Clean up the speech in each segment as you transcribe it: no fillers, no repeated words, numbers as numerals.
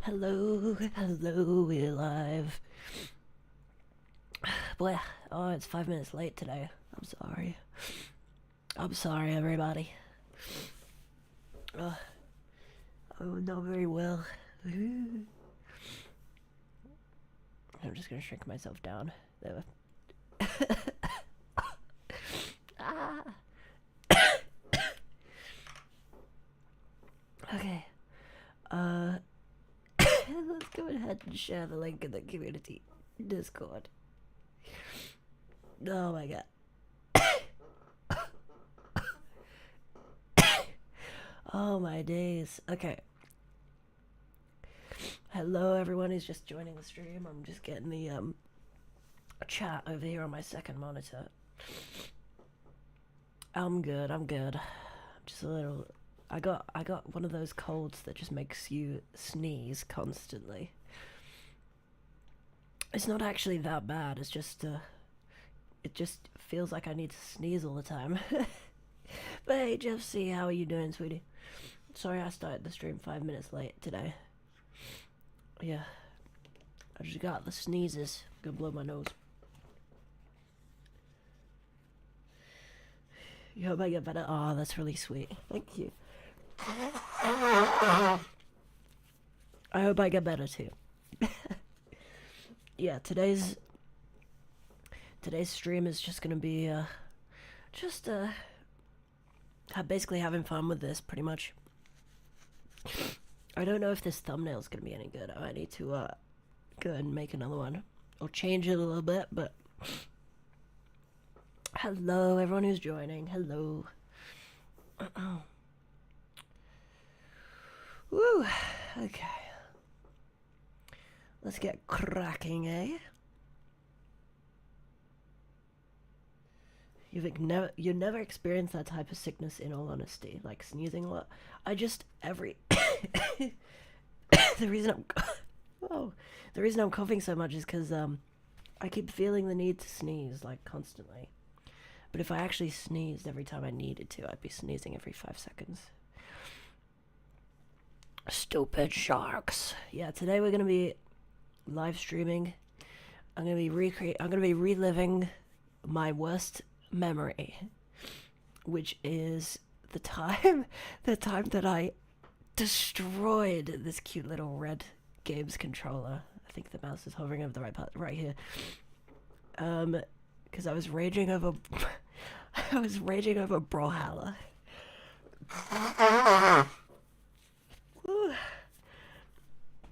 Hello, hello, we're live. Boy, oh, it's 5 minutes late today. I'm sorry. I'm sorry, everybody. I'm not very well. I'm just gonna shrink myself down. There. Ah. Okay. Let's go ahead and share the link in the community Discord. Oh my god. Oh my days. Okay. Hello everyone who's just joining the stream. I'm just getting the chat over here on my second monitor. I'm good, I'm good. Just a little I got one of those colds that just makes you sneeze constantly. It's not actually that bad, it's just it just feels like I need to sneeze all the time. But hey Jeff C, how are you doing, sweetie? Sorry I started the stream 5 minutes late today. Yeah. I just got the sneezes. I'm gonna blow my nose. You hope I get better? Oh, that's really sweet. Thank you. I hope I get better too. Yeah, today's stream is just gonna be just basically having fun with this pretty much. I don't know if this thumbnail is gonna be any good. I might need to go ahead and make another one. I'll change it a little bit, but hello everyone who's joining. Hello. Woo. Okay. Let's get cracking, eh? You've never experienced that type of sickness, in all honesty, like sneezing a lot. I just every the reason I'm coughing so much is because I keep feeling the need to sneeze like constantly. But if I actually sneezed every time I needed to, I'd be sneezing every 5 seconds. Stupid sharks. Yeah, today we're gonna be live streaming. I'm gonna be reliving my worst memory, which is the time that I destroyed this cute little red games controller. I think the mouse is hovering over the right part right here. Because I was raging over Brawlhalla.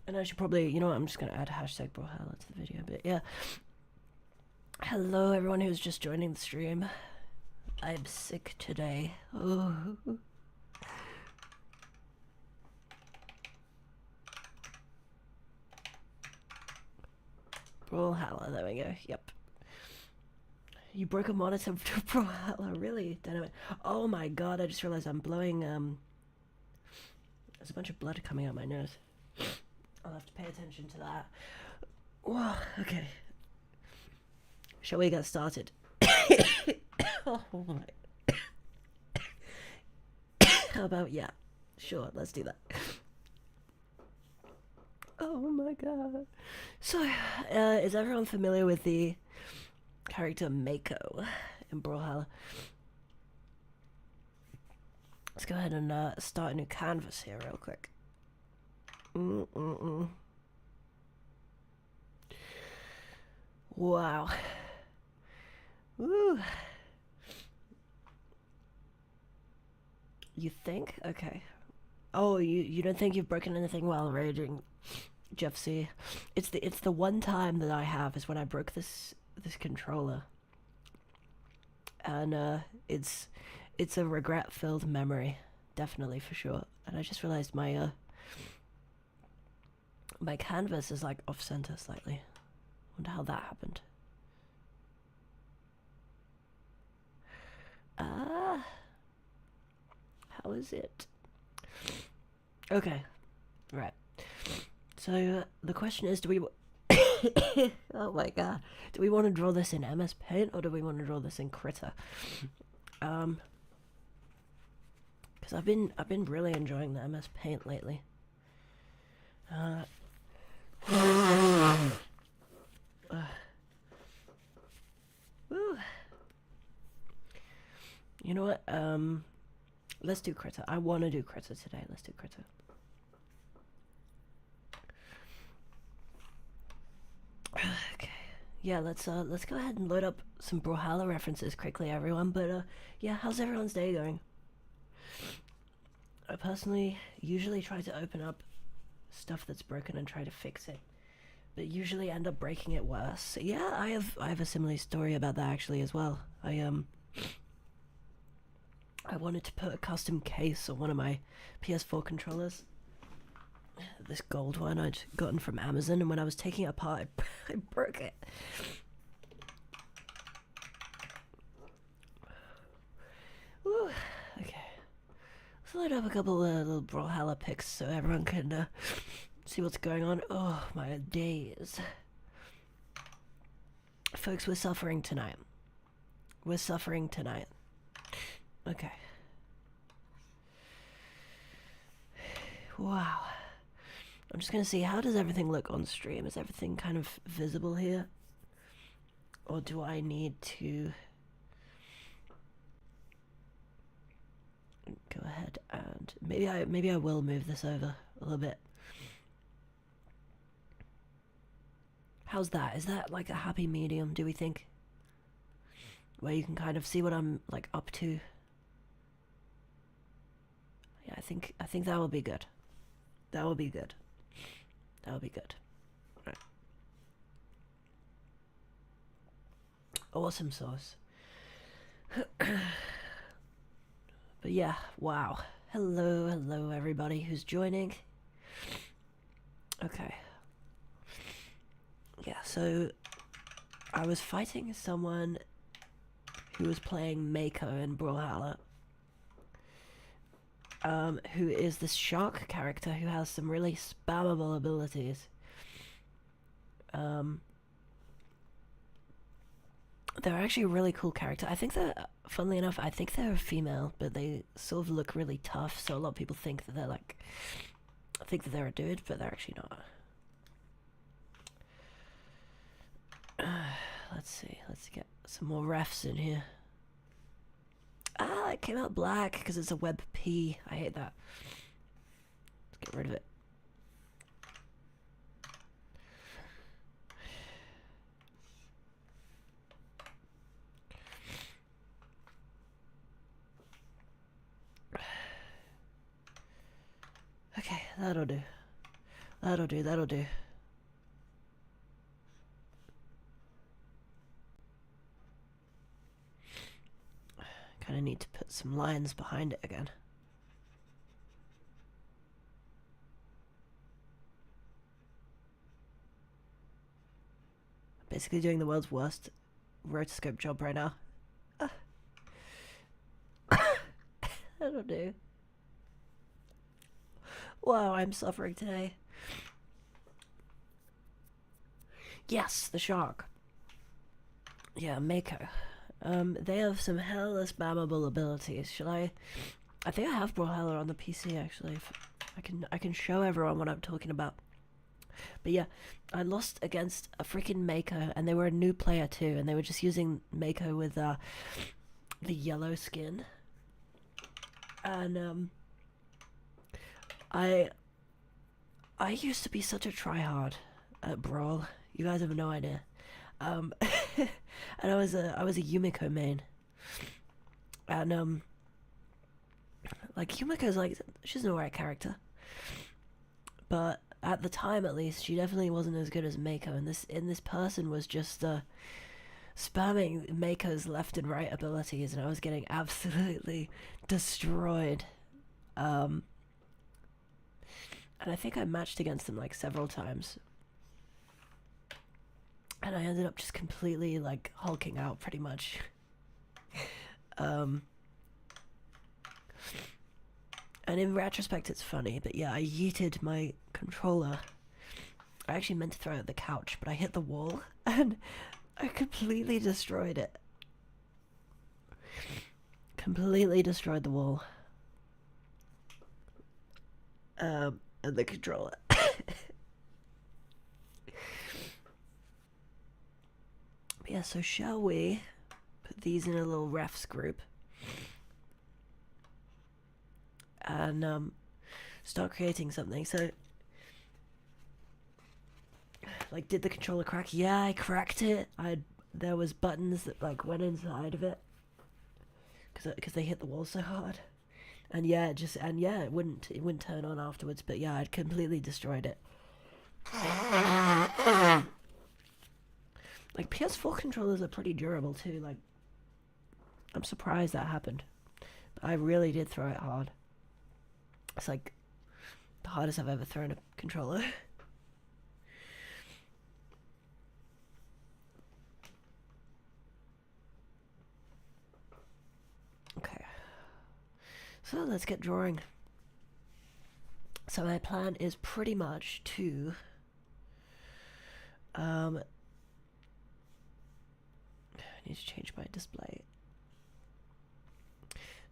And I should probably, you know what, I'm just gonna add hashtag Brawlhalla to the video, but yeah. Hello everyone who's just joining the stream. I'm sick today. Oh. Brawlhalla, there we go, yep. You broke a monitor to Brawlhalla, really? Dynamite. Oh my god, I just realized I'm blowing, there's a bunch of blood coming out my nose. I'll have to pay attention to that. Whoa, okay. Shall we get started? Oh my. How about, yeah. Sure, let's do that. Oh my god. So, is everyone familiar with the character Mako in Brawlhalla? Let's go ahead and start a new canvas here real quick. Wow. Woo. You think? Okay. Oh, you don't think you've broken anything while raging, Jeff C? It's the one time that I have is when I broke this controller. And it's a regret-filled memory, definitely, for sure. And I just realized my my canvas is like off center slightly. Wonder how that happened. How is it? Okay, right. So the question is, do we oh my god, do we want to draw this in MS Paint or do we want to draw this in Critter? Because I've been really enjoying the MS Paint lately. Let's do critter. I want to do critter today. Let's do critter. Okay. Yeah, let's go ahead and load up some Brawlhalla references quickly, everyone. But yeah, how's everyone's day going? I personally usually try to open up stuff that's broken and try to fix it, but usually end up breaking it worse. So yeah, I have a similar story about that actually as well. I wanted to put a custom case on one of my PS4 controllers. This gold one I'd gotten from Amazon, and when I was taking it apart, I broke it. Woo. Okay. Let's load up a couple little Brawlhalla pics so everyone can see what's going on. Oh, my days. Folks, we're suffering tonight. We're suffering tonight. Okay. Wow. I'm just gonna see, how does everything look on stream? Is everything kind of visible here? Or do I need to go ahead and maybe I will move this over a little bit. How's that? Is that like a happy medium, do we think? Where you can kind of see what I'm like up to. Yeah, I think that will be good. That will be good. That will be good. Right. Awesome sauce. But yeah, wow. Hello everybody who's joining. Okay. Yeah, so I was fighting someone who was playing Mako in Brawlhalla, who is this shark character who has some really spammable abilities. They're actually a really cool character. I think that, funnily enough, I think they're a female, but they sort of look really tough, so a lot of people think that they're like, think that they're a dude, but they're actually not. Let's see, let's get some more refs in here. Ah, it came out black because it's a web P. I hate that. Let's get rid of it. Okay, that'll do. That'll do, that'll do. Kinda need to put some lines behind it again. Basically doing the world's worst rotoscope job right now. That'll do. Wow, I'm suffering today. Yes, the shark. Yeah, Mako. They have some hella spammable abilities. Shall I think I have Brawlhalla on the PC actually. If I can show everyone what I'm talking about. But yeah, I lost against a freaking Mako, and they were a new player too, and they were just using Mako with the yellow skin. And I used to be such a tryhard at Brawl. You guys have no idea. And I was a Yumiko main. And like Yumiko's like, she's an alright character. But at the time at least, she definitely wasn't as good as Mako, and this person was just spamming Mako's left and right abilities, and I was getting absolutely destroyed. And I think I matched against him like several times. And I ended up just completely like hulking out pretty much. And in retrospect it's funny, but yeah, I yeeted my controller. I actually meant to throw it at the couch, but I hit the wall and I completely destroyed it. Completely destroyed the wall. And the controller. Yeah, so shall we put these in a little refs group? and start creating something. So, like, did the controller crack? Yeah, I cracked it. There was buttons that like went inside of it because they hit the wall so hard, and yeah, it wouldn't turn on afterwards. But yeah, I'd completely destroyed it. Like, PS4 controllers are pretty durable too. Like, I'm surprised that happened. But I really did throw it hard. It's like the hardest I've ever thrown a controller. Okay. So let's get drawing. So my plan is pretty much to I need to change my display.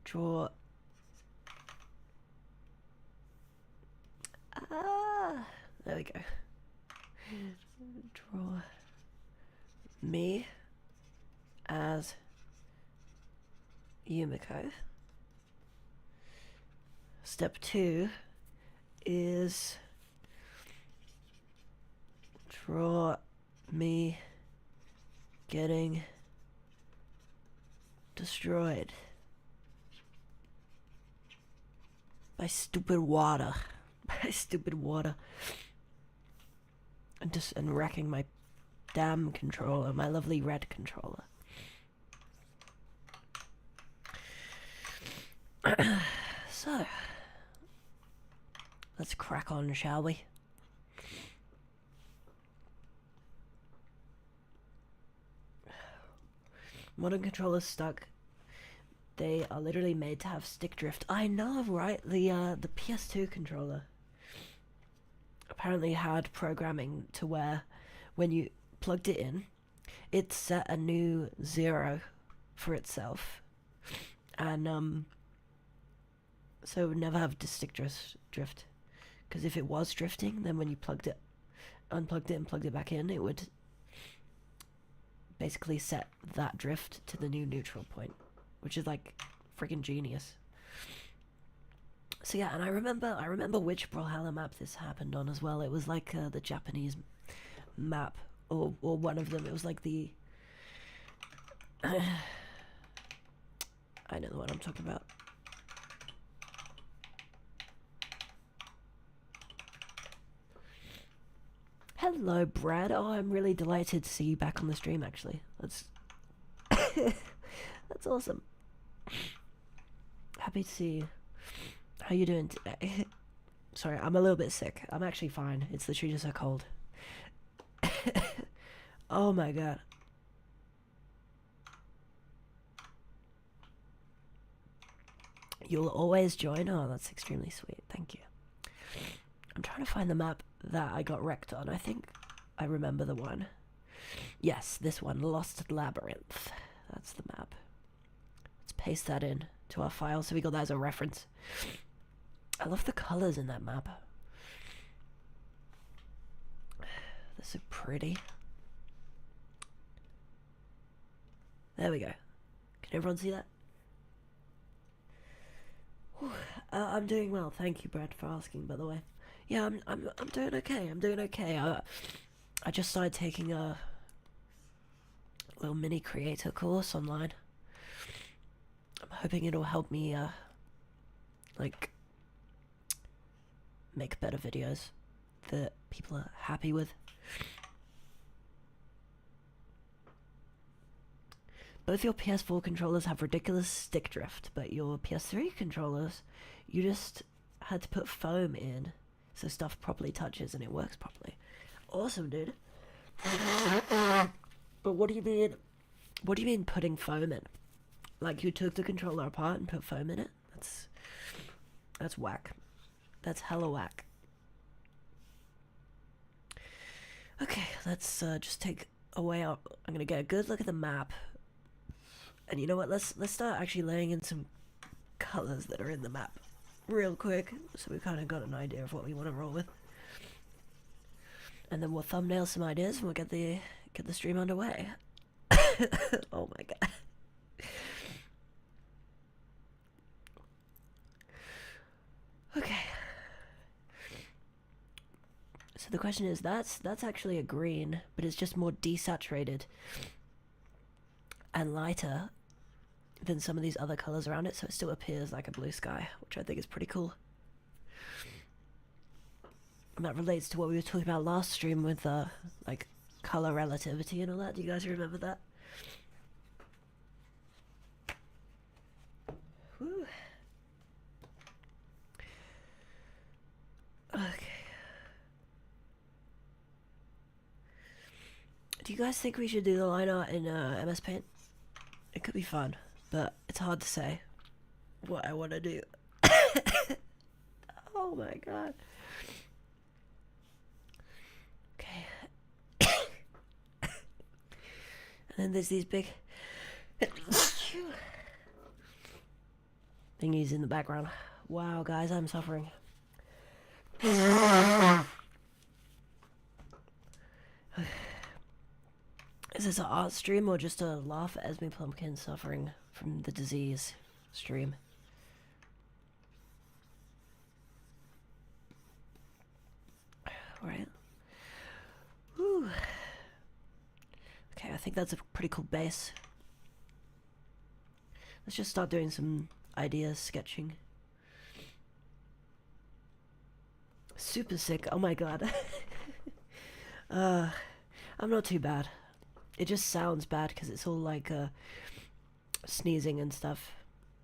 Draw there we go. Draw me as Yumiko. Step 2 is draw me getting destroyed by stupid water. By stupid water. And wrecking my damn controller, my lovely red controller. So, let's crack on, shall we? Modern controllers stuck. They are literally made to have stick drift. I know, right? The PS2 controller apparently had programming to where when you plugged it in, it set a new 0 for itself, and so it would never have stick drift. Because if it was drifting, then when you unplugged it and plugged it back in, it would basically set that drift to the new neutral point, which is like freaking genius. So yeah, and I remember which Brawlhalla map this happened on as well. It was like the Japanese map, or one of them. It was like the I know the one I'm talking about. Hello, Brad. Oh, I'm really delighted to see you back on the stream, actually. That's that's awesome. Happy to see you. How you doing today? Sorry, I'm a little bit sick. I'm actually fine. It's literally just so cold. Oh my god. You'll always join? Oh, that's extremely sweet. Thank you. I'm trying to find the map that I got wrecked on. I think I remember the one. Yes, this one, Lost Labyrinth. That's the map. Let's paste that in to our file so we got that as a reference. I love the colors in that map. They're so pretty. There we go. Can everyone see that? I'm doing well. Thank you, Brad, for asking, by the way. Yeah, I'm doing okay. I'm doing okay. I just started taking a little mini creator course online. I'm hoping it'll help me like make better videos that people are happy with. Both your PS4 controllers have ridiculous stick drift, but your PS3 controllers, you just had to put foam in so stuff properly touches and it works properly. Awesome, dude. But what do you mean? What do you mean putting foam in? Like you took the controller apart and put foam in it? That's whack. That's hella whack. Okay, let's just take a way out. I'm gonna get a good look at the map. And you know what? Let's start actually laying in some colors that are in the map real quick, so we kind of got an idea of what we want to roll with. And then we'll thumbnail some ideas and we'll get the stream underway. Oh my god. So the question is, that's actually a green, but it's just more desaturated and lighter than some of these other colors around it, so it still appears like a blue sky, which I think is pretty cool. And that relates to what we were talking about last stream with like color relativity and all that. Do you guys remember that? Whew. Okay. Do you guys think we should do the line art in MS Paint? It could be fun, but it's hard to say what I want to do. Oh my god. Okay. And then there's these big thingies in the background. Wow, guys, I'm suffering. Is this an art stream or just a laugh at Esme Plumpkin suffering from the disease stream? Alright. Whew. Okay, I think that's a pretty cool base. Let's just start doing some ideas sketching. Super sick. Oh my god. I'm not too bad. It just sounds bad because it's all like sneezing and stuff.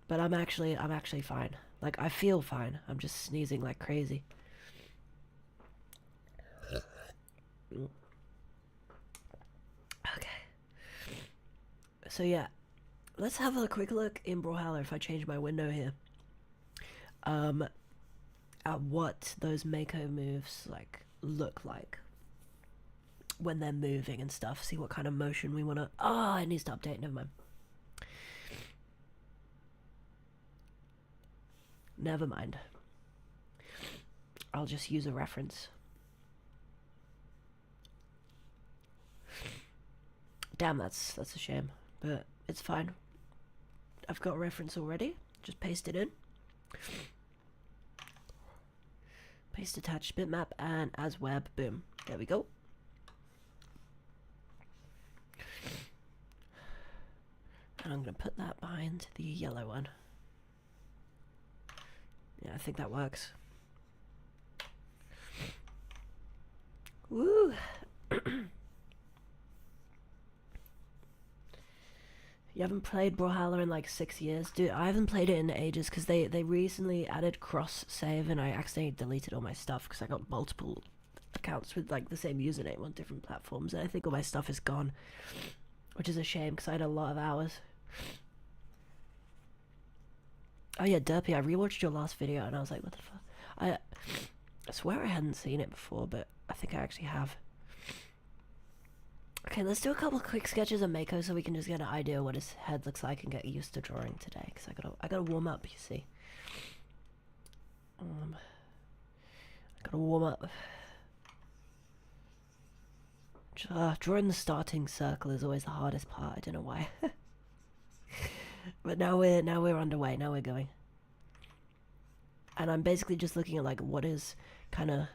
But I'm actually fine. Like, I feel fine. I'm just sneezing like crazy. Okay. So yeah, let's have a quick look in Brawlhalla if I change my window here. At what those Mako moves like look like when they're moving and stuff. See what kind of motion we want to. Oh, it needs to update. Never mind. Never mind. I'll just use a reference. Damn, that's a shame, but it's fine. I've got a reference already. Just paste it in. Paste attached bitmap and as web. Boom. There we go. And I'm going to put that behind the yellow one. Yeah, I think that works. Woo! You haven't played Brawlhalla in like 6 years? Dude, I haven't played it in ages because they recently added cross-save and I accidentally deleted all my stuff because I got multiple accounts with like the same username on different platforms and I think all my stuff is gone. Which is a shame because I had a lot of hours. Oh yeah, Derpy, I rewatched your last video and I was like, what the fuck? I swear I hadn't seen it before, but I think I actually have. Okay, let's do a couple of quick sketches of Mako so we can just get an idea what his head looks like and get used to drawing today. Because I gotta warm up, you see. I gotta warm up. Drawing the starting circle is always the hardest part. I don't know why. But now we're underway. Now we're going. And I'm basically just looking at like what is kind of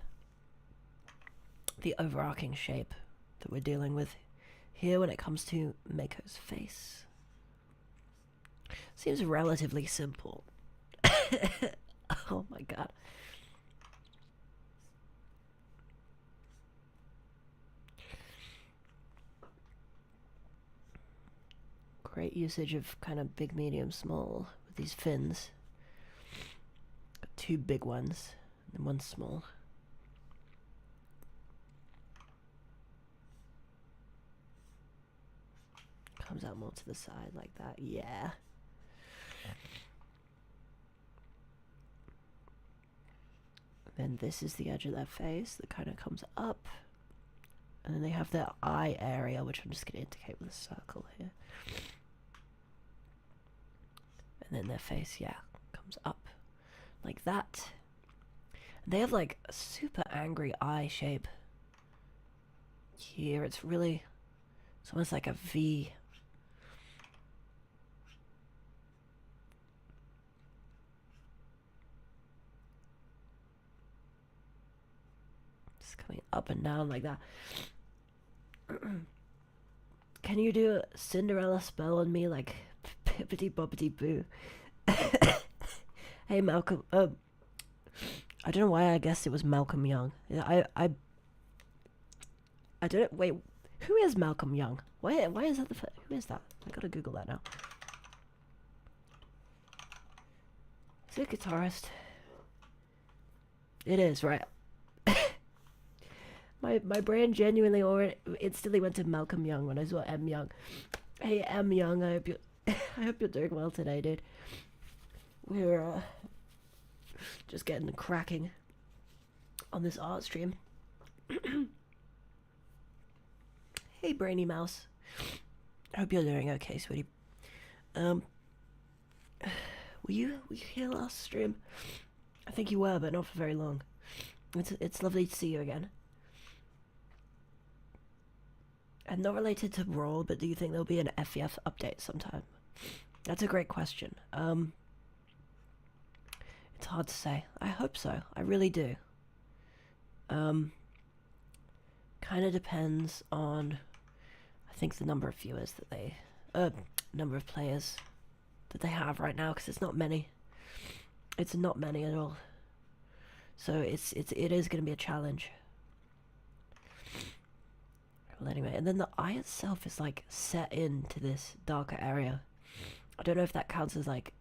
the overarching shape that we're dealing with here when it comes to Mako's face. Seems relatively simple. Oh my god. Great usage of kind of big, medium, small with these fins. Got 2 big ones and 1 small. Comes out more to the side like that. Yeah. Then this is the edge of their face that kind of comes up. And then they have their eye area, which I'm just going to indicate with a circle here. And then their face, yeah, comes up like that. And they have like a super angry eye shape. Here, it's almost like a V. Coming up and down like that. Can you do a Cinderella spell on me like pippity boppity boo? Hey Malcolm, I don't know why I guessed it was Malcolm Young. I don't, wait, who is Malcolm Young? Why is that who is that? I gotta Google that now. Is he a guitarist? It is, right? My brain genuinely instantly went to Malcolm Young when I saw M Young. Hey M Young, I hope you I hope you're doing well today, dude. We're just getting cracking on this art stream. Hey Brainy Mouse. I hope you're doing okay, sweetie. Were you here last stream? I think you were, but not for very long. It's lovely to see you again. And not related to Brawl, but do you think there'll be an FEF update sometime? That's a great question. It's hard to say. I hope so. I really do. Kind of depends on, I think, the number of viewers that they, number of players that they have right now, because it's not many. It's not many at all. So it is going to be a challenge. Well, anyway, and then the eye itself is like set into this darker area. I don't know if that counts as like,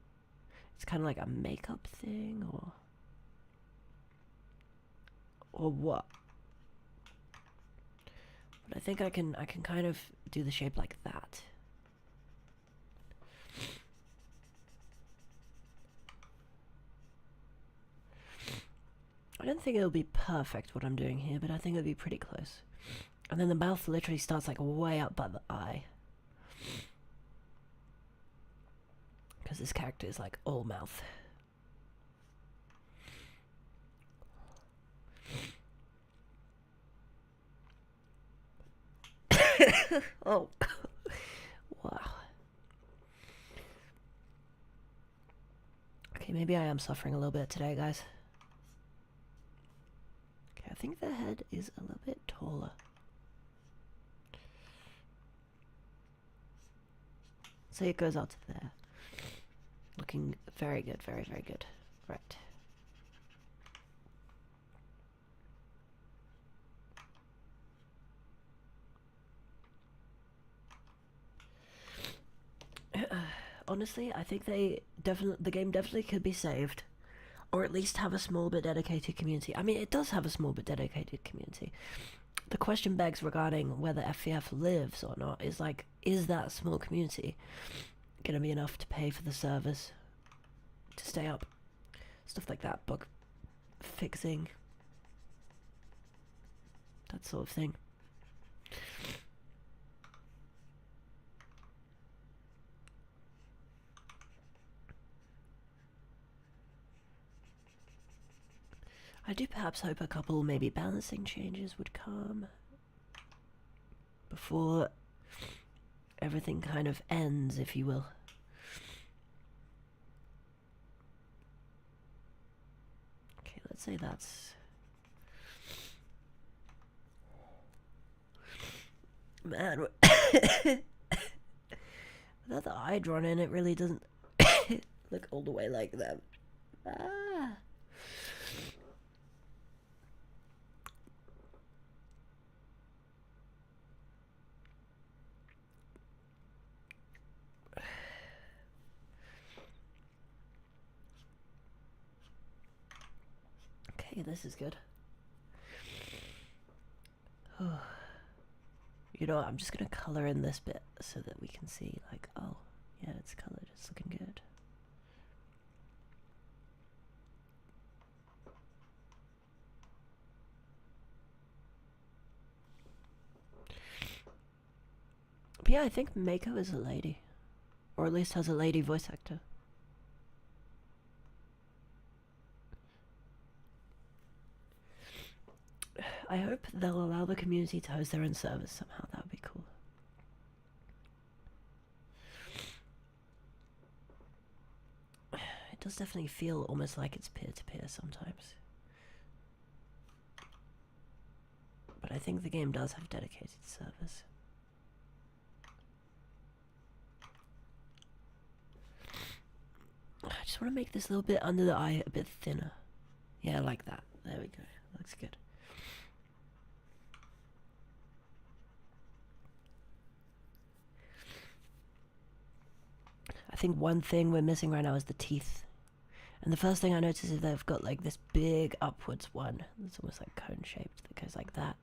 it's kind of like a makeup thing or what. But I think I can kind of do the shape like that. I don't think it'll be perfect what I'm doing here, but I think it'll be pretty close. And then the mouth literally starts like way up by the eye. Because this character is like all mouth. Oh. Wow. Okay, maybe I am suffering a little bit today, guys. Okay, I think the head is a little bit taller. So it goes out to there. Looking very good, very, very good. Right. Honestly, I think the game definitely could be saved, or at least have a small but dedicated community. I mean, it does have a small but dedicated community. The question begs regarding whether FEF lives or not is like, is that small community gonna be enough to pay for the servers to stay up? Stuff like that, bug fixing, that sort of thing. I do perhaps hope a couple maybe balancing changes would come before everything kind of ends, if you will. Okay, let's say that's... Man, without the eye drawn in, it really doesn't look all the way like them. Ah. Okay, this is good. You know what, I'm just gonna color in this bit so that we can see, like, oh, yeah, it's colored, it's looking good. But yeah, I think Mako is a lady. Or at least has a lady voice actor. I hope they'll allow the community to host their own servers somehow. That would be cool. It does definitely feel almost like it's peer-to-peer sometimes. I think the game does have dedicated servers. I just want to make this little bit under the eye a bit thinner. Yeah, like that. There we go. Looks good. I think one thing we're missing right now is the teeth. And the first thing I notice is they've got like this big upwards one. It's almost like cone shaped that goes like that.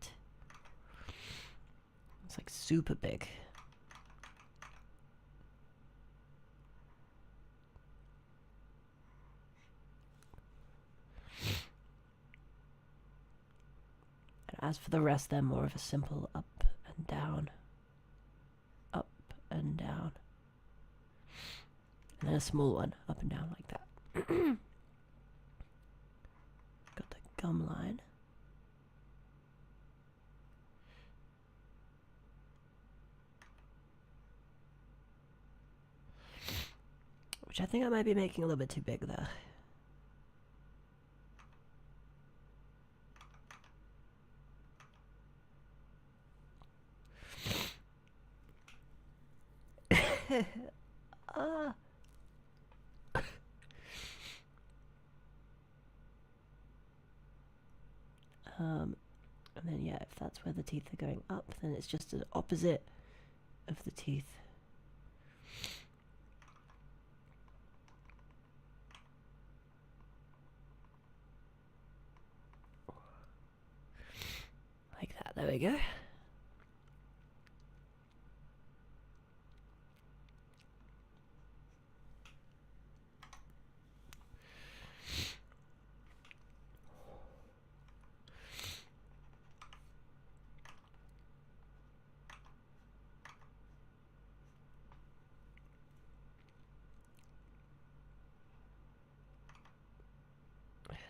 It's like super big. And as for the rest, they're more of a simple up and down. Up and down. And then a small one, up and down like that. Got the gum line. Which I think I might be making a little bit too big there. And then yeah, if that's where the teeth are going up, then it's just the opposite of the teeth. Like that, there we go.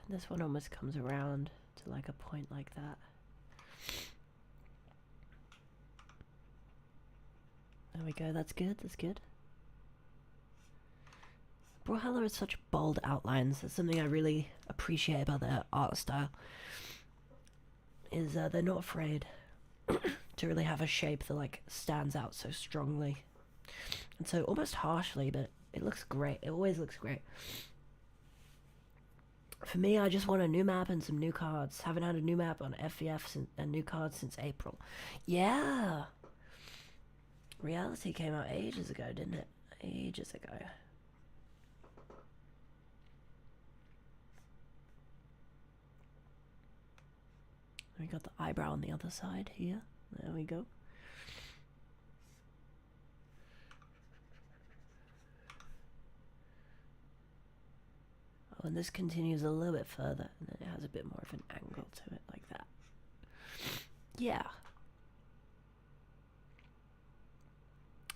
This one almost comes around to like a point like that. There we go, that's good, that's good. Brawlhalla has such bold outlines. That's something I really appreciate about their art style. Is they're not afraid to really have a shape that like stands out so strongly. And so almost harshly, but it looks great. It always looks great. For me, I just want a new map and some new cards. Haven't had a new map on FEF and new cards since April. Yeah! Reality came out ages ago, didn't it? Ages ago. We got the eyebrow on the other side here. There we go. Oh, and this continues a little bit further, and then it has a bit more of an angle to it, like that. Yeah.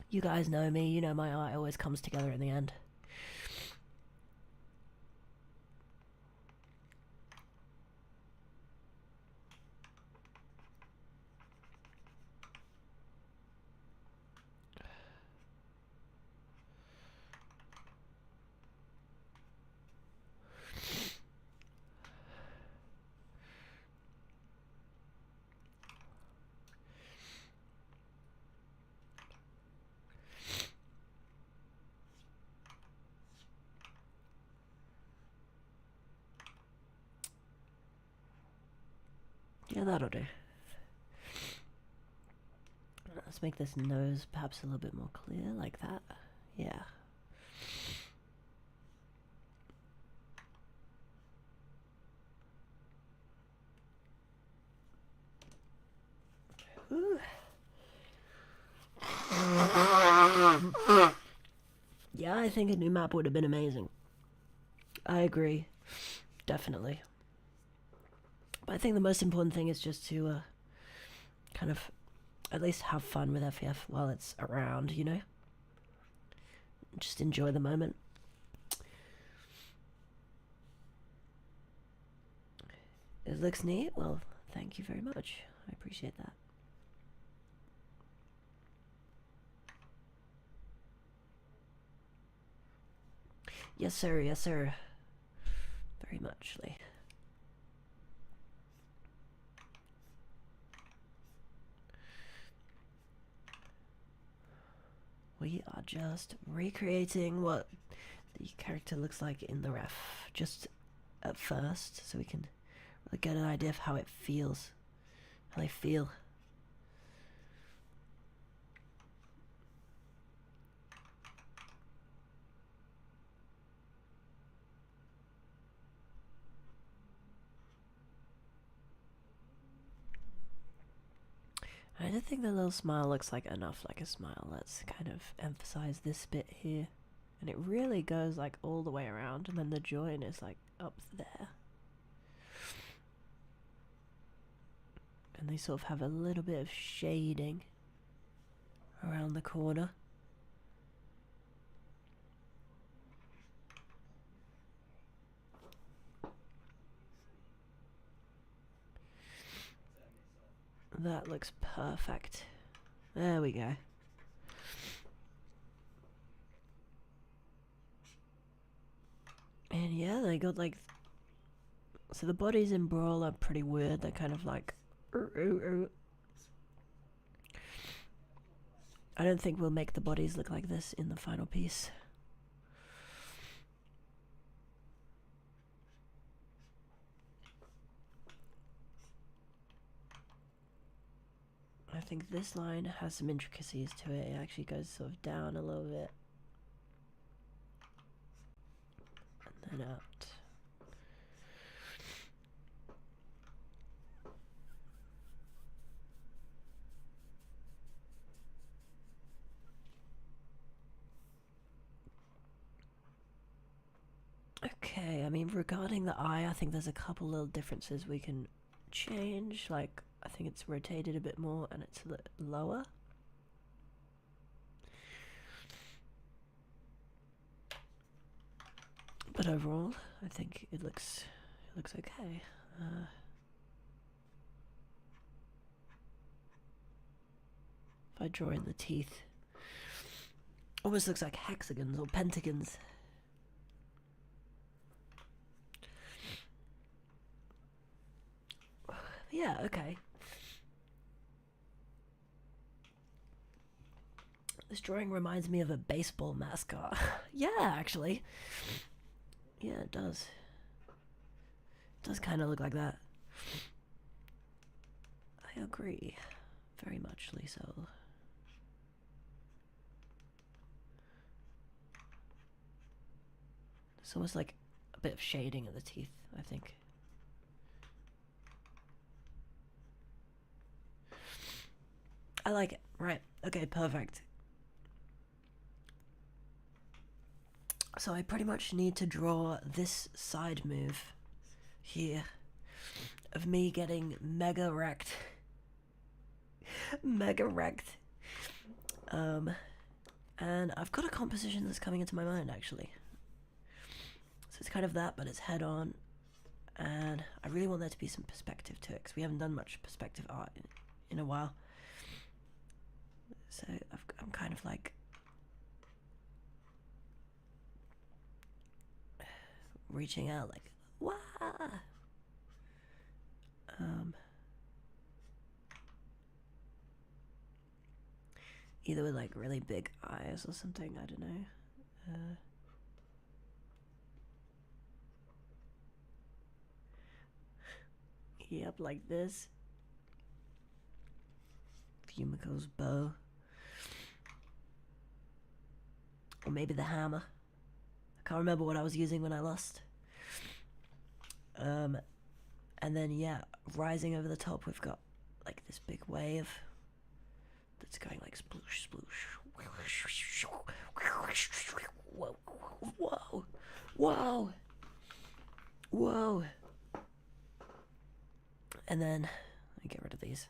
You guys know me, you know my art always comes together in the end. Yeah, that'll do. Let's make this nose perhaps a little bit more clear, like that. Yeah. Ooh. Yeah, I think a new map would have been amazing. I agree. Definitely. But I think the most important thing is just to kind of at least have fun with FEF while it's around, you know? Just enjoy the moment. It looks neat. Well, thank you very much. I appreciate that. Yes, sir. Yes, sir. Very muchly. we are just recreating what the character looks like in the ref, just at first, so we can really get an idea of how it feels, how they feel. I don't think the little smile looks like enough like a smile. Let's kind of emphasize this bit here. And it really goes like all the way around, and then the join is like up there. And they sort of have a little bit of shading around the corner. That looks perfect. There we go. And yeah, they got like... So the bodies in Brawl are pretty weird. They're kind of like... I don't think we'll make the bodies look like this in the final piece. I think this line has some intricacies to it. It actually goes sort of down a little bit. And then out. Okay, I mean, regarding the eye, I think there's a couple little differences we can change. Like, I think it's rotated a bit more and it's a little lower. But overall, I think it looks okay. If I draw in the teeth, almost looks like hexagons or pentagons. Yeah, okay. This drawing reminds me of a baseball mascot. Yeah, actually. Yeah, it does. It does kind of look like that. I agree. Very muchly so. It's almost like a bit of shading of the teeth, I think. I like it. Right. Okay, perfect. So I pretty much need to draw this side move here of me getting mega wrecked. Mega wrecked. And I've got a composition that's coming into my mind actually. So it's kind of that, but it's head on. And I really want there to be some perspective to it because we haven't done much perspective art in a while. So I'm kind of like reaching out like, wah! Either with like really big eyes or something, I don't know. Yep, like this. Fumiko's bow. Or maybe the hammer. I can't remember what I was using when I lost. And then yeah, rising over the top we've got like this big wave that's going like sploosh sploosh. Whoa, whoa, whoa, whoa. And then let me get rid of these.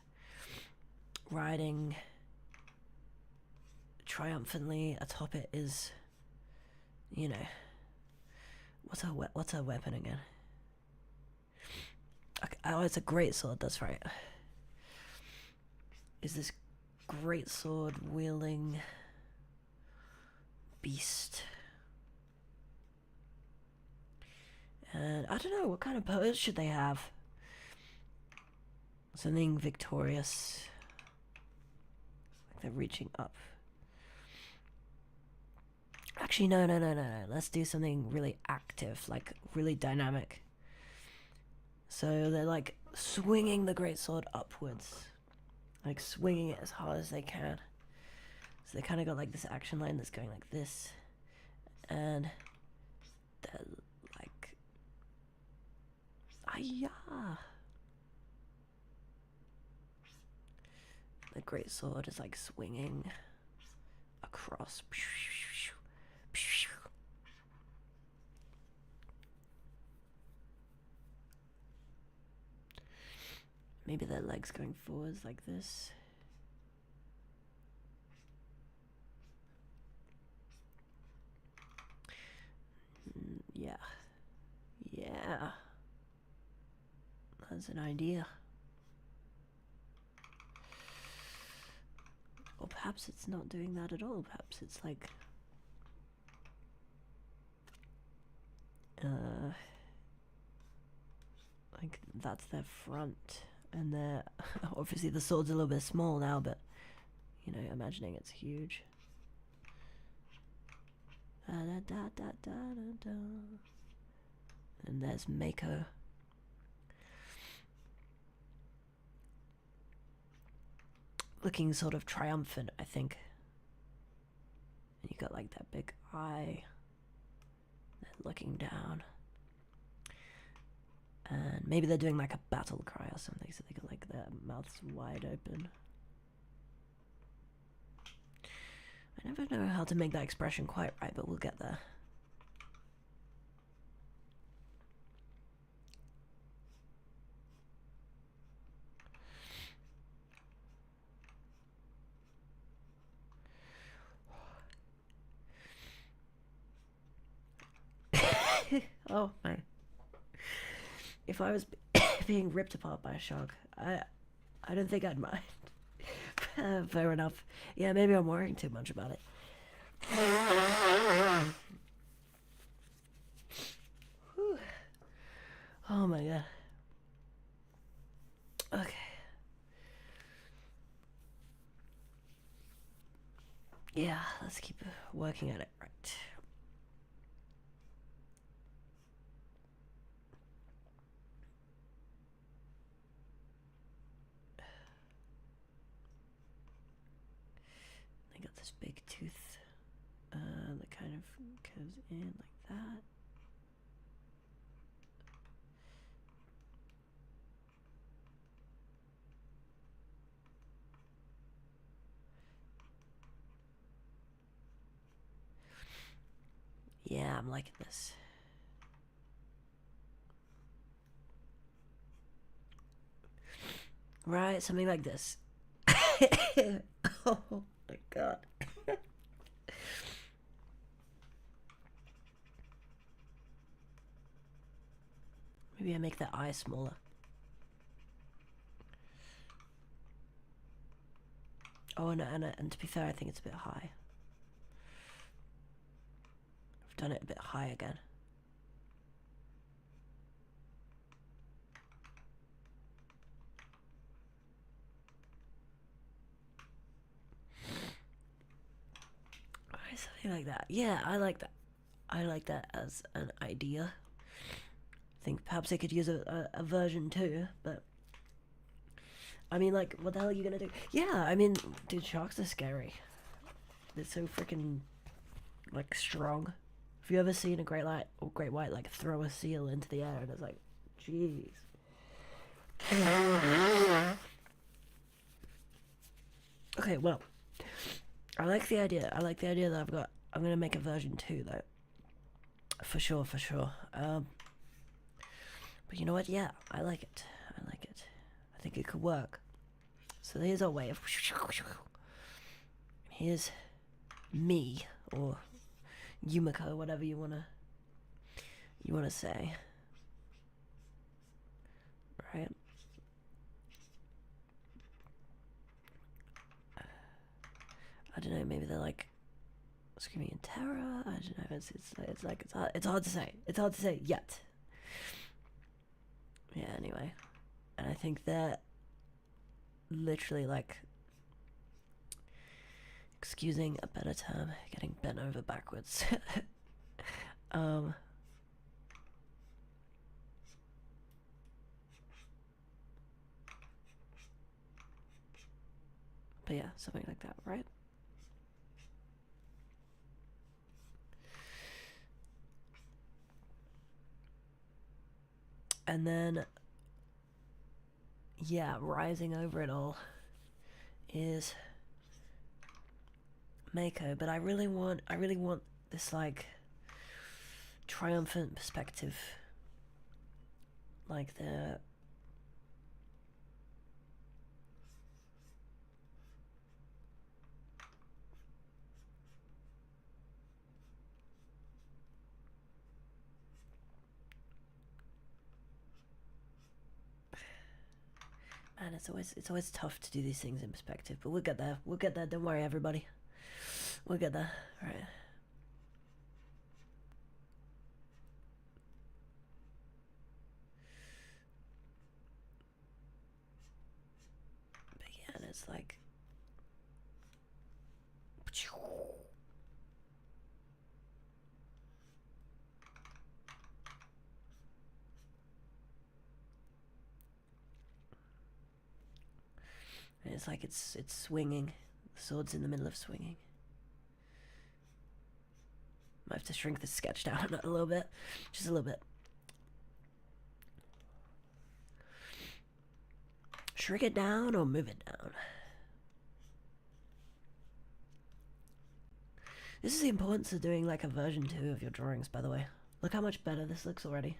Riding triumphantly atop it is, you know, what's her weapon again? Okay, oh, it's a great sword. That's right. Is this great sword wielding beast? And I don't know, what kind of pose should they have? Something victorious. Like they're reaching up. Actually, no. Let's do something really active, like really dynamic. So they're like swinging the greatsword upwards, like swinging it as hard as they can. So they kind of got like this action line that's going like this, and they're like, ah, the greatsword is like swinging across. Maybe their legs going forwards like this. Yeah. Yeah. That's an idea. Or perhaps it's not doing that at all. Perhaps it's like... like that's their front. And they're... obviously the sword's a little bit small now, but... you know, imagining it's huge. And there's Mako. Looking sort of triumphant, I think. And you got like that big eye. They're looking down. And maybe they're doing like a battle cry or something, so they got like their mouths wide open. I never know how to make that expression quite right, but we'll get there. Oh my. If I was being ripped apart by a shark, I don't think I'd mind. Fair enough. Yeah, maybe I'm worrying too much about it. Oh my god. Okay. Yeah, let's keep working at it, right. They got this big tooth that kind of goes in like that. Yeah, I'm liking this. Right, something like this. Oh my god. Maybe I make that eye smaller. Oh, and to be fair, I think it's a bit high. I've done it a bit high again. Something like that. Yeah, I like that. I like that as an idea. I think perhaps they could use a version 2, but... I mean, like, what the hell are you gonna do? Yeah, I mean, dude, sharks are scary. They're so freaking, like, strong. Have you ever seen a great white, like, throw a seal into the air and it's like, jeez. Okay, well, I like the idea. I like the idea that I'm gonna make a version 2 though. For sure. But you know what? Yeah, I like it. I think it could work. So here's our way of... Here's me, or Yumiko, whatever you wanna say. Right? I don't know, maybe they're like screaming in terror. I don't know. It's hard to say. It's hard to say yet. Yeah. Anyway, and I think they're literally like excusing a better term, getting bent over backwards. But yeah, something like that, right? And then, yeah, rising over it all is Mako, but I really want this like triumphant perspective, like the man, it's always tough to do these things in perspective, but we'll get there. We'll get there. Don't worry, everybody. We'll get there. All right. But yeah, and it's like. And it's like it's swinging. The sword's in the middle of swinging. Might have to shrink this sketch down a little bit, just a little bit. Shrink it down or move it down. This is the importance of doing like a version 2 of your drawings, by the way. Look how much better this looks already.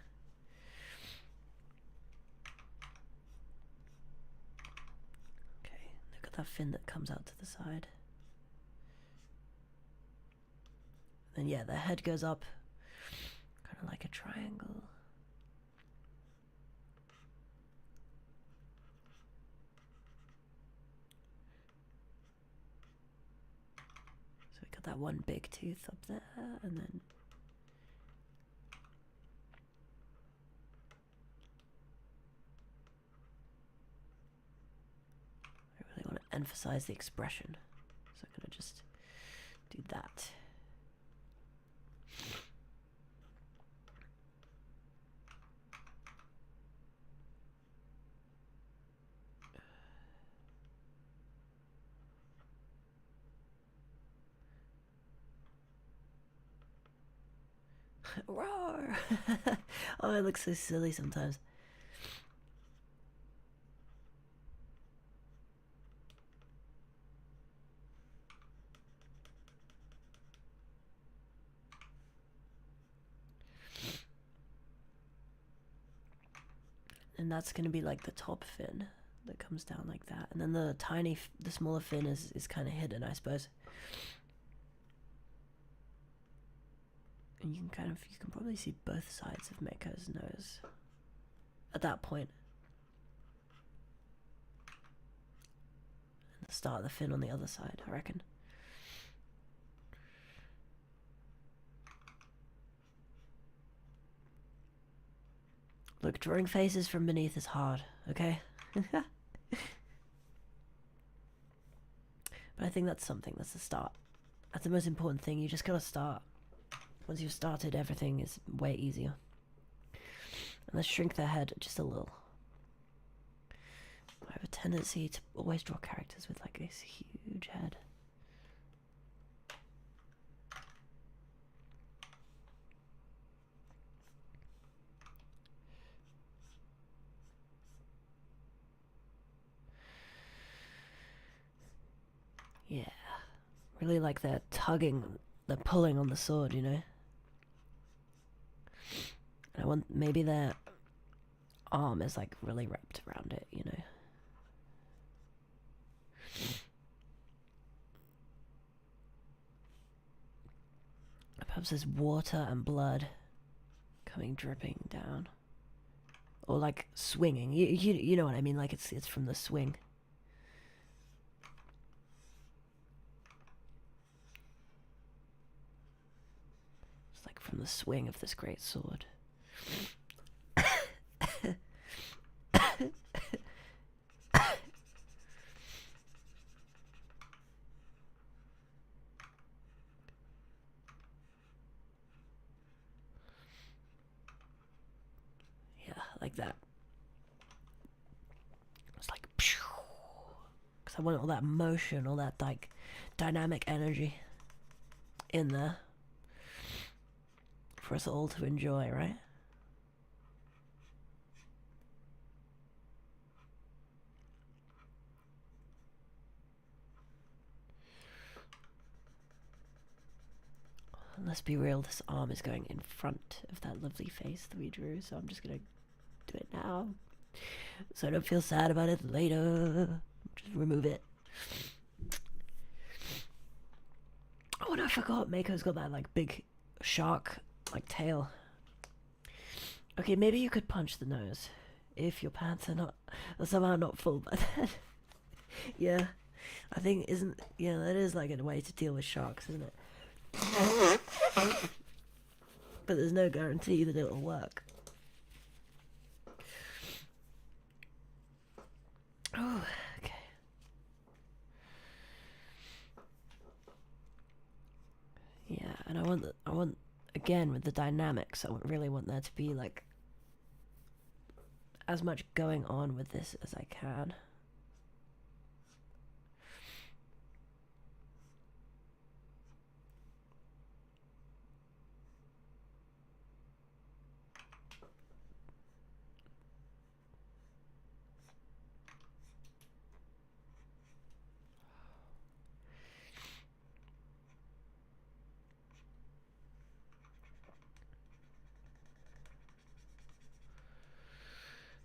Okay, look at that fin that comes out to the side. And yeah, the head goes up, kind of like a triangle. So we got that one big tooth up there, and then I really want to emphasize the expression, so I'm gonna just do that. Roar! Oh, it looks so silly sometimes. And that's gonna be like the top fin that comes down like that, and then the the smaller fin is kind of hidden, I suppose. And you can probably see both sides of Mako's nose at that point. And the start of the fin on the other side, I reckon. Look, drawing faces from beneath is hard, okay? But I think that's the start. That's the most important thing, you just gotta start. Once you've started, everything is way easier. And let's shrink their head just a little. I have a tendency to always draw characters with like this huge head. Yeah, really like they're tugging, they're pulling on the sword, you know? And I want, maybe their arm is like really wrapped around it, you know? Perhaps there's water and blood coming dripping down. Or like swinging, you know what I mean, like it's from the swing. It's like from the swing of this great sword. like that. It's like, because I want all that motion, all that like dynamic energy in there for us all to enjoy, right? Let's be real, this arm is going in front of that lovely face that we drew, so I'm just gonna do it now. So I don't feel sad about it later. Just remove it. Oh, and I forgot, Mako's got that like big shark like tail. Okay, maybe you could punch the nose if your pants are somehow not full by then. Yeah, I think that is like a way to deal with sharks, isn't it? But there's no guarantee that it'll work. Oh, okay. Yeah, and I want again with the dynamics. I really want there to be like as much going on with this as I can.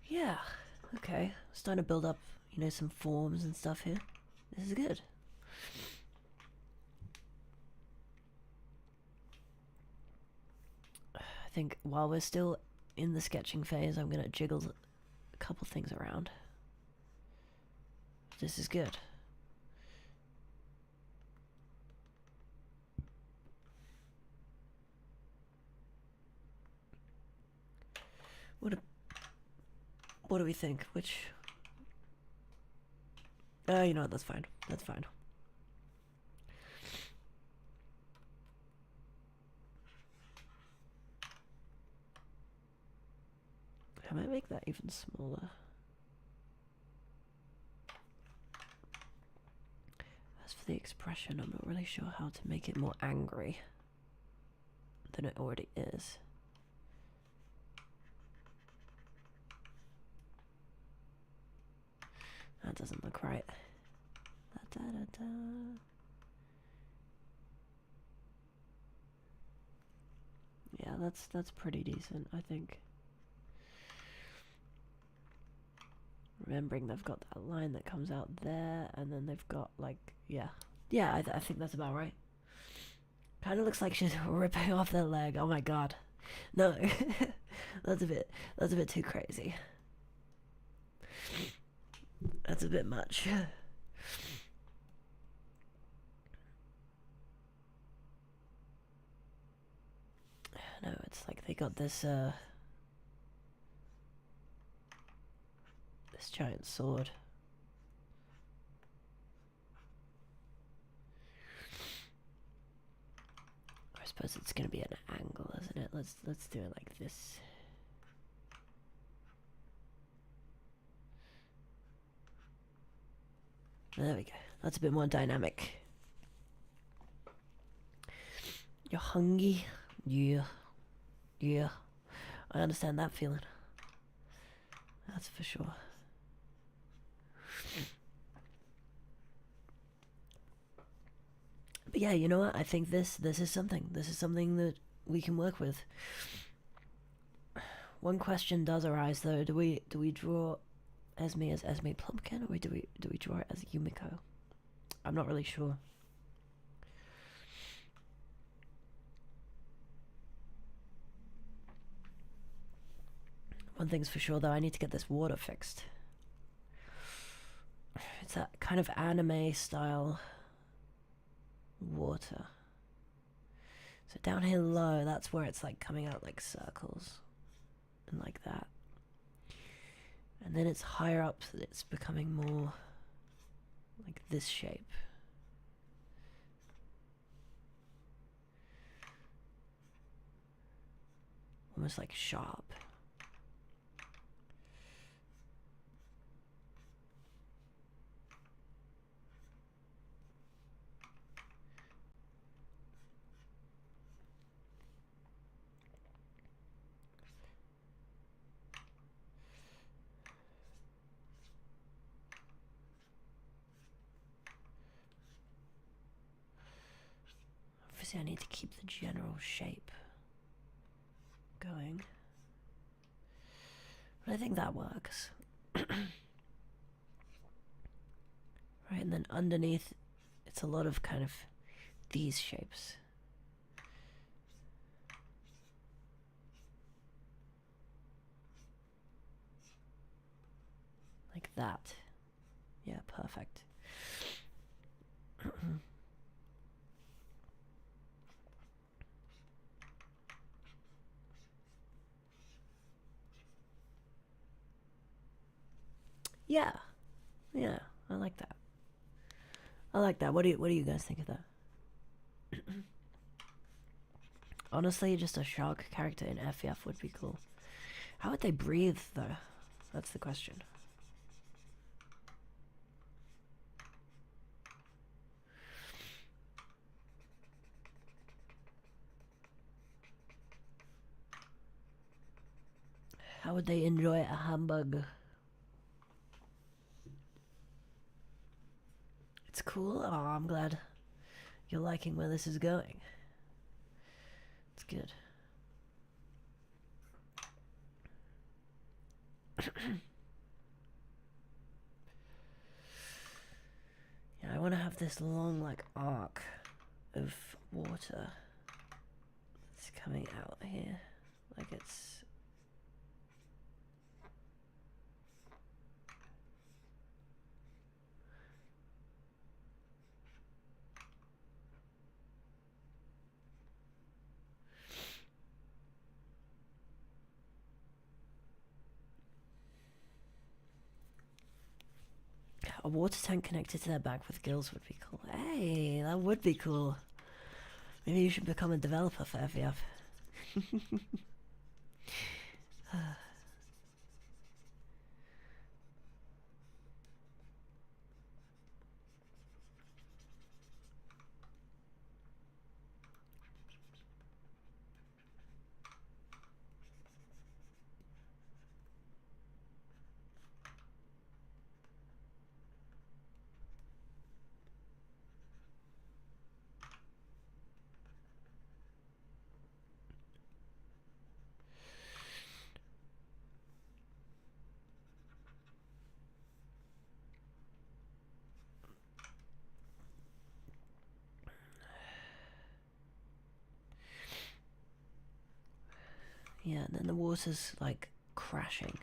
Yeah, okay. Starting to build up, some forms and stuff here. This is good. I think while we're still in the sketching phase, I'm gonna jiggle a couple things around. This is good. What do we think? Which... you know what, that's fine. That's fine. I might make that even smaller. As for the expression, I'm not really sure how to make it more angry than it already is. That doesn't look right. Da, da, da, da. Yeah, that's pretty decent, I think. Remembering they've got that line that comes out there, and then they've got like, yeah, I think that's about right. Kind of looks like she's ripping off their leg. Oh my god, no, that's a bit too crazy. That's a bit much. No, it's like they got this this giant sword. I suppose it's gonna be an angle, isn't it? Let's do it like this. There we go. That's a bit more dynamic. You're hungry? Yeah. Yeah. I understand that feeling. That's for sure. But yeah, you know what? I think this is something. This is something that we can work with. One question does arise though. Do we draw Esme as Esme Plumpkin, or do we draw it as Yumiko? I'm not really sure. One thing's for sure though, I need to get this water fixed. It's that kind of anime style water. So down here low, that's where it's like coming out like circles and like that. And then it's higher up that it's becoming more like this shape. Almost like sharp. Obviously, I need to keep the general shape going. But I think that works. Right, and then underneath, it's a lot of kind of these shapes. Like that. Yeah, perfect. Yeah. Yeah, I like that. I like that. What do you guys think of that? Honestly, just a shark character in FEF would be cool. How would they breathe, though? That's the question. How would they enjoy a hamburger? It's cool. Oh, I'm glad you're liking where this is going. It's good. Yeah, I want to have this long, like, arc of water that's coming out here. Like it's... A water tank connected to their back with gills would be cool. Hey, that would be cool. Maybe you should become a developer for FEF. Yeah, and then the water's like crashing.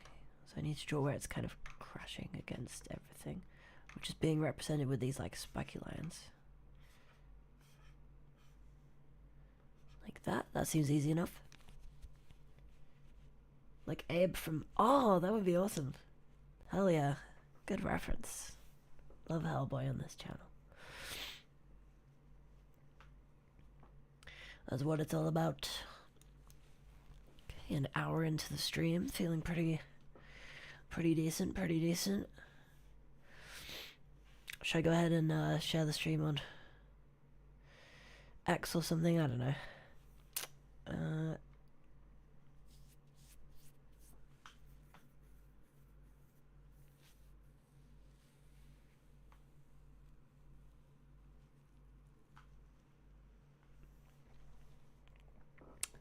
So I need to draw where it's kind of crashing against everything, which is being represented with these like spiky lines. Like that. That seems easy enough. Like Abe from... Oh, that would be awesome. Hell yeah. Good reference. Love Hellboy on this channel. That's what it's all about. Okay, an hour into the stream, feeling pretty decent, Should I go ahead and share the stream on X or something? I don't know.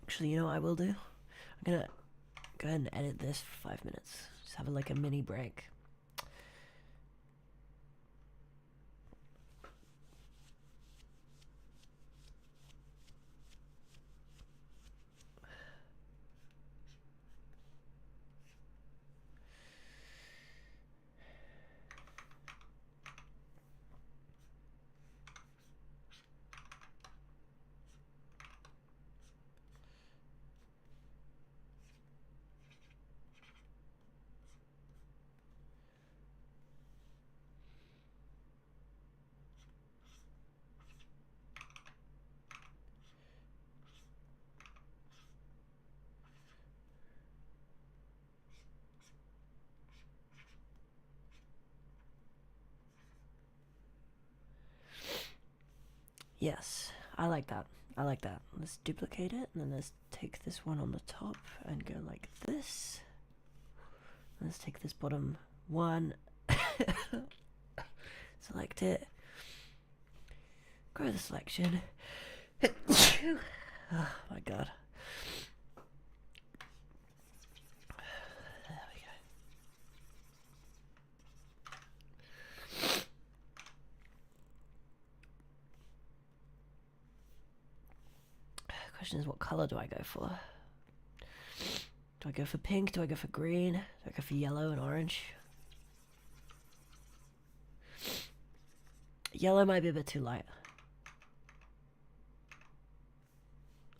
Actually, you know what I will do? I'm gonna go ahead and edit this for 5 minutes. Just have like a mini break. Yes, I like that. I like that. Let's duplicate it, and then let's take this one on the top and go like this. Let's take this bottom one, select it, grow the selection, Oh my god. There we go. Question is, what color do I go for? Do I go for pink? Do I go for green? Do I go for yellow and orange? Yellow might be a bit too light.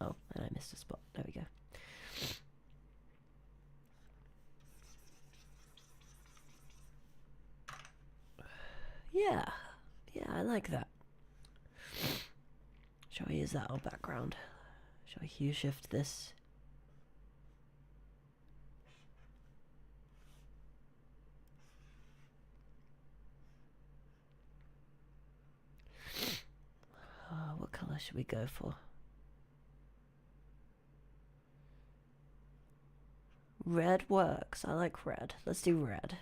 Oh, and I missed a spot. There we go. Yeah. Yeah, I like that. Shall we use that on background? Shall we hue shift this? What color should we go for? Red works. I like red. Let's do red.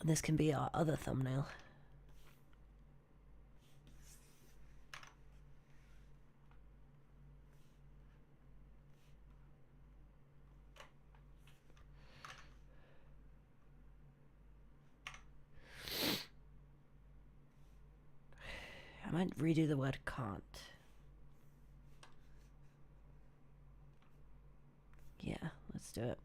And this can be our other thumbnail. I might redo the word can't. Yeah, let's do it.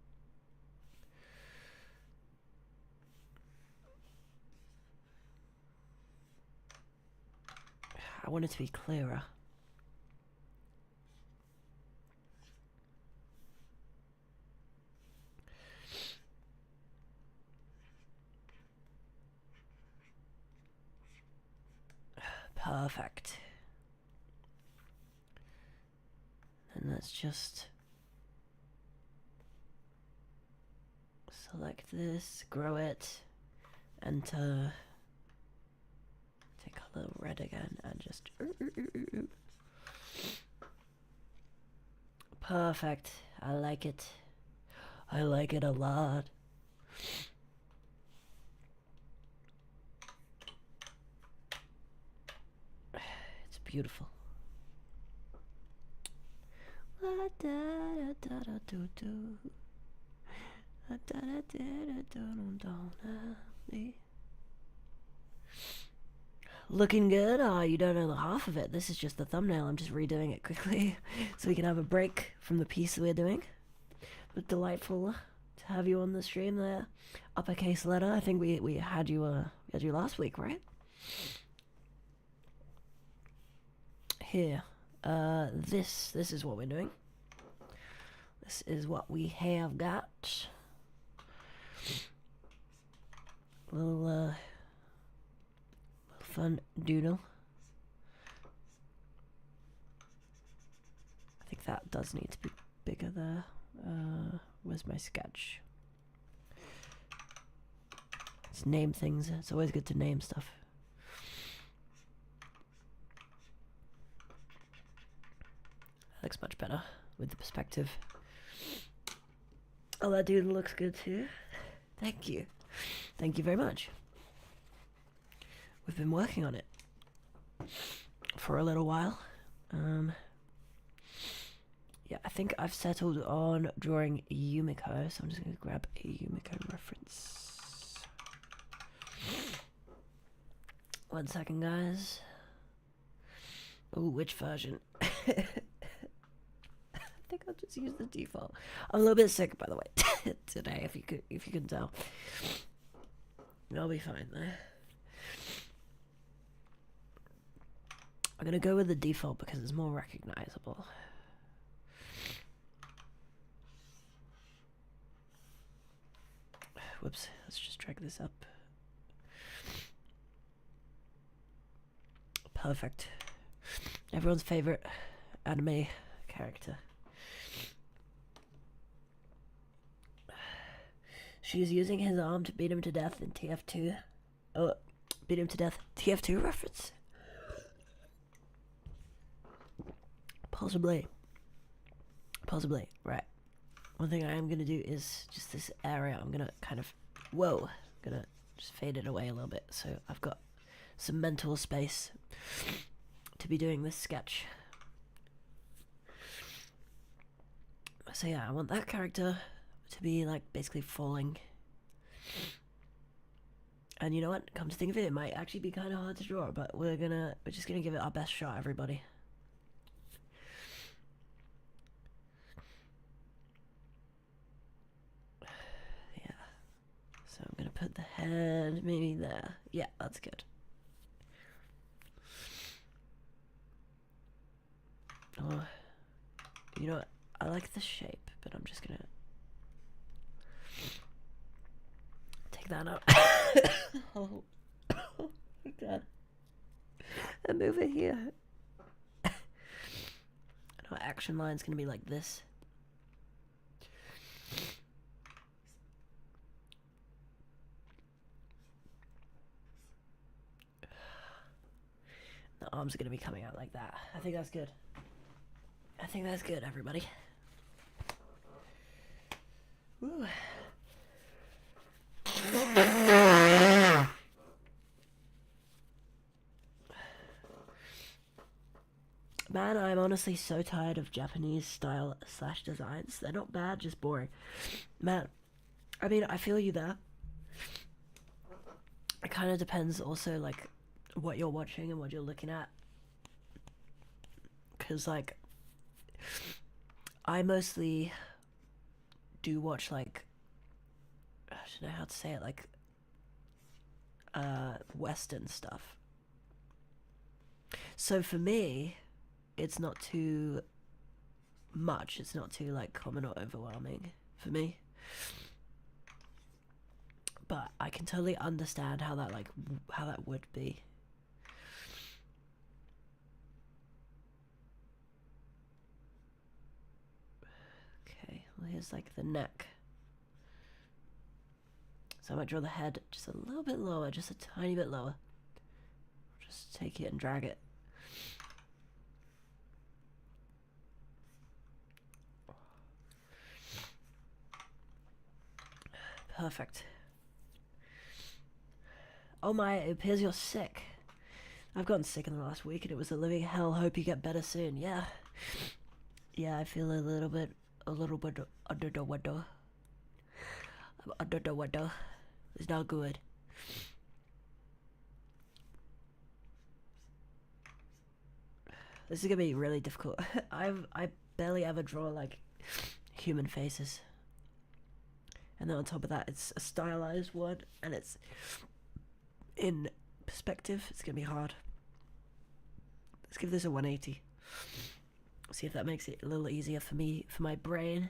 I want it to be clearer. Perfect. And let's just select this, grow it, and take a little red again and just perfect. I like it. I like it a lot. It's beautiful. Looking good? Ah, you don't know the half of it. This is just the thumbnail. I'm just redoing it quickly so we can have a break from the piece that we're doing. But delightful to have you on the stream there. Uppercase letter. I think we had you last week, right? Here. This is what we're doing. This is what we have got. Little fun doodle. I think that does need to be bigger there. Where's my sketch? Let's name things. It's always good to name stuff. That looks much better with the perspective. Oh, that dude looks good too. Thank you. Thank you very much. We've been working on it for a little while. Yeah, I think I've settled on drawing Yumiko, so I'm just going to grab a Yumiko reference. 1 second, guys. Oh, which version? I think I'll just use the default. I'm a little bit sick, by the way, today. If you can tell, I'll be fine though. I'm gonna go with the default because it's more recognizable. Whoops, let's just drag this up. Perfect. Everyone's favorite anime character. She's using his arm to beat him to death in TF2. Oh, beat him to death. TF2 reference? Possibly. Possibly, right. One thing I am going to do is just this area. I'm going to kind of, I'm going to just fade it away a little bit. So I've got some mental space to be doing this sketch. So yeah, I want that character to be like basically falling. And you know what? Come to think of it, it might actually be kind of hard to draw, but we're just gonna give it our best shot, everybody. Yeah. So I'm gonna put the head maybe there. Yeah, that's good. Oh, you know what? I like the shape, but I'm just gonna take that out. Oh my god. And move it here. And our action line's gonna be like this. The arms are gonna be coming out like that. I think that's good. I think that's good, everybody. Woo. Man, I'm honestly so tired of Japanese style slash designs. They're not bad, just boring. Man, I mean, I feel you there. It kind of depends also, like, what you're watching and what you're looking at. Because, like, I mostly do watch, like, I don't know how to say it, like, Western stuff. So for me, it's not too much. It's not too, like, common or overwhelming for me. But I can totally understand how that, like, how that would be. Okay, well, here's, like, the neck. So I might draw the head just a little bit lower, just a tiny bit lower. Just take it and drag it. Perfect. Oh my, it appears you're sick. I've gotten sick in the last week and it was a living hell. Hope you get better soon. Yeah. Yeah, I feel a little bit under the weather. I'm under the weather. It's not good. This is gonna be really difficult. I barely ever draw like human faces. And then on top of that, it's a stylized one, and it's in perspective. It's gonna be hard. Let's give this a 180. See if that makes it a little easier for me, for my brain,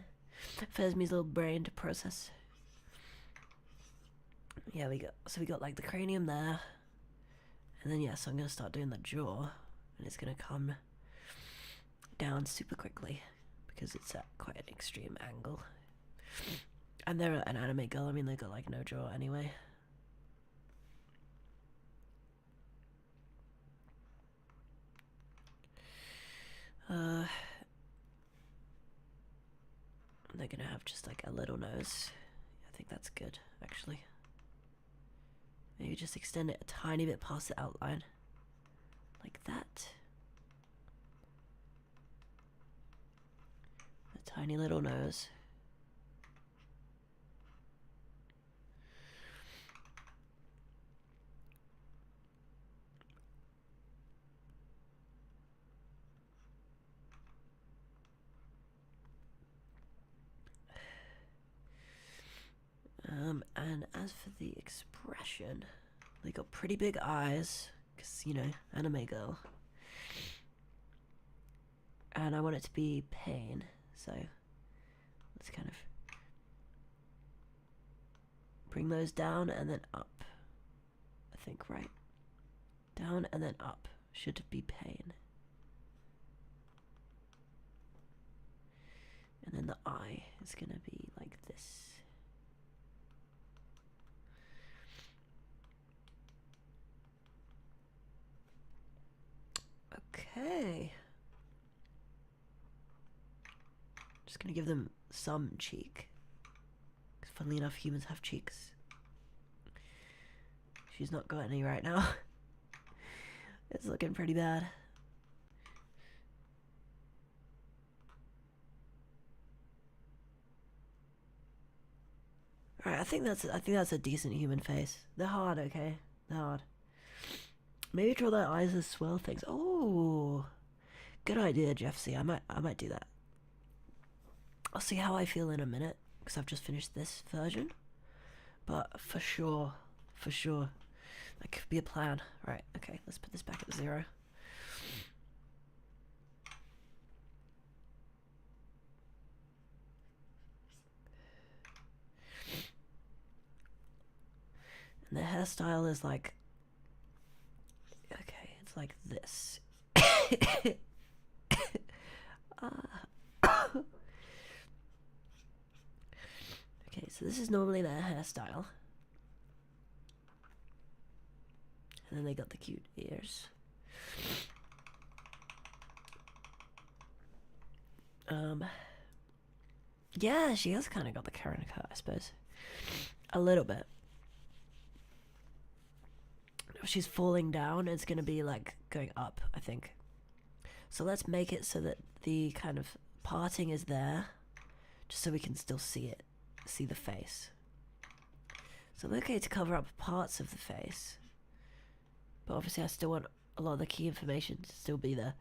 Fesmi's little brain to process. Yeah, so we got like the cranium there, and then yeah, so I'm gonna start doing the jaw, and it's gonna come down super quickly because it's at quite an extreme angle. And they're an anime girl. I mean, they got like no jaw anyway. They're gonna have just like a little nose. I think that's good, actually. Maybe just extend it a tiny bit past the outline. Like that. A tiny little nose. And as for the expression, they got pretty big eyes, because, you know, anime girl. And I want it to be pain, so let's kind of bring those down and then up. I think, right? Down and then up should be pain. And then the eye is gonna be like this. Okay. Just gonna give them some cheek. Because funnily enough, humans have cheeks. She's not got any right now. It's looking pretty bad. Alright, I think that's a decent human face. They're hard, okay? They're hard. Maybe draw their eyes as swirl things. Oh, good idea, Jeff C. I might do that. I'll see how I feel in a minute, because I've just finished this version. But for sure, that could be a plan. Right, okay, let's put this back at 0. And the hairstyle is like, okay, it's like this. Okay, so this is normally their hairstyle. And then they got the cute ears. Yeah, she has kind of got the Karen cut, I suppose. A little bit. If she's falling down, it's going to be like going up, I think. So let's make it so that the kind of parting is there, just so we can still see it, see the face. So I'm okay to cover up parts of the face, but obviously I still want a lot of the key information to still be there.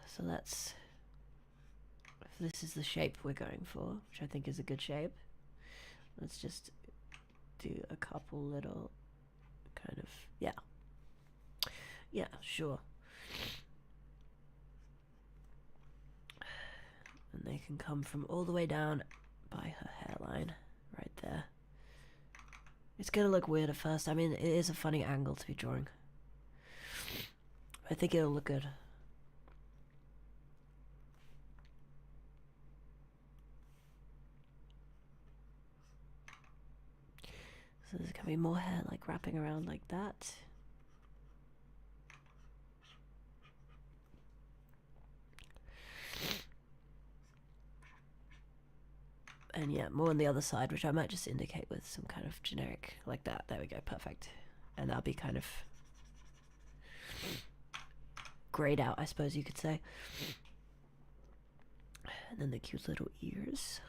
So let's, if this is the shape we're going for, which I think is a good shape, let's just do a couple little kind of, yeah, sure. And they can come from all the way down by her hairline, right there. It's gonna look weird at first. I mean, it is a funny angle to be drawing. I think it'll look good. So there's gonna be more hair like wrapping around like that. And yeah, more on the other side, which I might just indicate with some kind of generic like that. There we go, perfect. And that'll be kind of grayed out, I suppose you could say. And then the cute little ears,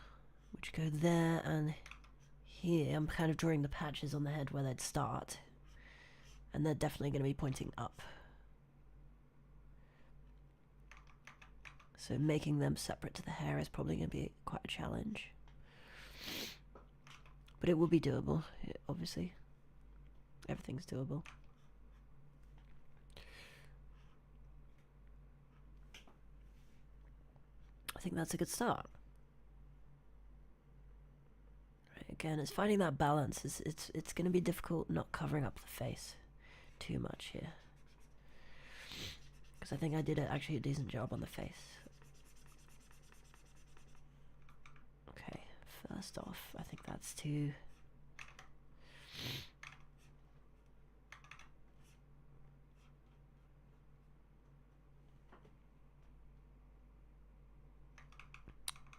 which go there and here. I'm kind of drawing the patches on the head where they'd start, and they're definitely going to be pointing up. So making them separate to the hair is probably going to be quite a challenge. But it will be doable, obviously. Everything's doable. I think that's a good start. Right, again, it's finding that balance. It's going to be difficult not covering up the face too much here. Because I think I did actually a decent job on the face. Okay, first off, I think that's too...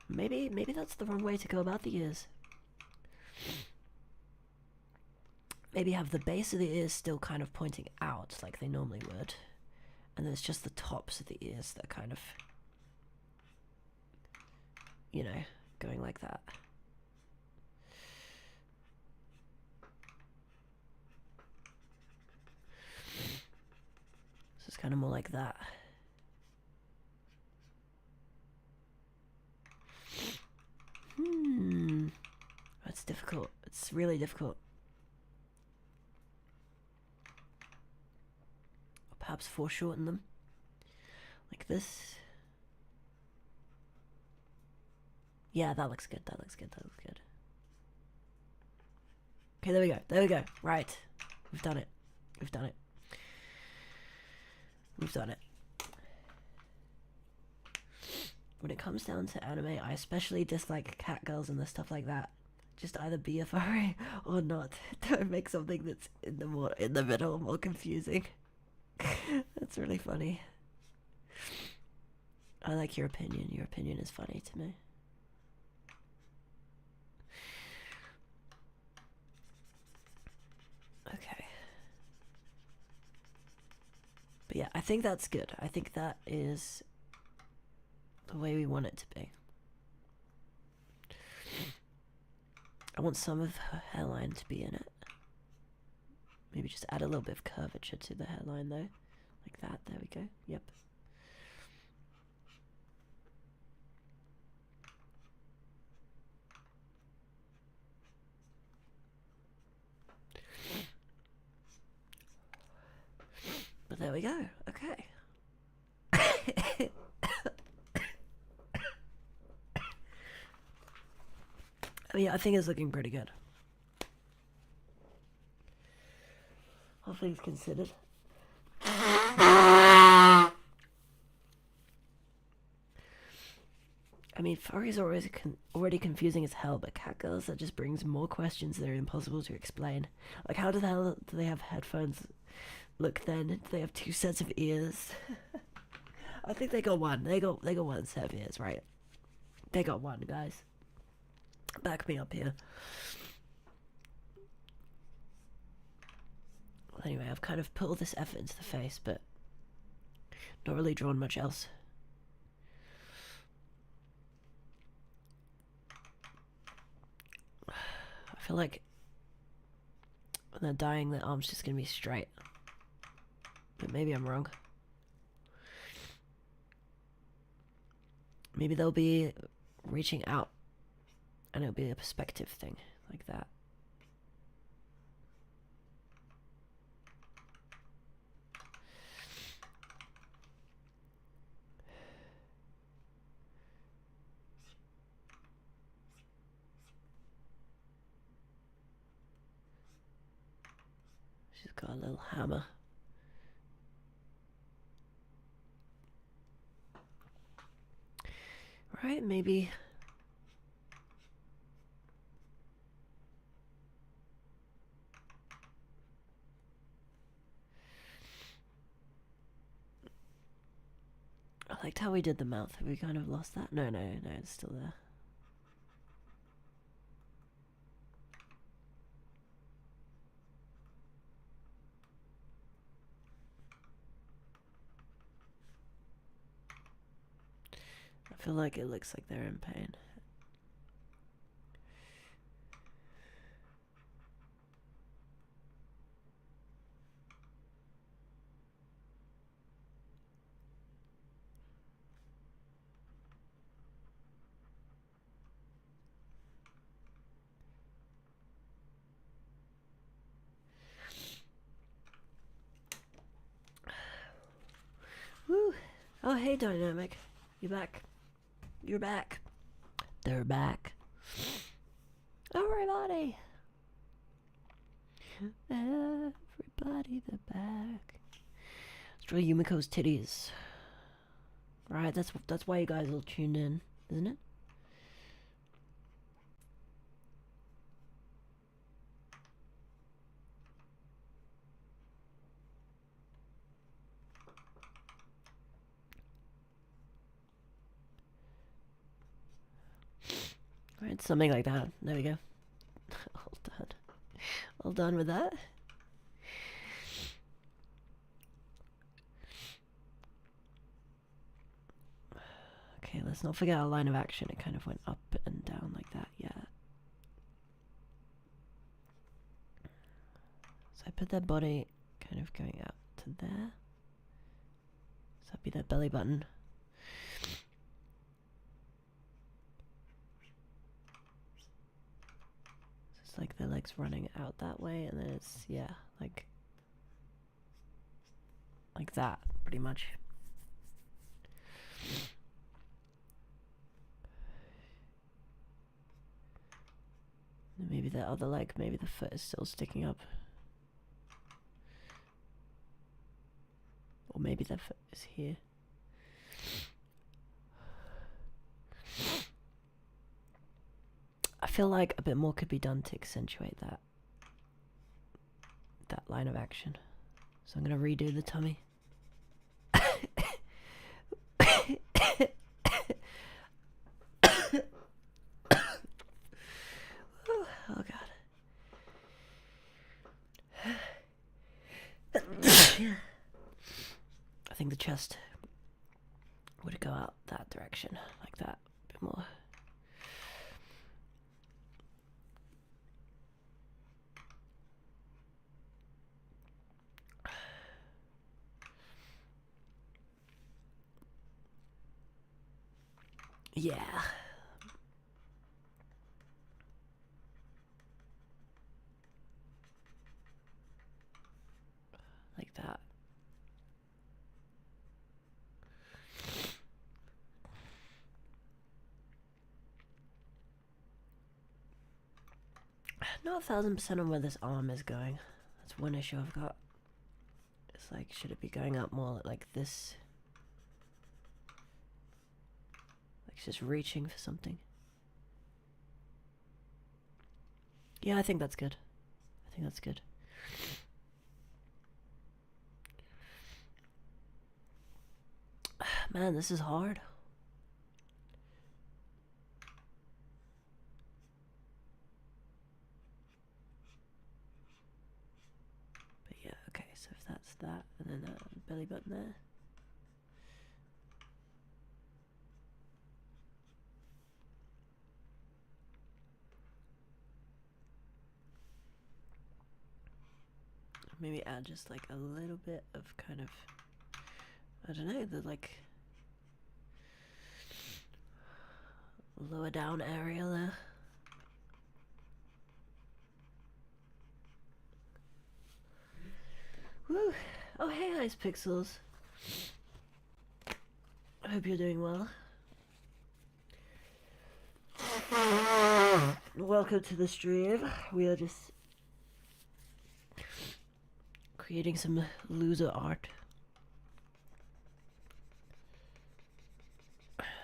Maybe that's the wrong way to go about the ears. Maybe have the base of the ears still kind of pointing out like they normally would. And then it's just the tops of the ears that are kind of, you know, going like that. So it's kind of more like that. That's difficult. It's really difficult. Or perhaps foreshorten them. Like this. Yeah, that looks good. That looks good. That looks good. Okay, there we go. There we go. Right. We've done it. We've done it. We've done it. When it comes down to anime, I especially dislike cat girls and the stuff like that. Just either be a furry or not. Don't make something that's in the middle more confusing. That's really funny. I like your opinion. Your opinion is funny to me. yeah, I think that's good. I think that is the way we want it to be. I want some of her hairline to be in it. Maybe just add a little bit of curvature to the hairline though. Like that, there we go, yep. But there we go, okay. Yeah, I think it's looking pretty good. All things considered. I mean, furries are already confusing as hell, but catgirls, that just brings more questions that are impossible to explain. Like, how the hell do they have headphones look then? Do they have 2 sets of ears? I think they got one. They got 1 set of ears, right? They got one, guys. Back me up here. Well, anyway, I've kind of put all this effort into the face, but not really drawn much else. I feel like when they're dying, the arm's just gonna be straight. But maybe I'm wrong. Maybe they'll be reaching out and it'll be a perspective thing, like that. She's got a little hammer. Right, maybe. I liked how we did the mouth. Have we kind of lost that? No, it's still there. I feel like it looks like they're in pain. Woo! Oh, hey, Dynamic. You back? You're back. They're back. Everybody! Everybody, they're back. Let's draw Yumiko's titties. Right, that's why you guys all tuned in, isn't it? Right, something like that. There we go. All done. All done with that. Okay, let's not forget our line of action. It kind of went up and down like that, yeah. So I put their body kind of going out to there. So that'd be their belly button. So it's like their legs running out that way, and then it's, yeah, like that, pretty much. And maybe the other leg, maybe the foot is still sticking up. Or maybe the foot is here. I feel like a bit more could be done to accentuate that line of action. So I'm gonna redo the tummy. Oh god. think the chest would go out that direction, like that, a bit more. Yeah. Like that. Not 1000% on where this arm is going. That's one issue I've got. It's like, should it be going up more like this? Like it's just reaching for something. Yeah, I think that's good. I think that's good. Man, this is hard. But yeah, okay, so if that's that, and then belly button there. Maybe add just like a little bit of kind of, I don't know, the like lower down area there. Woo! Oh hey, Ice Pixels. I hope you're doing well. Welcome to the stream. We are just creating some loser art.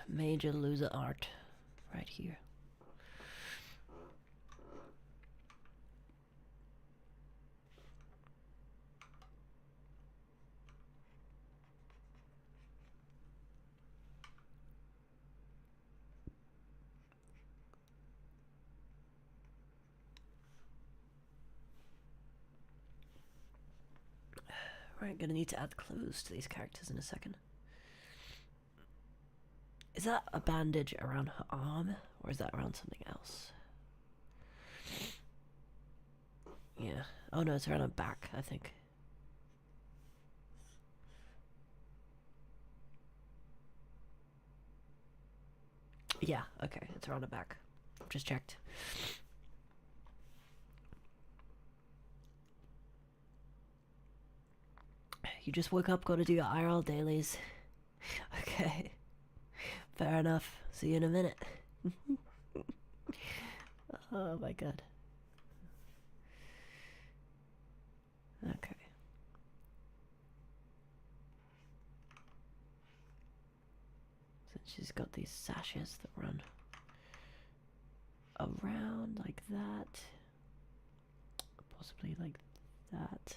Major loser art right here. Right, gonna need to add clothes to these characters in a second. Is that a bandage around her arm, or is that around something else? Yeah. Oh no, it's around her back, I think. Yeah, okay, it's around her back. Just checked. You just woke up, gotta do your IRL dailies. Okay. Fair enough. See you in a minute. Oh my god. Okay. So she's got these sashes that run around like that. Possibly like that.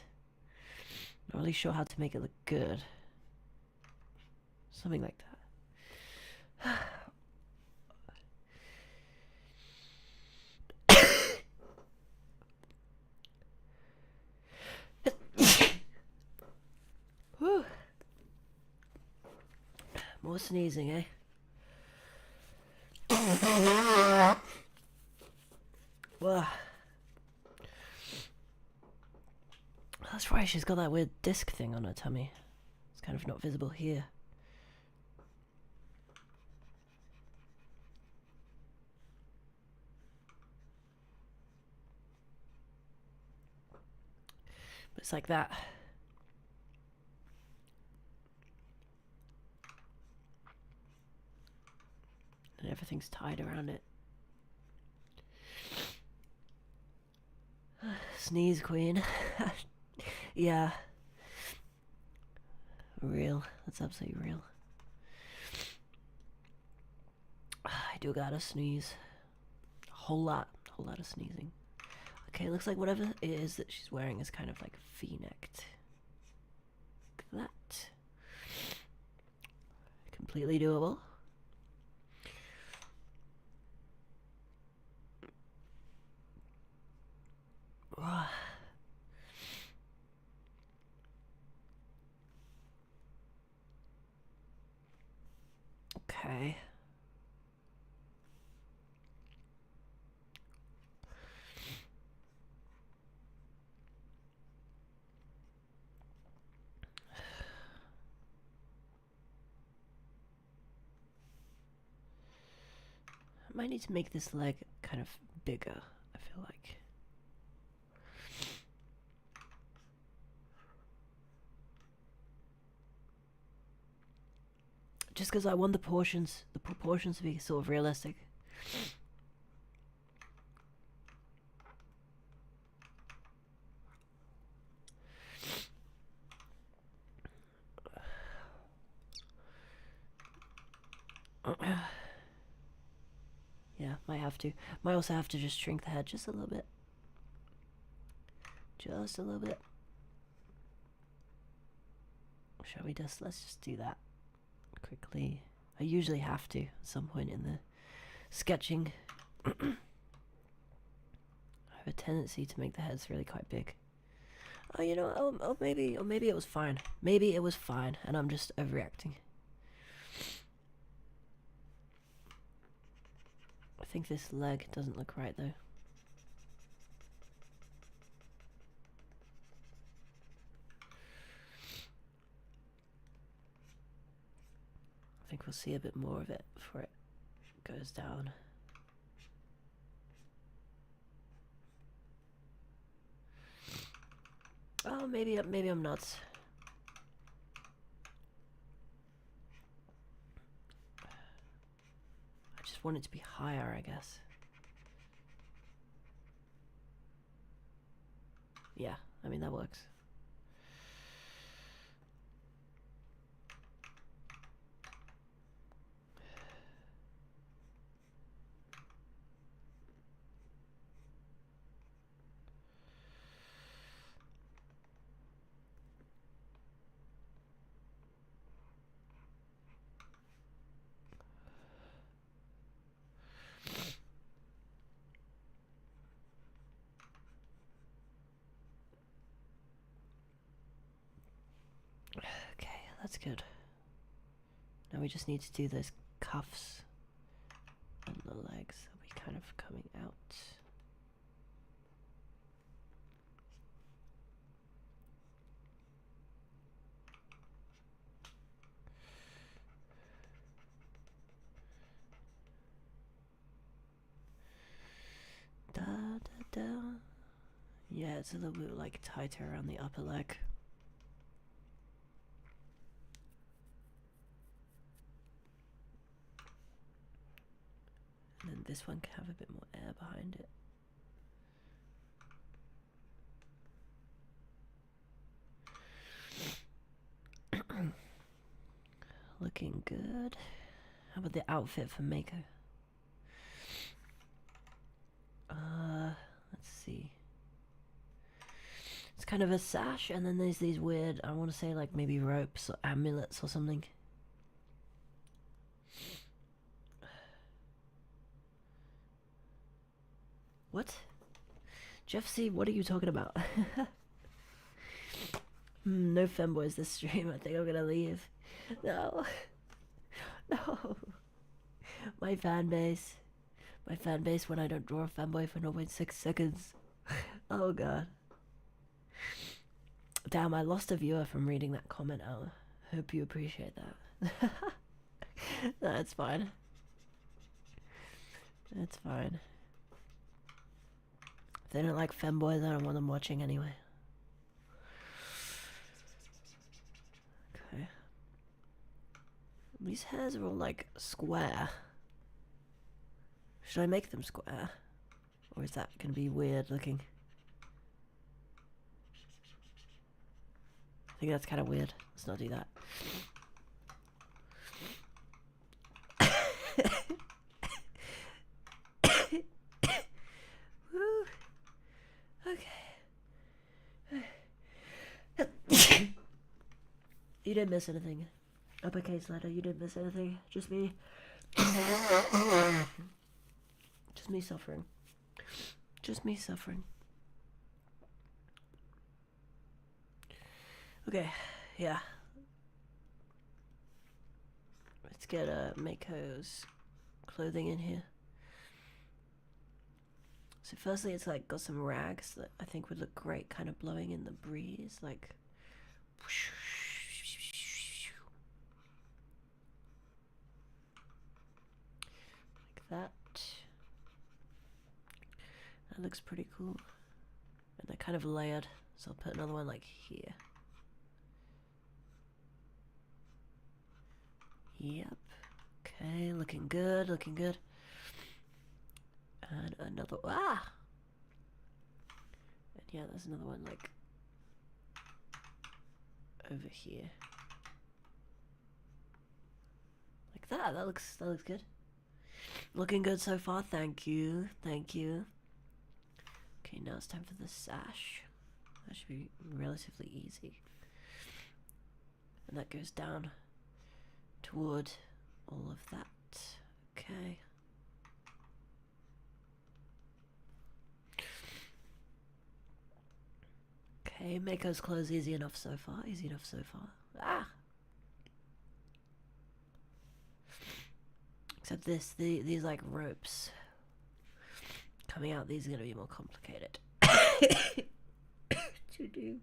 Not really sure how to make it look good. Something like that. Whew. More sneezing, eh? Well, that's right, she's got that weird disc thing on her tummy. It's kind of not visible here. But it's like that. And everything's tied around it. Sneeze queen. Yeah. Real. That's absolutely real. I do gotta sneeze. A whole lot of sneezing. Okay, looks like whatever it is that she's wearing is kind of like V-necked. Like that. Completely doable. Okay. I might need to make this leg kind of bigger, I feel like. Just because I want the proportions to be sort of realistic. Yeah, might have to. Might also have to just shrink the head just a little bit. Just a little bit. Shall we just, let's just do that quickly. I usually have to at some point in the sketching. I have a tendency to make the heads really quite big. Oh, you know, maybe it was fine. Maybe it was fine, and I'm just overreacting. I think this leg doesn't look right though. I think we'll see a bit more of it before it goes down. Oh, maybe I'm nuts. I just want it to be higher, I guess. Yeah, I mean that works. Okay, that's good. Now we just need to do those cuffs on the legs. They'll be kind of coming out. Da da da. Yeah, it's a little bit like tighter around the upper leg. And then this one can have a bit more air behind it. Looking good. How about the outfit for Mako? Let's see. It's kind of a sash, and then there's these weird, I want to say like maybe ropes or amulets or something. What? Jeff C, what are you talking about? No femboys this stream. I think I'm gonna leave. No. No. My fan base. My fan base when I don't draw a fanboy for 0.6 seconds. Oh god. Damn, I lost a viewer from reading that comment out. Hope you appreciate that. That's fine. That's fine. If they don't like femboys, I don't want them watching anyway. Okay. These hairs are all like square. Should I make them square? Or is that gonna be weird looking? I think that's kind of weird. Let's not do that. Woo. Okay. You didn't miss anything. Uppercase letter, you didn't miss anything. Just me. Just me suffering. Just me suffering. Okay, yeah. Let's get Mako's clothing in here. So firstly, it's like got some rags that I think would look great, kind of blowing in the breeze, like. Like that. That looks pretty cool. And they're kind of layered, so I'll put another one like here. Yep. Okay, looking good, looking good. And another, and yeah, there's another one like over here. Like that, that looks good. Looking good so far, thank you, thank you. Okay, now it's time for the sash. That should be relatively easy. And that goes down toward all of that. Okay. Okay, Mako's clothes easy enough so far. Easy enough so far. Except these like ropes coming out. These are gonna be more complicated to do.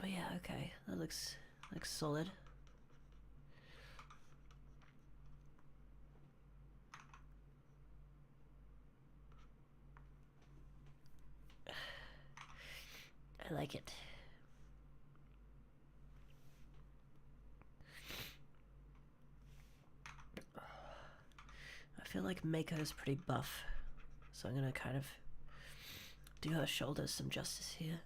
But yeah, okay, that looks solid. I like it. I feel like Mako's pretty buff, so I'm gonna kind of do her shoulders some justice here.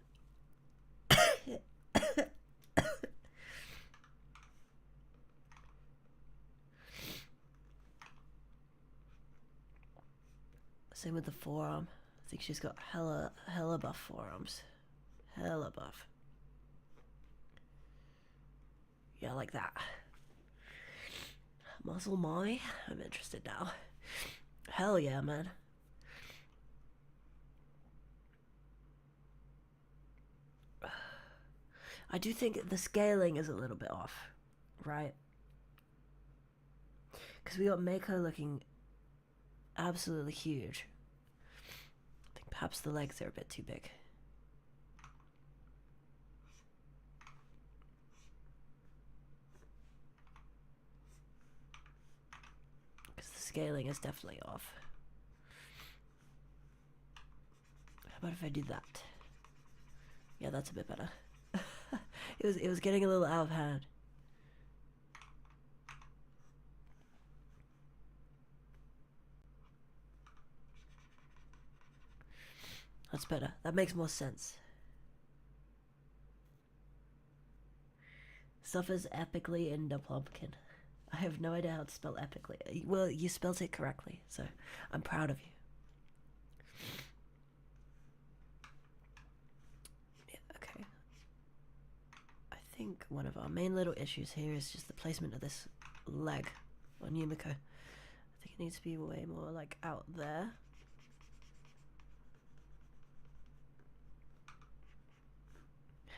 Same with the forearm. I think she's got hella buff forearms. Hella buff. Yeah, like that. Muscle Molly? I'm interested now. Hell yeah, man. I do think the scaling is a little bit off, right? Because we got Mako looking absolutely huge. I think perhaps the legs are a bit too big. Because the scaling is definitely off. How about if I do that? Yeah, that's a bit better. It was getting a little out of hand. That's better. That makes more sense. Suffers epically in the pumpkin. I have no idea how to spell epically. Well, you spelled it correctly, so I'm proud of you. Yeah, okay. I think one of our main little issues here is just the placement of this leg on Yumiko. I think it needs to be way more like out there.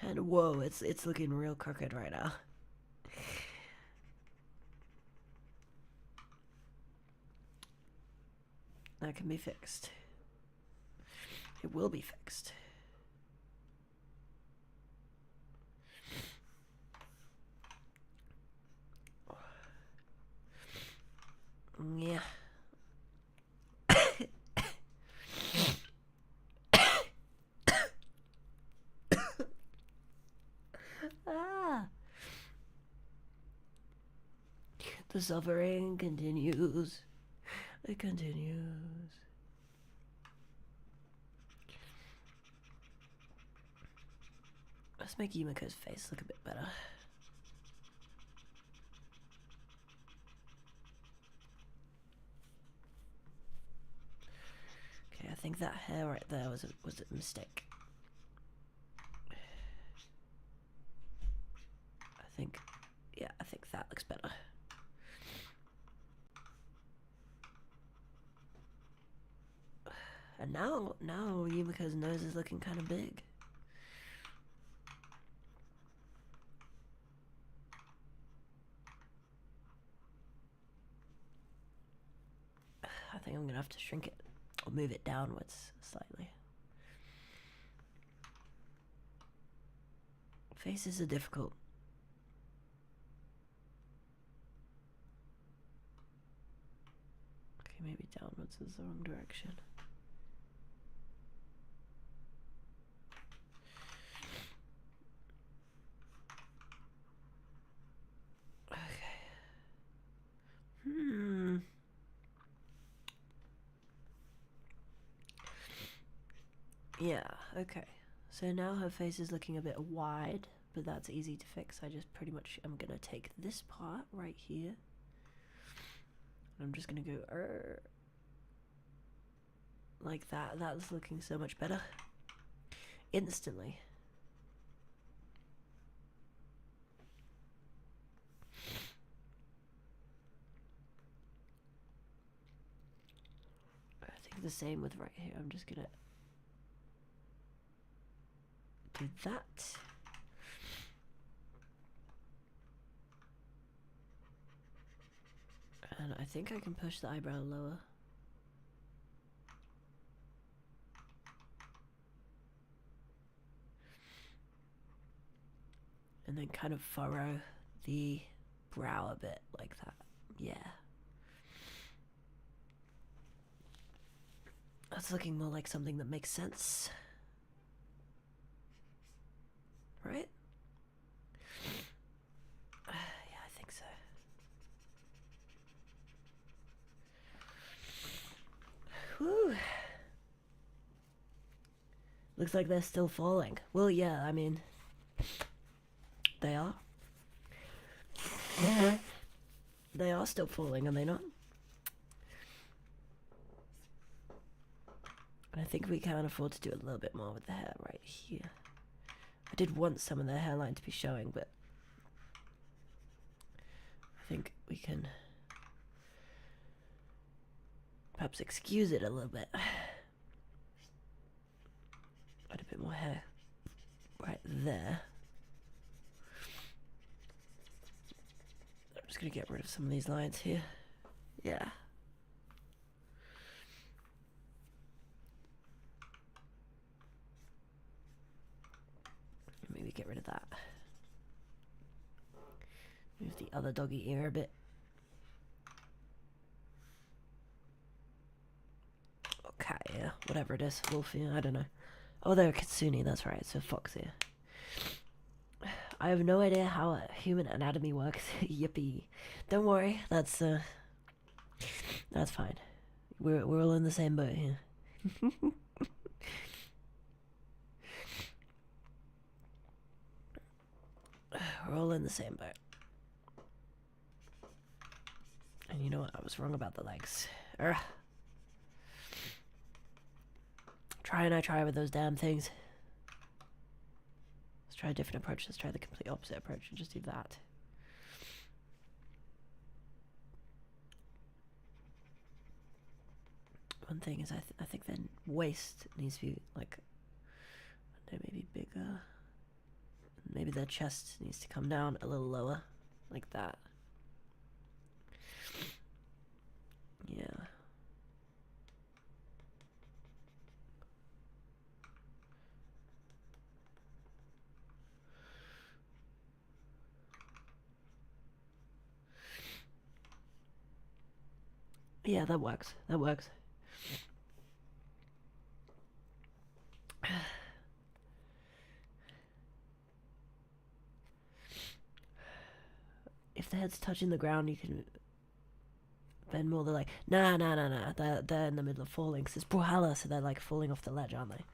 And whoa, it's looking real crooked right now. That can be fixed. It will be fixed. Yeah. The suffering continues. It continues. Let's make Yumiko's face look a bit better. Okay, I think that hair right there was a mistake. I think that looks better. And now Yumiko's nose is looking kind of big. I think I'm gonna have to shrink it or move it downwards slightly. Faces are difficult. Okay, maybe downwards is the wrong direction. Okay. Yeah, okay. So now her face is looking a bit wide, but that's easy to fix. I just pretty much am gonna take this part right here. And I'm just gonna go like that. That's looking so much better. Instantly. I think the same with right here. I'm just gonna do that. And I think I can push the eyebrow lower. And then kind of furrow the brow a bit like that. Yeah. That's looking more like something that makes sense. Right? Yeah, I think so. Whew. Looks like they're still falling. Well, yeah, I mean, they are. They are still falling, are they not? And I think we can afford to do a little bit more with the hair right here. I did want some of the hairline to be showing, but I think we can perhaps excuse it a little bit. Add a bit more hair right there. I'm just gonna get rid of some of these lines here. Yeah. Maybe get rid of that. Move the other doggy ear a bit. Okay, yeah, whatever it is. Wolf ear, I don't know. Oh, they're a kitsune, that's right, so fox ear. I have no idea how a human anatomy works. Yippee. Don't worry, that's fine. We're all in the same boat here. We're all in the same boat. And you know what? I was wrong about the legs. Urgh. I try with those damn things. Let's try a different approach. Let's try the complete opposite approach and just do that. One thing is I think their waist needs to be like, maybe bigger. Maybe their chest needs to come down a little lower, like that. Yeah. Yeah, that works. That works. If the head's touching the ground, you can bend more. They're like, nah. They're in the middle of falling. Cause it's Brawlhalla, so they're like falling off the ledge, aren't they?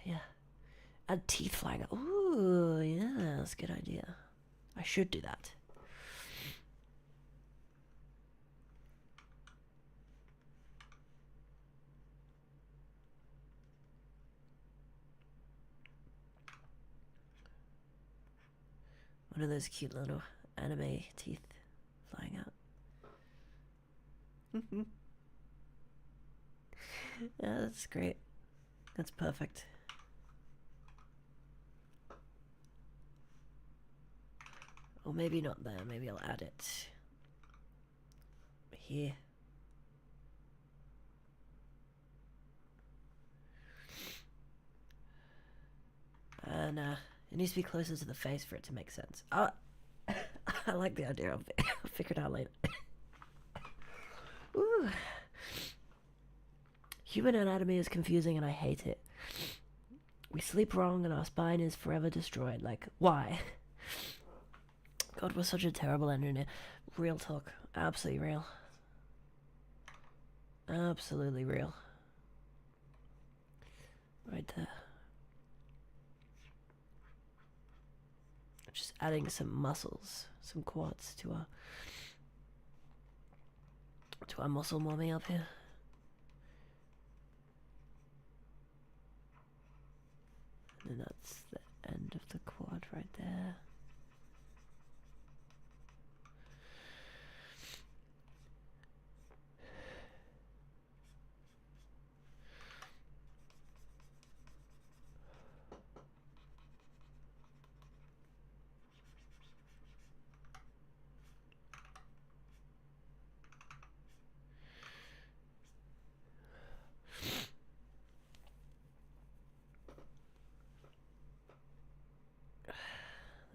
Yeah. Add teeth flying out. Ooh, yeah, that's a good idea. I should do that. One of those cute little anime teeth flying out. Yeah, that's great. That's perfect. Or maybe not there. Maybe I'll add it here. And it needs to be closer to the face for it to make sense. I like the idea of it. I'll figure it out later. Ooh. Human anatomy is confusing and I hate it. We sleep wrong and our spine is forever destroyed. Like, why? God, we're such a terrible engineer. Real talk. Absolutely real. Absolutely real. Right there. Just adding some muscles, some quads to our muscle mommy up here. And that's the end of the quad right there.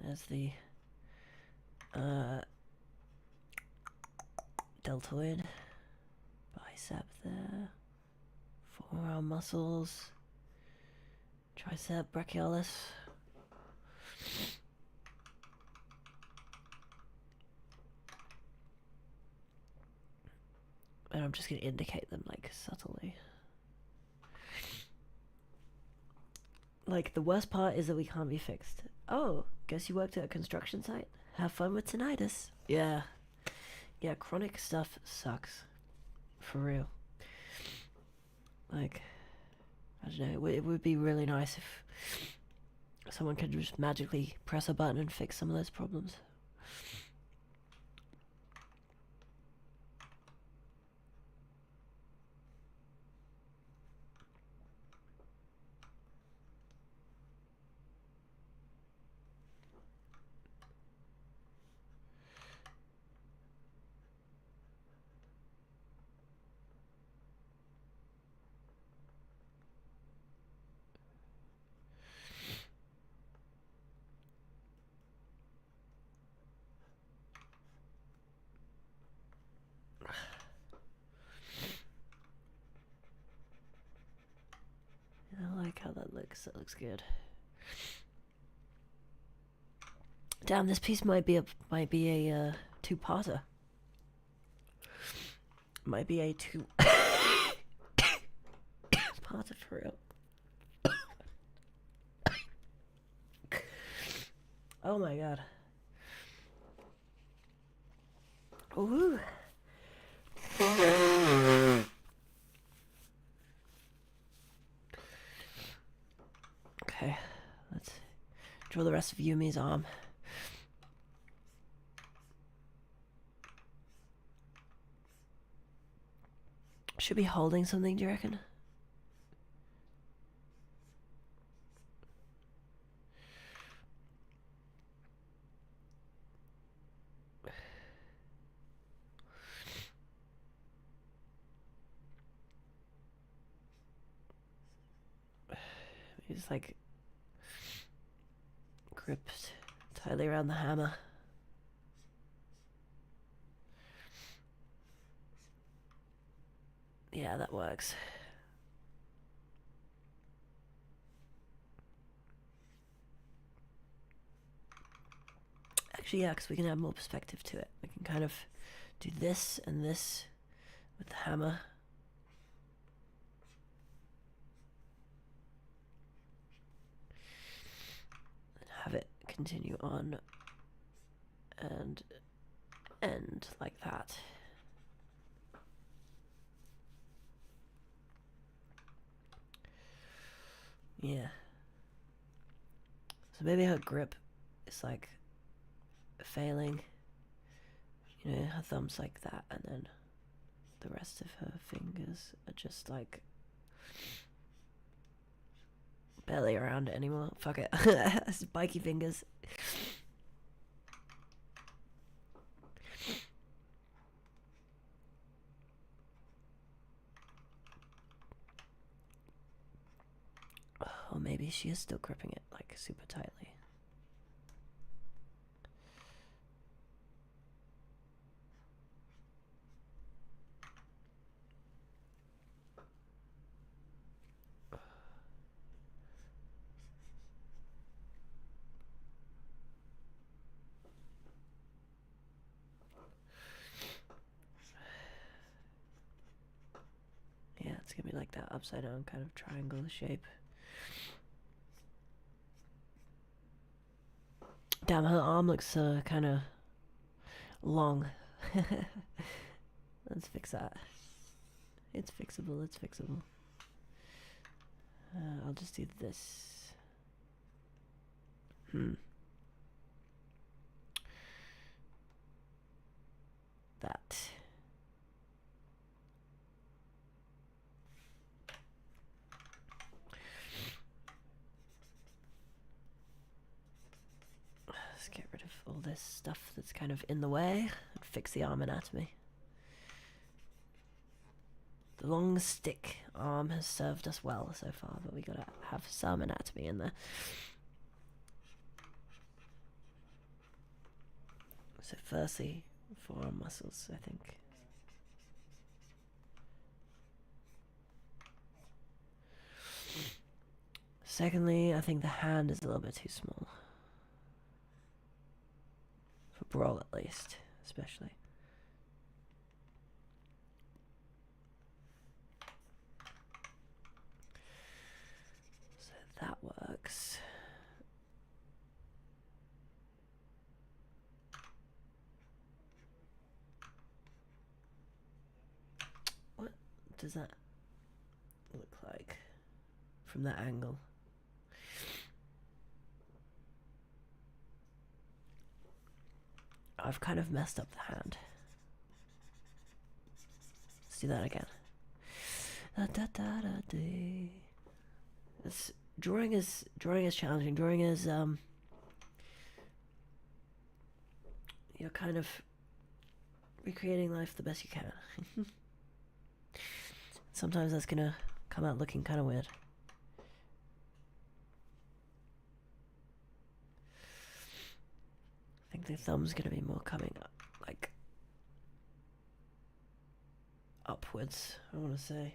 There's the deltoid, bicep there, forearm muscles, tricep brachialis. And I'm just going to indicate them like subtly. Like the worst part is that we can't be fixed. Oh, guess you worked at a construction site? Have fun with tinnitus. Yeah. Yeah, chronic stuff sucks. For real. Like, I don't know, it would be really nice if someone could just magically press a button and fix some of those problems. I like how that looks. That looks good. Damn, this piece might be a two-parter. Might be a two-parter for real. Oh my god. Ooh. Okay, let's draw the rest of Yumi's arm. Should be holding something, do you reckon? He's like gripped tightly around the hammer. Yeah, that works. Actually, yeah, because we can add more perspective to it. We can kind of do this and this with the hammer. have it continue on and end like that. Yeah. So maybe her grip is like failing. You know, her thumb's like that, and then the rest of her fingers are just like barely around it anymore. Fuck it. It's spiky fingers. Or maybe she is still gripping it like super tightly. Yeah, it's gonna be like that upside down kind of triangle shape. Damn, her arm looks kind of long. Let's fix that. It's fixable, it's fixable. I'll just do this. That. Let's get rid of all this stuff that's kind of in the way and fix the arm anatomy. The long stick arm has served us well so far, but we gotta have some anatomy in there. So firstly, forearm muscles, I think. Secondly, I think the hand is a little bit too small. For Brawl at least, especially. So that works. What does that look like from that angle? I've kind of messed up the hand. Let's do that again. It's, drawing is challenging. Drawing is you're kind of recreating life the best you can. Sometimes that's gonna come out looking kind of weird. I think the thumb's gonna be more coming up, like upwards, I want to say.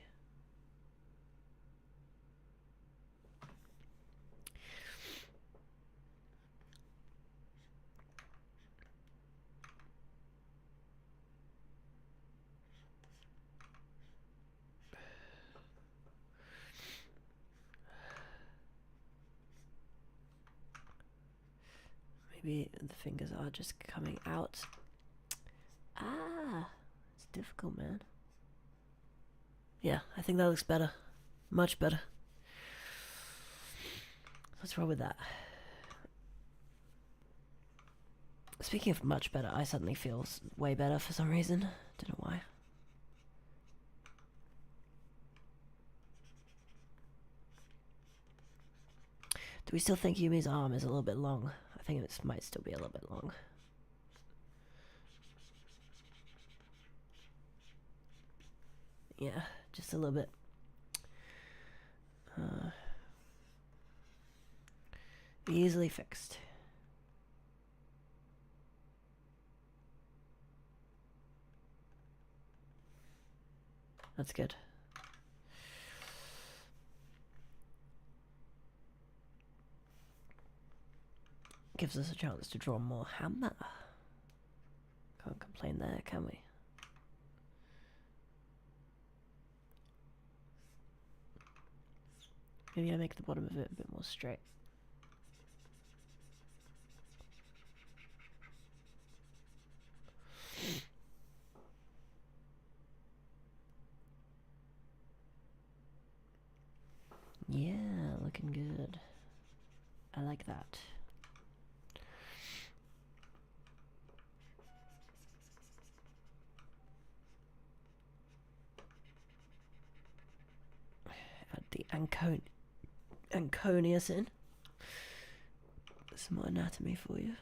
Maybe the fingers are just coming out. Ah, it's difficult, man. Yeah, I think that looks better. Much better. What's wrong with that? Speaking of much better, I suddenly feel way better for some reason. Don't know why. Do we still think Yumi's arm is a little bit long? I think it might still be a little bit long. Yeah, just a little bit. Easily fixed. That's good. Gives us a chance to draw more hammer. Can't complain there, can we? Maybe I make the bottom of it a bit more straight. like that. Add the Anconius in. Some more anatomy for you.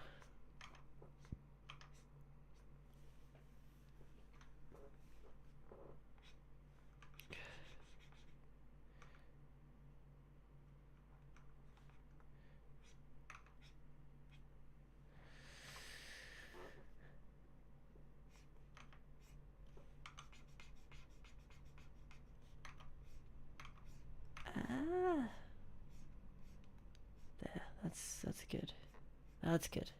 There, that's good. That's good.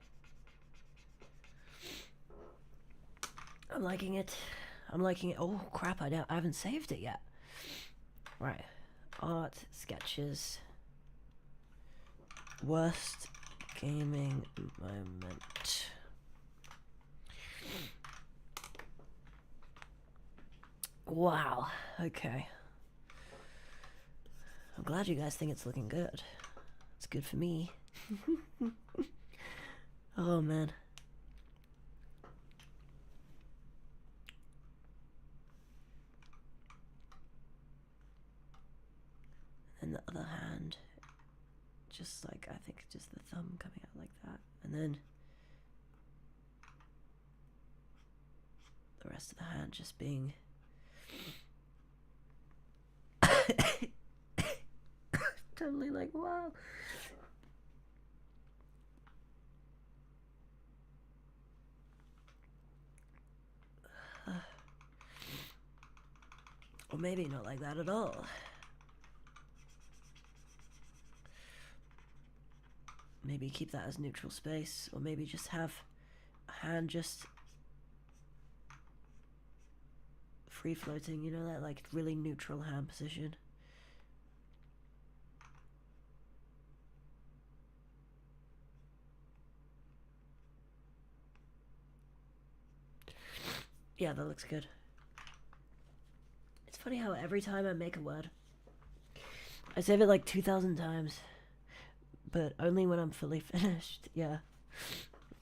I'm liking it. I'm liking it. Oh crap, I haven't saved it yet. Right. Art, sketches. Worst gaming moment. Wow. Okay. I'm glad you guys think it's looking good. It's good for me. Oh man. And the other hand, just like, I think just the thumb coming out like that. And then the rest of the hand just being totally like, wow. Or maybe not like that at all. Maybe keep that as neutral space, or maybe just have a hand just free floating, you know, that like really neutral hand position. Yeah, that looks good. It's funny how every time I make a word, I save it like 2,000 times, but only when I'm fully finished. Yeah.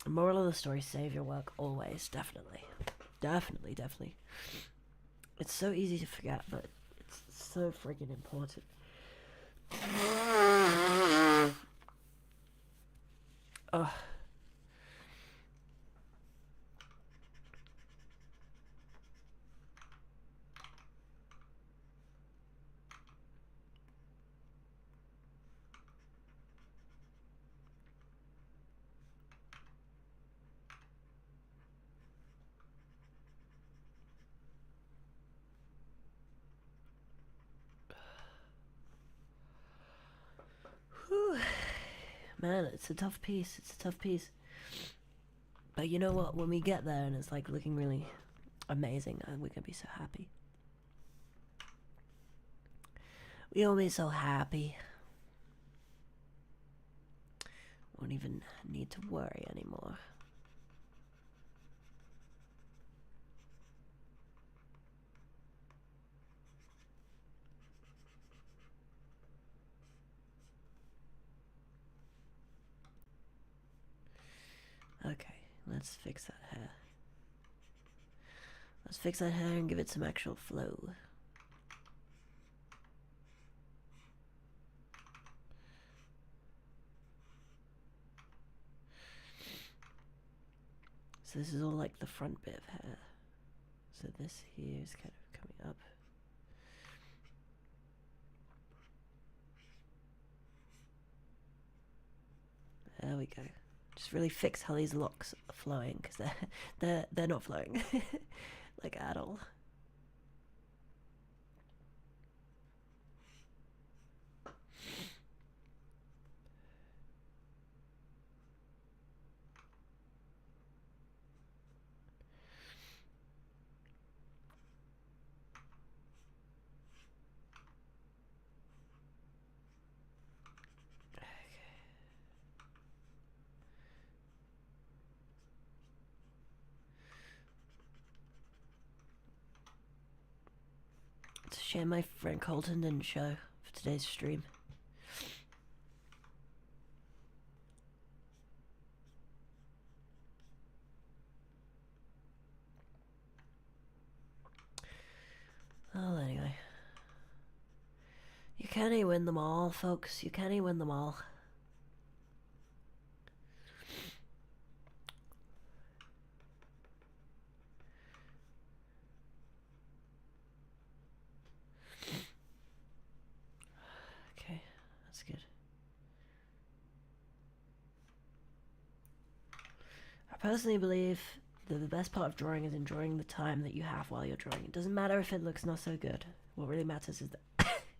Moral of the story, save your work always. Definitely. Definitely. It's so easy to forget, but it's so freaking important. Ugh. Whew. Man, it's a tough piece. It's a tough piece. But you know what? When we get there and it's like looking really amazing, we're gonna be so happy. We'll be so happy. Won't even need to worry anymore. Okay, let's fix that hair. Let's fix that hair and give it some actual flow. So this is all like the front bit of hair. So this here is kind of coming up. There we go. Just really fix how these locks are flowing, because they're not flowing like at all. It's a shame my friend Colton didn't show for today's stream. can't win them all, folks. You can't win them all. Okay, that's good. I personally believe that the best part of drawing is enjoying the time that you have while you're drawing. It doesn't matter if it looks not so good. What really matters is the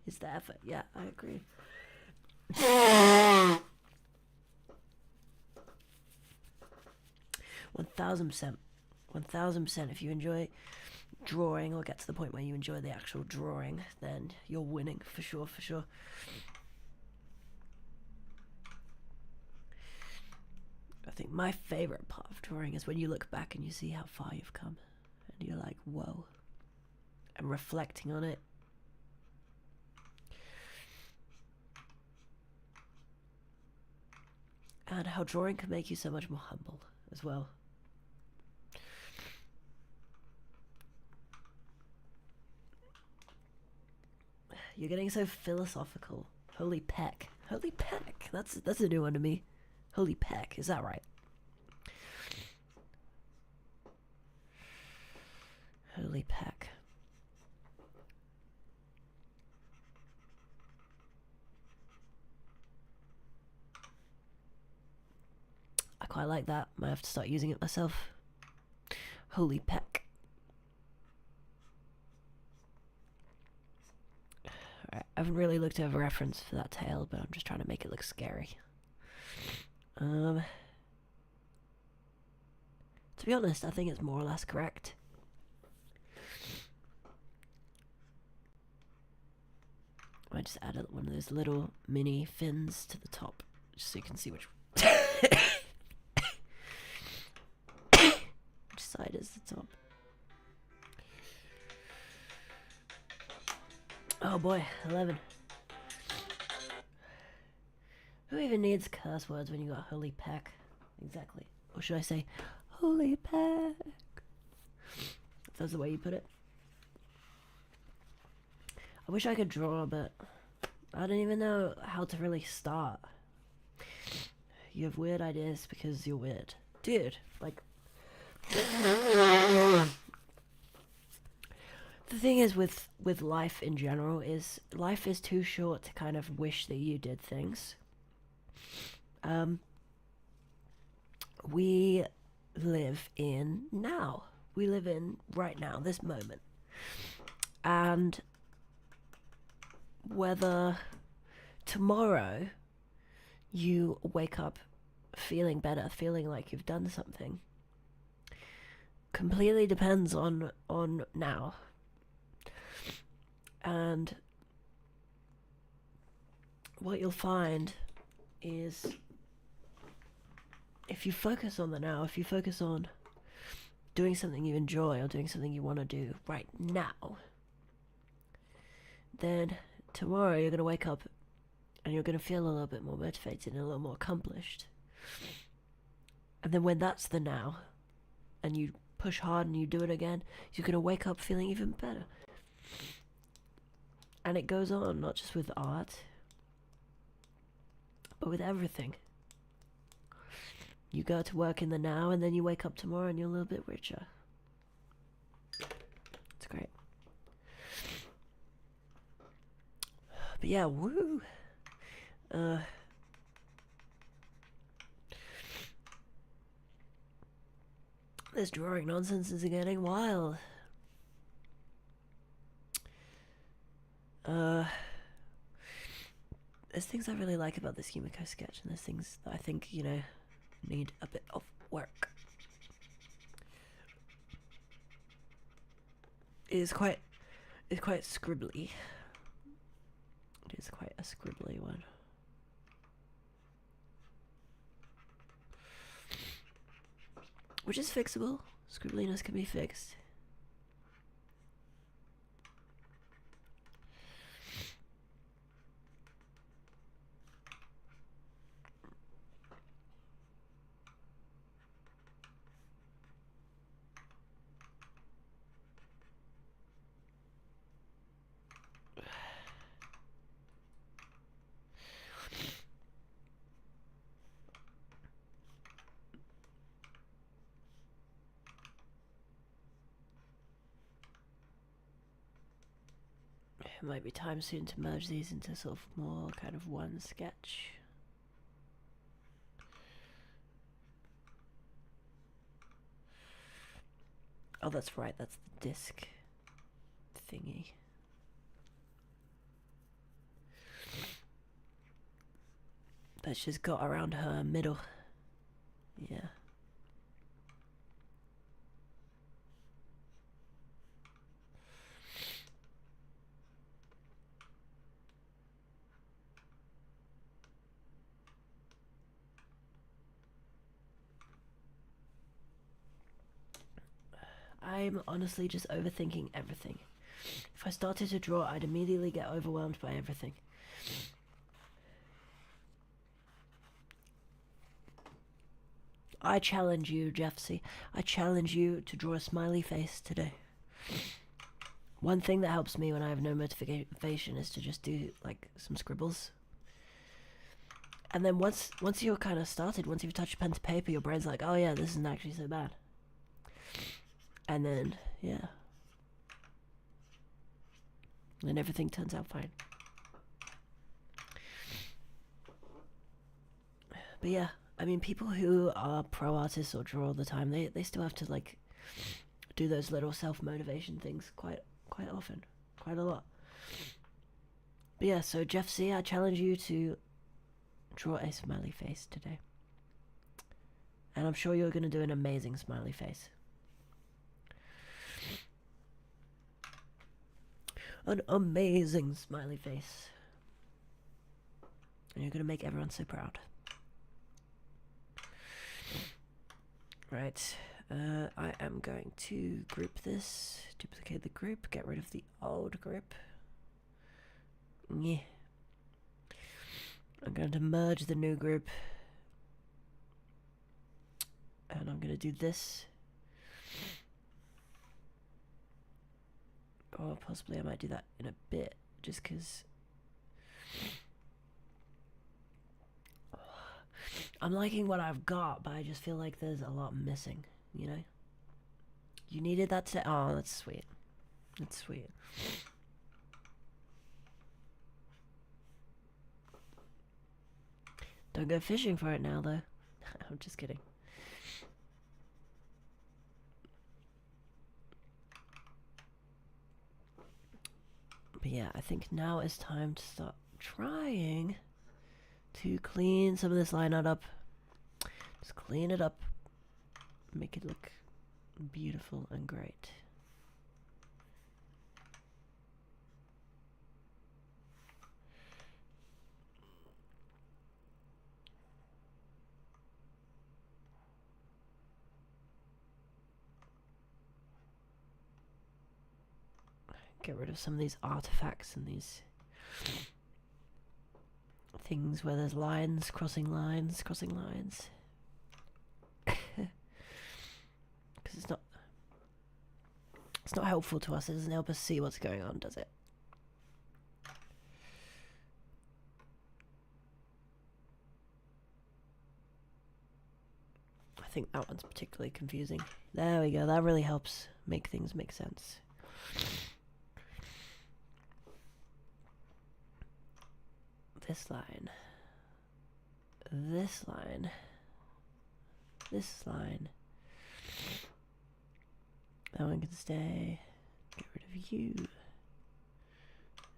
is the effort. Yeah, I agree. 1000%. 1000%. If you enjoy drawing or get to the point where you enjoy the actual drawing, then you're winning for sure, for sure. I think my favorite part of drawing is when you look back and you see how far you've come and you're like, whoa, and reflecting on it. And how drawing can make you so much more humble as well. You're getting so philosophical. Holy peck. Holy peck. That's a new one to me. Holy peck. Is that right? Holy peck. I quite like that. Might have to start using it myself. Holy peck. Alright, I haven't really looked over reference for that tail, but I'm just trying to make it look scary. To be honest, I think it's more or less correct. I just added one of those little mini fins to the top, just so you can see which side is the top. Oh boy, 11. Who even needs curse words when you got holy peck? Exactly. Or should I say, holy peck? If that's the way you put it. I wish I could draw, but I don't even know how to really start. You have weird ideas because you're weird. Dude, like... The thing is with life in general is life is too short to kind of wish that you did things. We live in now. We live in right now, this moment. And whether tomorrow you wake up feeling better, feeling like you've done something, completely depends on now. And what you'll find is if you focus on the now, if you focus on doing something you enjoy or doing something you want to do right now, then tomorrow you're going to wake up and you're going to feel a little bit more motivated and a little more accomplished. And then when that's the now, and you push hard and you do it again, you're going to wake up feeling even better. And it goes on, not just with art, but with everything. You go to work in the now, and then you wake up tomorrow and you're a little bit richer. It's great. But yeah, woo! This drawing nonsense is getting wild. There's things I really like about this Yumiko sketch, and there's things that I think, you know, need a bit of work. It's quite scribbly. It is quite a scribbly one. Which is fixable. Scribbliness can be fixed. It might be time soon to merge these into sort of more kind of one sketch. Oh, that's right, that's the disc thingy. That's just got around her middle. Yeah. I'm honestly just overthinking everything. If I started to draw, I'd immediately get overwhelmed by everything. I challenge you, Jeffsy. I challenge you to draw a smiley face today. One thing that helps me when I have no motivation is to just do like some scribbles. And then once you're kind of started, once you've touched pen to paper, your brain's like, oh yeah, this isn't actually so bad. And then, yeah. And everything turns out fine. But yeah, I mean, people who are pro artists or draw all the time, they still have to like do those little self-motivation things quite often, quite a lot. But yeah, so Jeff C, I challenge you to draw a smiley face today. And I'm sure you're going to do an amazing smiley face. An amazing smiley face. And you're going to make everyone so proud. Right, I am going to group this, duplicate the group, get rid of the old group. Yeah. I'm going to merge the new group. And I'm going to do this. Or possibly I might do that in a bit, just because I'm liking what I've got, but I just feel like there's a lot missing, you know? You needed that to... Oh, that's sweet. That's sweet. Don't go fishing for it now, though. I'm just kidding. But yeah, I think now is time to start trying to clean some of this line art up. Just clean it up. Make it look beautiful and great. Get rid of some of these artifacts and these things where there's lines, crossing lines, crossing lines. Because it's not helpful to us. It doesn't help us see what's going on, does it? I think that one's particularly confusing. There we go. That really helps make things make sense. This line, this line, this line. That one can stay. Get rid of you,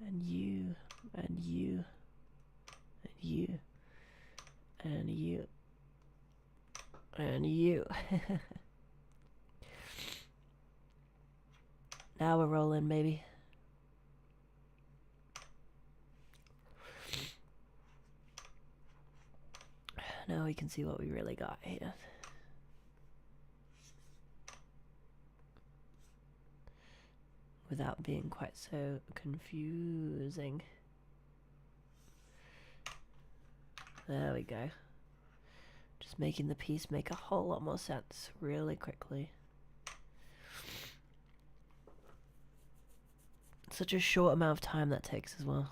and you, and you, and you, and you, and you. Now we're rolling, baby. Now we can see what we really got here. Without being quite so confusing. There we go. Just making the piece make a whole lot more sense really quickly. Such a short amount of time that takes as well.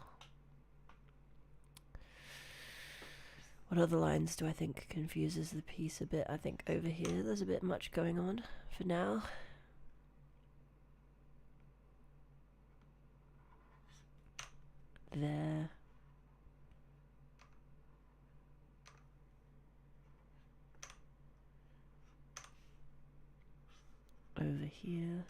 What other lines do I think confuses the piece a bit? I think over here there's a bit much going on for now. there. Over here.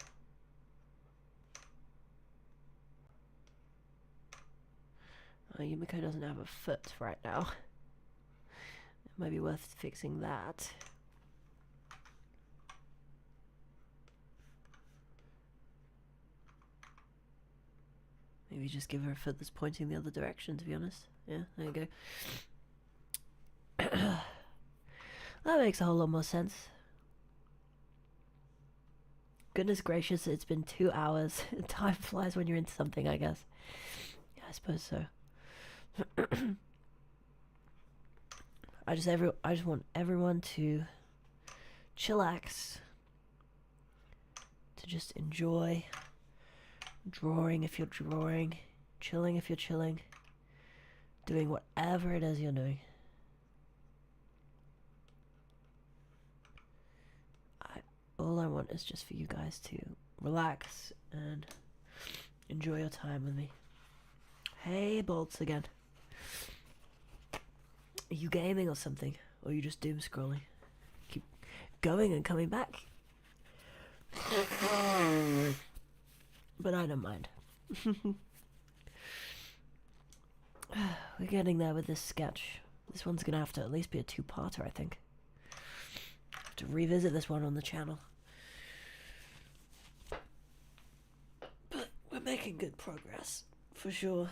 Oh, Yumiko doesn't have a foot right now. It might be worth fixing that. Maybe just give her a foot that's pointing the other direction, to be honest. Yeah, there you go. That makes a whole lot more sense. Goodness gracious, it's been 2 hours. Time flies when you're into something, I guess. Yeah, I suppose so. I just want everyone to chillax, to just enjoy drawing if you're drawing, chilling if you're chilling, doing whatever it is you're doing. All I want is just for you guys to relax and enjoy your time with me. Hey, Bolts again. Are you gaming or something? Or are you just doom scrolling? Keep going and coming back. But I don't mind. We're getting there with this sketch. This one's gonna have to at least be a 2-parter, I think. Have to revisit this one on the channel. But we're making good progress, for sure.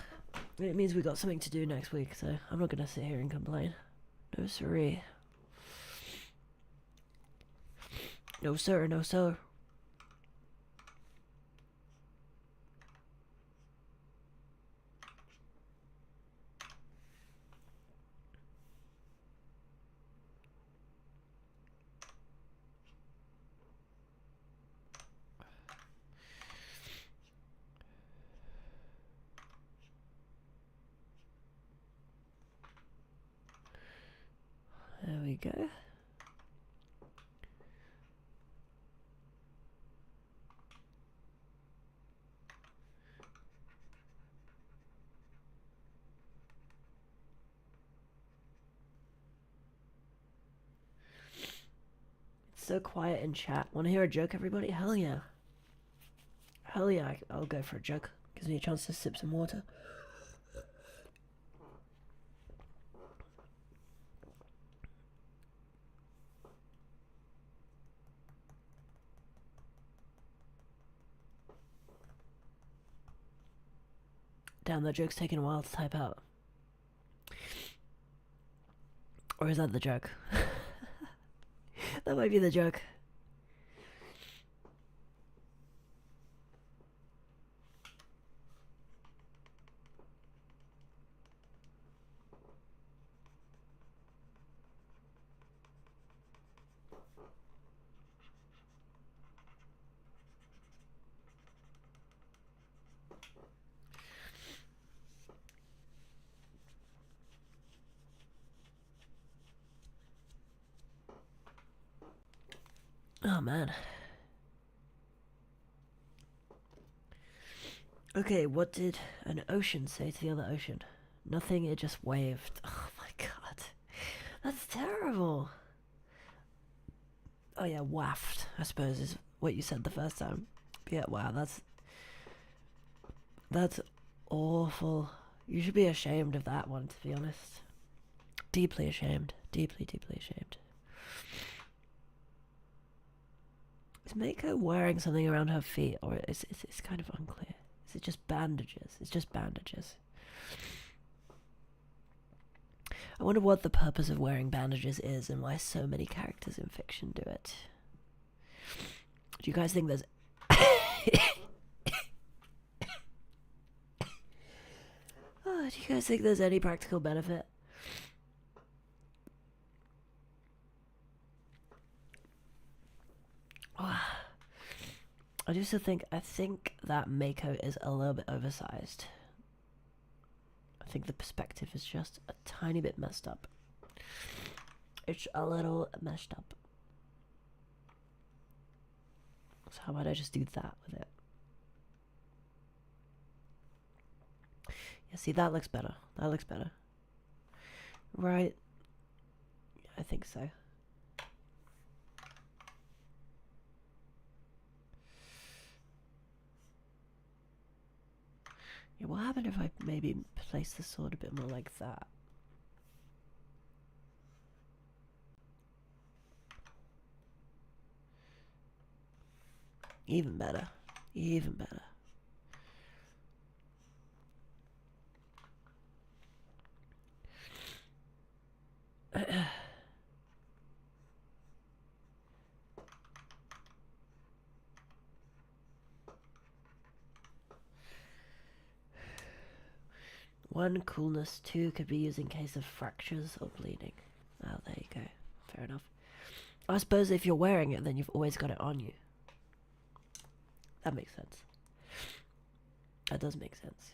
And it means we got something to do next week, so I'm not gonna sit here and complain. No siree. No sir, no sir. There we go. It's so quiet in chat. Want to hear a joke, everybody? Hell yeah. Hell yeah, I'll go for a joke. Gives me a chance to sip some water. Damn, that joke's taking a while to type out. Or is that the joke? That might be the joke. Oh man. Okay, what did an ocean say to the other ocean? Nothing, it just waved. Oh my god. That's terrible. Oh yeah, waft, I suppose is what you said the first time. Yeah, wow, that's awful. You should be ashamed of that one, to be honest. Deeply ashamed. Deeply, deeply ashamed. Is Mako wearing something around her feet, or it's kind of unclear. Is it just bandages? It's just bandages. I wonder what the purpose of wearing bandages is and why so many characters in fiction do it. Do you guys think there's... Oh, do you guys think there's any practical benefit? I just think that Mako is a little bit oversized. I think the perspective is just a tiny bit messed up. It's a little messed up. So how about I just do that with it? Yeah, see, that looks better. That looks better. Right? I think so. Yeah, what happened if I maybe place the sword a bit more like that? Even better. Even better. One, coolness. Two, could be used in case of fractures or bleeding. Oh, there you go. Fair enough. I suppose if you're wearing it, then you've always got it on you. That makes sense. That does make sense.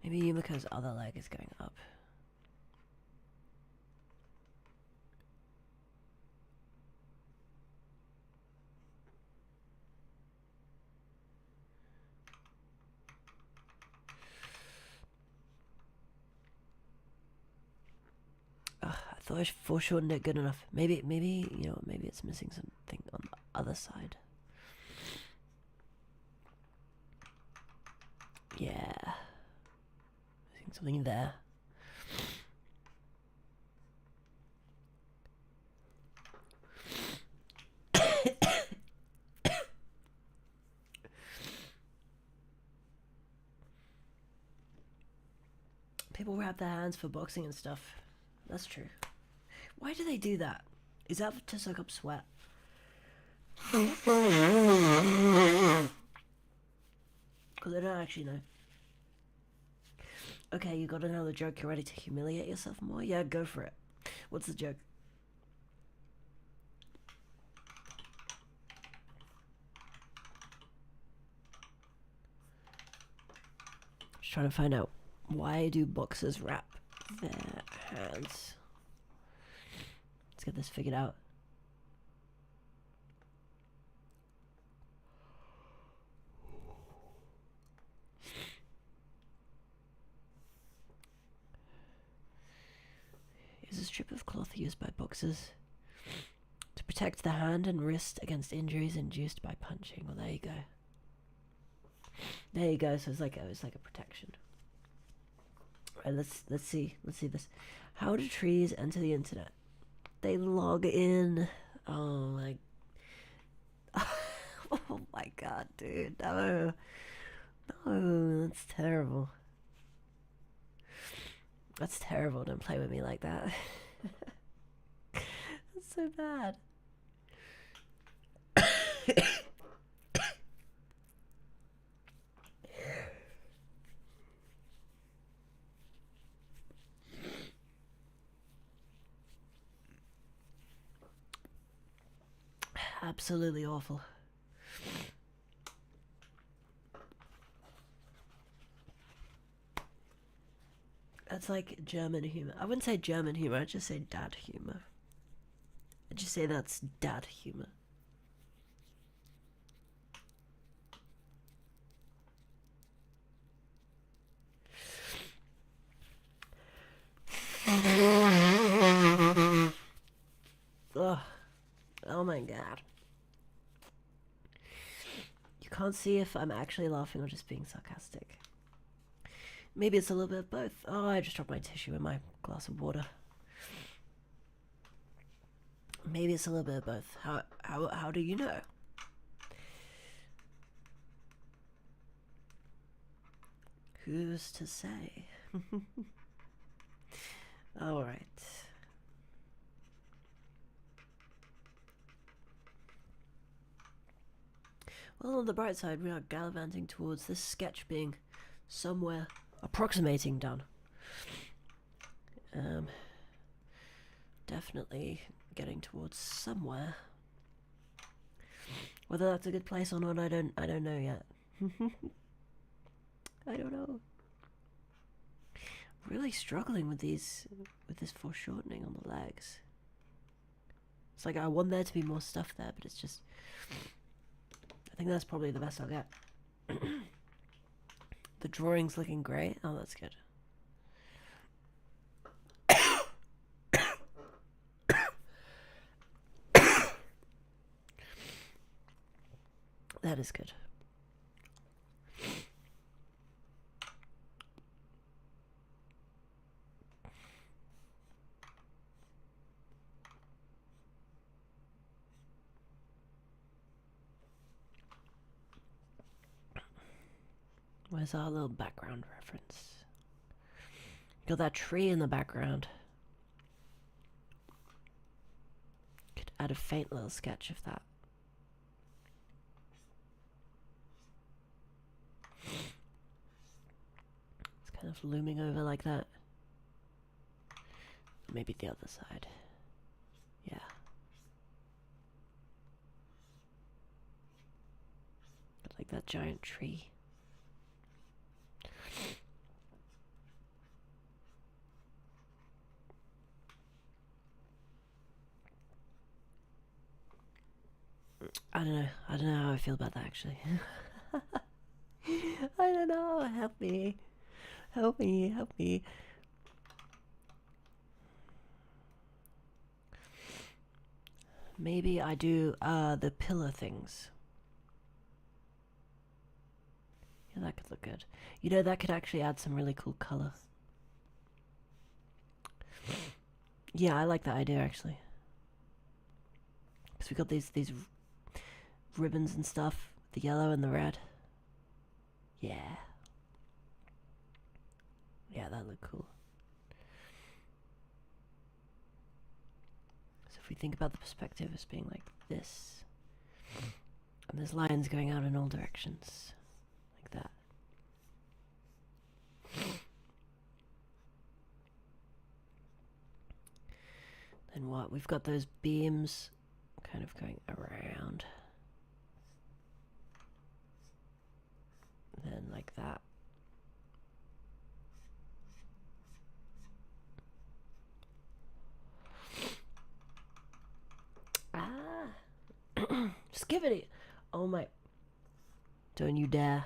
Maybe Yumiko's other leg is going up. I thought I foreshortened it good enough. Maybe, you know, maybe it's missing something on the other side. Yeah. Missing something there. People wrap their hands for boxing and stuff. That's true. Why do they do that? Is that to soak up sweat? Because I don't actually know. Okay, you got another joke. You're ready to humiliate yourself more? Yeah, go for it. What's the joke? Just trying to find out, why do boxers wrap their hands? Let's get this figured out. Is a strip of cloth used by boxers to protect the hand and wrist against injuries induced by punching. Well, there you go. There you go. So it's like a protection. All right, let's see this. How do trees enter the internet? They log in. Oh my. Oh my god, dude. No. No, that's terrible. That's terrible. Don't play with me like that. That's so bad. Absolutely awful. That's like German humor. I wouldn't say German humor, I'd just say dad humor. I'd just say that's dad humor. Ugh. Oh my god. You can't see if I'm actually laughing or just being sarcastic. Maybe it's a little bit of both. Oh, I just dropped my tissue in my glass of water. Maybe it's a little bit of both. How do you know? Who's to say? All right. Well, on the bright side, we are gallivanting towards this sketch being somewhere approximating done. Definitely getting towards somewhere. Whether that's a good place or not, I don't know yet. I don't know. Really struggling with this foreshortening on the legs. It's like I want there to be more stuff there, but it's just, I think that's probably the best I'll get. The drawing's looking great. Oh, that's good. That is good. Where's our little background reference? Got that tree in the background. Could add a faint little sketch of that. It's kind of looming over like that. Maybe the other side. Yeah. Like that giant tree. I don't know how I feel about that actually. I don't know. Help me. Help me. Help me. Maybe I do the pillar things. Yeah, that could look good. You know, that could actually add some really cool color. Yeah, I like that idea actually. Because we got these ribbons and stuff, the yellow and the red. Yeah. Yeah, that looked cool. So if we think about the perspective as being like this, and there's lines going out in all directions, like that. Then what? We've got those beams kind of going around. Then like that. Ah! Skivity! Oh my. Don't you dare.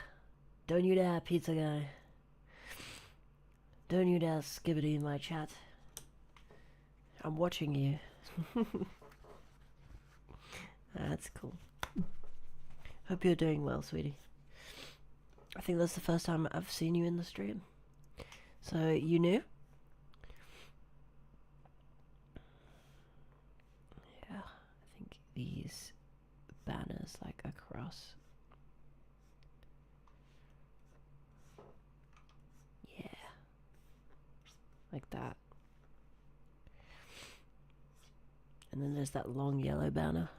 Don't you dare, pizza guy. Don't you dare skivity in my chat. I'm watching you. That's cool. Hope you're doing well, sweetie. I think that's the first time I've seen you in the stream. So, you new? Yeah, I think these banners like across. Yeah. Like that. And then there's that long yellow banner.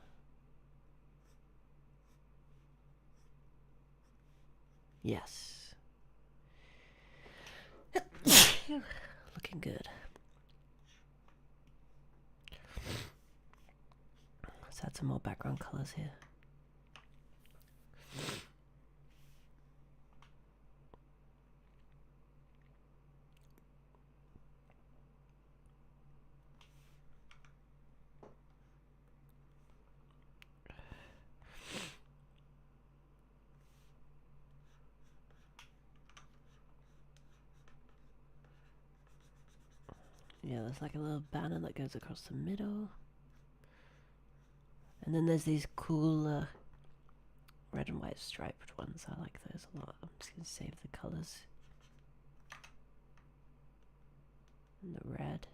Yes. Looking good. Let's add some more background colors here. Yeah, there's like a little banner that goes across the middle. And then there's these cool red and white striped ones. I like those a lot. I'm just going to save the colors. And the red.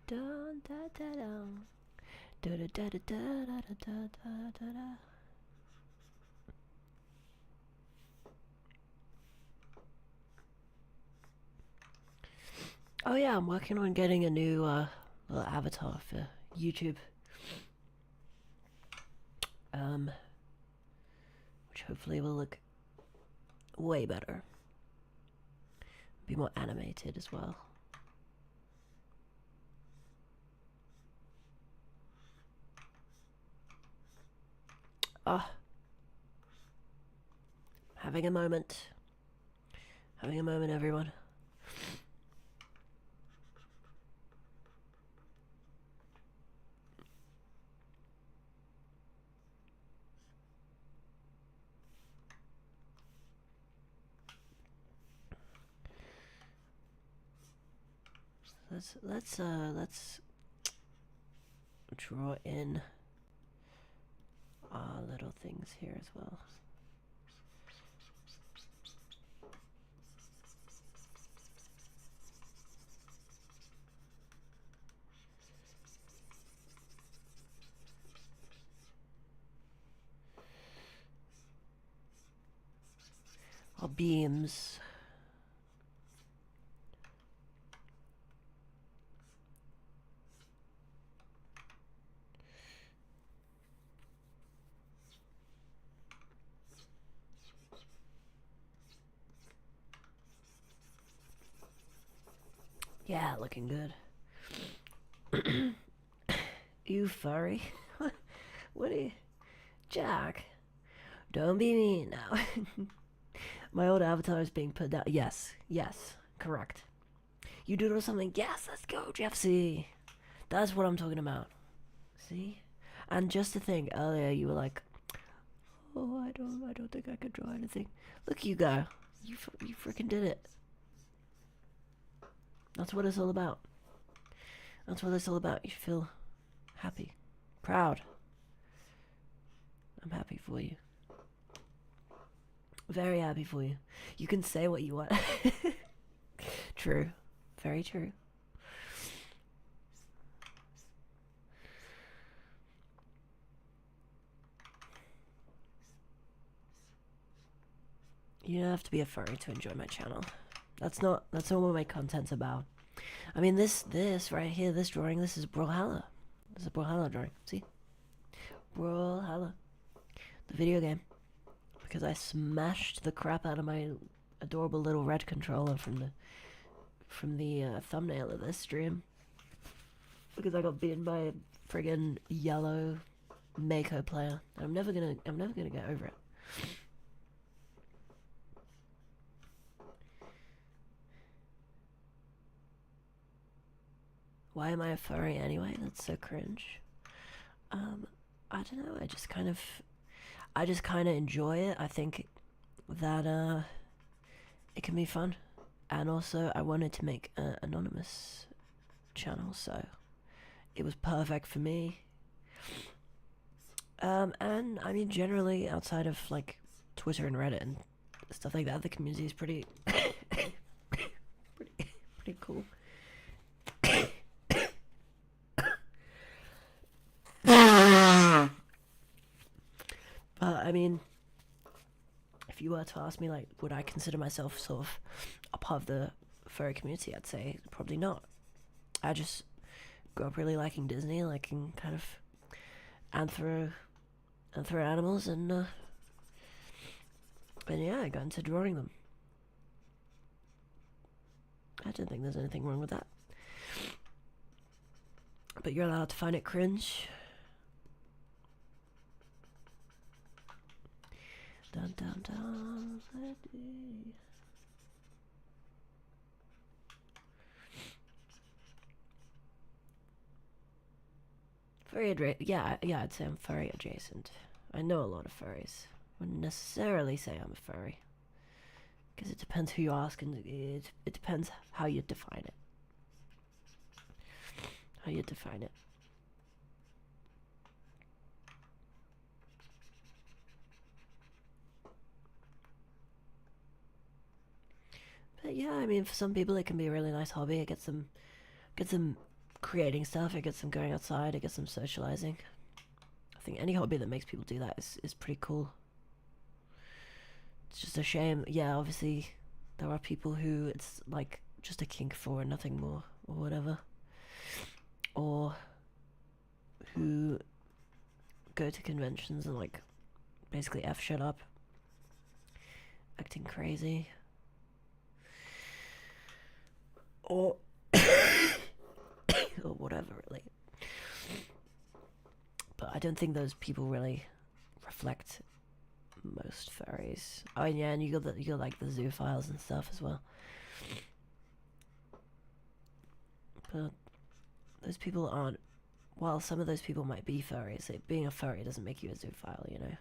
Dun, da, da, da. Da, da, da, da, da, da, da, da, da, da. Oh yeah, I'm working on getting a new little avatar for YouTube. Which hopefully will look way better. Be more animated as well. Ah, having a moment. Having a moment, everyone. Let's draw in our little things here as well. Our beams. Yeah, looking good. You furry? What are you? Jack, don't be mean now. My old avatar is being put down. Yes, yes, correct. You doodle something? Yes, let's go, Jeffsy. That's what I'm talking about. See? And just to think, earlier you were like, "Oh, I don't think I could draw anything." Look, you go. You freaking did it. That's what it's all about. That's what it's all about. You feel happy, proud. I'm happy for you. Very happy for you. You can say what you want. True. Very true. You don't have to be a furry to enjoy my channel. That's not what my content's about. I mean, this right here, this drawing, this is Brawlhalla. This is a Brawlhalla drawing. See? Brawlhalla. The video game. Because I smashed the crap out of my adorable little red controller from the thumbnail of this stream. Because I got beaten by a friggin' yellow Mako player. I'm never gonna get over it. Why am I a furry anyway? That's so cringe. I don't know. I just kind of enjoy it. I think that it can be fun, and also I wanted to make an anonymous channel, so it was perfect for me. And I mean, generally outside of like Twitter and Reddit and stuff like that, the community is pretty pretty cool. But I mean, if you were to ask me, like, would I consider myself sort of a part of the furry community, I'd say probably not. I just grew up really liking Disney, liking kind of anthro animals, and yeah, I got into drawing them. I don't think there's anything wrong with that. But you're allowed to find it cringe. Dun dun dun. Furry yeah, I'd say I'm furry adjacent. I know a lot of furries. I wouldn't necessarily say I'm a furry. Because it depends who you ask, and it depends how you define it. How you define it. But yeah, I mean, for some people it can be a really nice hobby. It gets them creating stuff. It gets them going outside. It gets them socializing. I think any hobby that makes people do that is pretty cool. It's just a shame. Yeah, obviously there are people who it's like just a kink for and nothing more, or whatever. Or who go to conventions and like basically F shit up, acting crazy. Or or whatever, really. But I don't think those people really reflect most furries. Oh yeah, and you got like the zoophiles and stuff as well. But those people aren't. While some of those people might be furries, being a furry doesn't make you a zoophile, you know.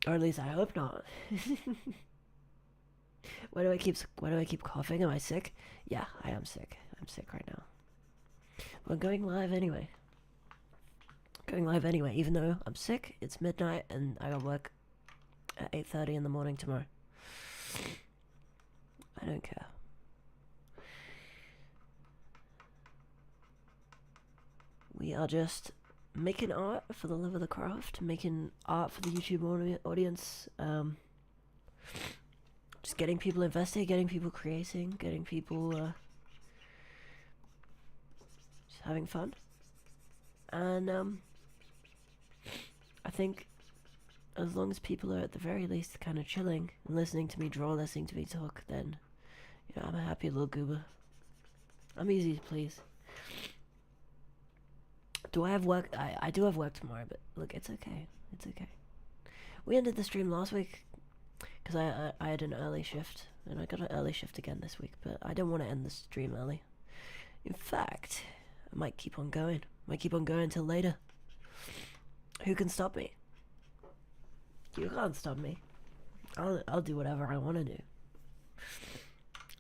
Or at least I hope not. Why do I keep coughing? Am I sick? Yeah, I am sick. I'm sick right now. But I'm going live anyway. Even though I'm sick. It's midnight and I got work at 8:30 in the morning tomorrow. I don't care. We are just making art for the love of the craft, making art for the YouTube audience. Just getting people invested, getting people creating, getting people just having fun. And I think as long as people are at the very least kind of chilling and listening to me draw, listening to me talk, then you know I'm a happy little goober. I'm easy to please. Do I have work? I do have work tomorrow, but look, it's okay. It's okay. We ended the stream last week because I had an early shift, and I got an early shift again this week, but I don't want to end the stream early. In fact, I might keep on going. Might keep on going until later. Who can stop me? You can't stop me. I'll do whatever I want to do.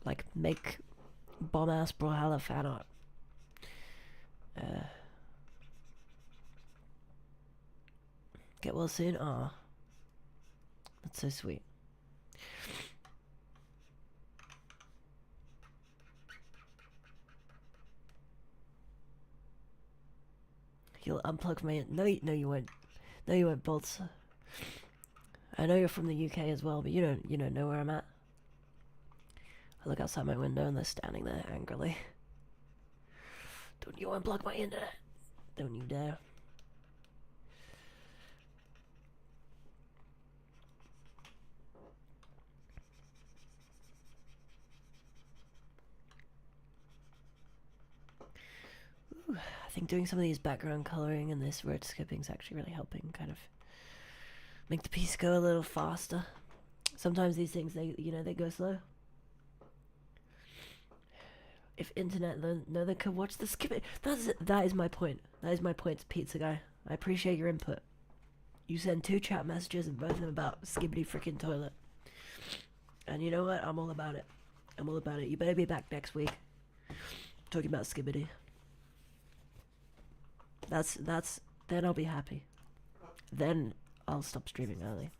Like make bomb ass Brawlhalla fan art. Get well soon? Aw. That's so sweet. You'll unplug my... No, you won't. No, you won't, Bolts. I know you're from the UK as well, but you don't know where I'm at. I look outside my window and they're standing there angrily. Don't you unplug my internet. Don't you dare. Ooh, I think doing some of these background coloring and this word skipping is actually really helping kind of make the piece go a little faster. Sometimes these things, they go slow. If internet no they could watch the skipping. That is my point. That is my point, Pizza Guy. I appreciate your input. You send 2 chat messages and both of them about skibbity freaking toilet. And you know what? I'm all about it. I'm all about it. You better be back next week. Talking about skibbity. Then I'll be happy. Then I'll stop streaming early.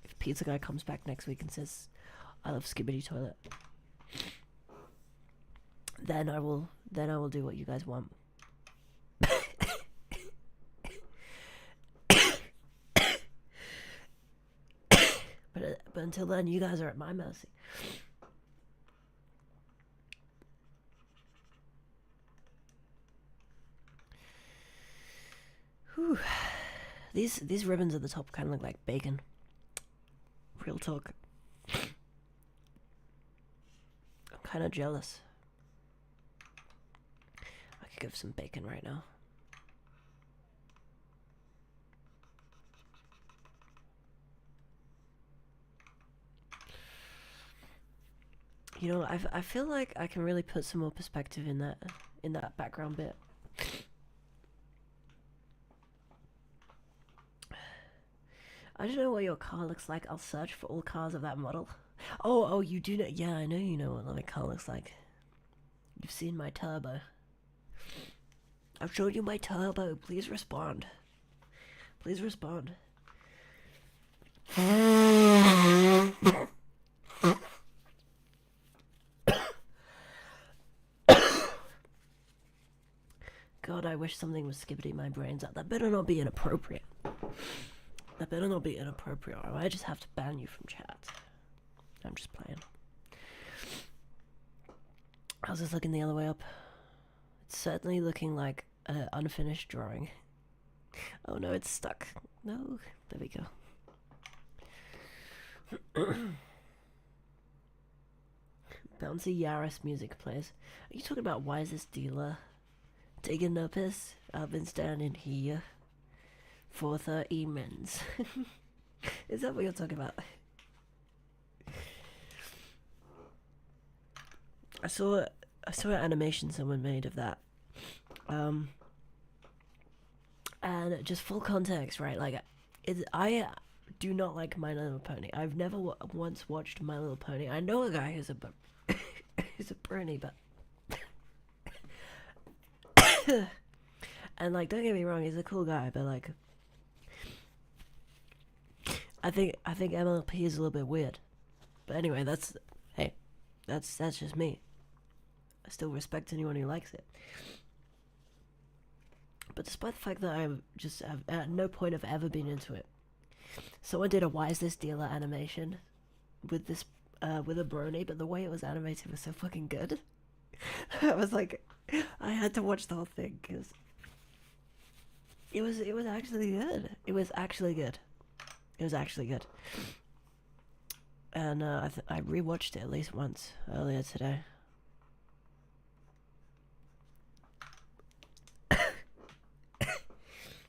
If Pizza Guy comes back next week and says, I love skibbity toilet. Then I will do what you guys want. But until then, you guys are at my mercy. Whew. These ribbons at the top kind of look like bacon. Real talk. I'm kind of jealous. I could give some bacon right now. You know, I feel like I can really put some more perspective in that background bit. I don't know what your car looks like. I'll search for all cars of that model. Oh, you do know. Yeah, I know you know what my car looks like. You've seen my turbo. I've showed you my turbo. Please respond. Please respond. God, I wish something was skipping my brains out. That better not be inappropriate. That better not be inappropriate, or I just have to ban you from chat. I'm just playing. How's this looking the other way up? It's certainly looking like an unfinished drawing. Oh no, it's stuck. No, there we go. Bouncy Yaris music plays. Are you talking about why is this dealer taking no piss? I've been standing here for 30 minutes. Is that what you're talking about? I saw an animation someone made of that. And just full context, right? Like, I do not like My Little Pony. I've never once watched My Little Pony. I know a guy who's a who's a pony, but and like, don't get me wrong, he's a cool guy, but like, I think MLP is a little bit weird. But anyway, that's just me. I still respect anyone who likes it. But despite the fact that I just have at no point have ever been into it, someone did a Why Is This Dealer animation with this with a brony, but the way it was animated was so fucking good. I was like, I had to watch the whole thing because it was actually good. It was actually good. It was actually good. And I rewatched it at least once earlier today.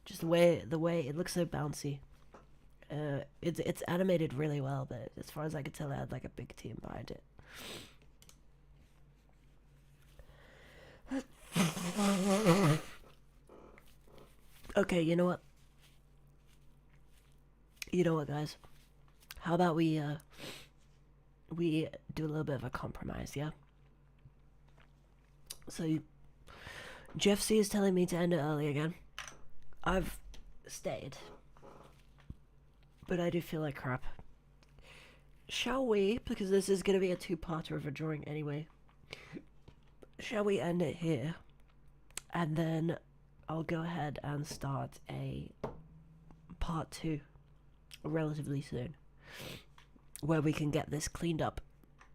Just the way it looks so bouncy. It's animated really well, but as far as I could tell, it had like a big team behind it. Okay, you know what? You know what, guys? How about we do a little bit of a compromise, yeah? So Jeff C is telling me to end it early again. I've stayed, but I do feel like crap. Shall we, because this is going to be a two-parter of a drawing anyway, shall we end it here, and then I'll go ahead and start a part 2 relatively soon, where we can get this cleaned up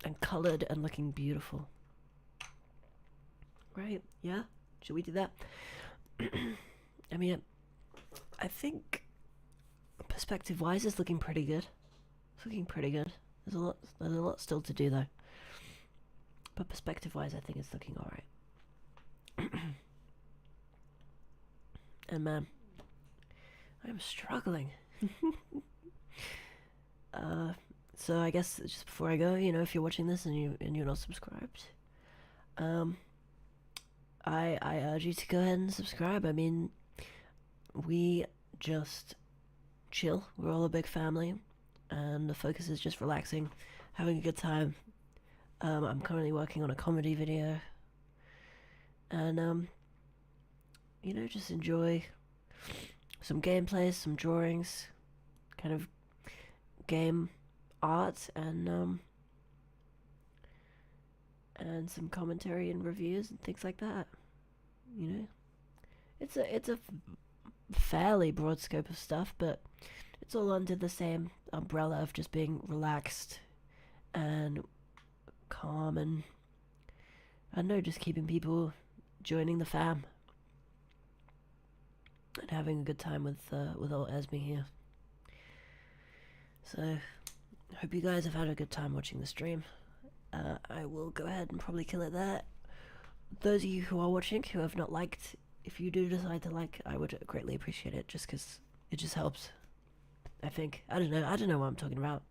and coloured and looking beautiful. Right, yeah? Should we do that? I mean, I think perspective-wise it's looking pretty good. It's looking pretty good. There's a lot still to do though. But perspective-wise I think it's looking alright. And man, I'm struggling. So I guess just before I go, you know, if you're watching this and you're not subscribed, I urge you to go ahead and subscribe. I mean, we just chill. We're all a big family, and the focus is just relaxing, having a good time. I'm currently working on a comedy video, and you know, just enjoy some gameplays, some drawings, kind of game art, and some commentary and reviews and things like that. You know, it's a fairly broad scope of stuff, but it's all under the same umbrella of just being relaxed and calm, and I don't know, just keeping people joining the fam and having a good time with old Esme here. So, hope you guys have had a good time watching the stream. I will go ahead and probably kill it there. Those of you who are watching who have not liked, if you do decide to like, I would greatly appreciate it, just because it just helps. I think. I don't know what I'm talking about.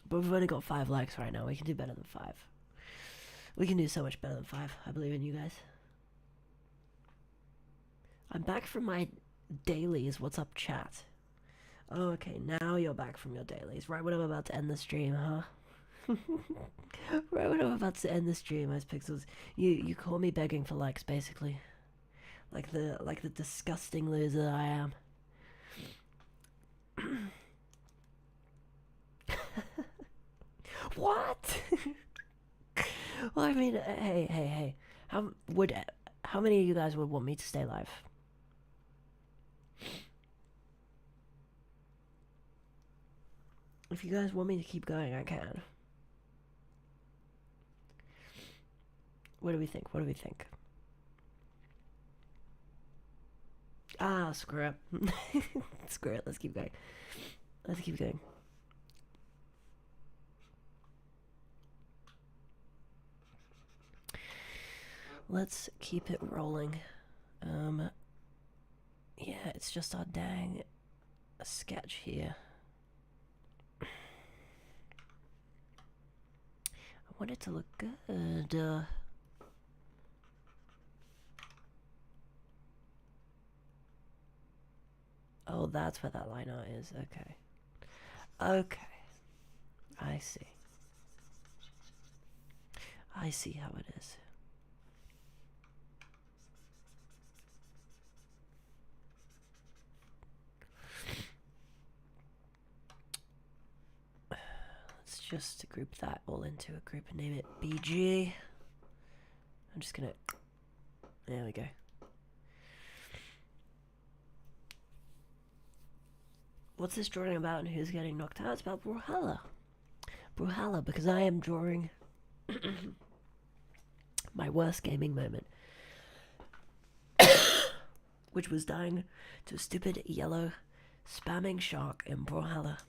But we've only got 5 likes right now. We can do better than 5. We can do so much better than 5. I believe in you guys. I'm back from my dailies. What's up, chat? Oh, okay, now you're back from your dailies. Right when I'm about to end the stream, huh? Right when I'm about to end the stream, Ice Pixels. You call me begging for likes, basically. Like the disgusting loser I am. What? Well, I mean, hey. How many of you guys would want me to stay live? If you guys want me to keep going, I can. What do we think? Ah, screw it. Screw it, let's keep going. Let's keep it rolling. Yeah, it's just our dang sketch here. I want it to look good. Oh, that's where that line art is. Okay. Okay. I see. I see how it is. Let's just group that all into a group and name it BG. I'm just gonna... There we go. What's this drawing about and who's getting knocked out? It's about Brawlhalla. Brawlhalla, because I am drawing my worst gaming moment. Which was dying to a stupid yellow spamming shark in Brawlhalla.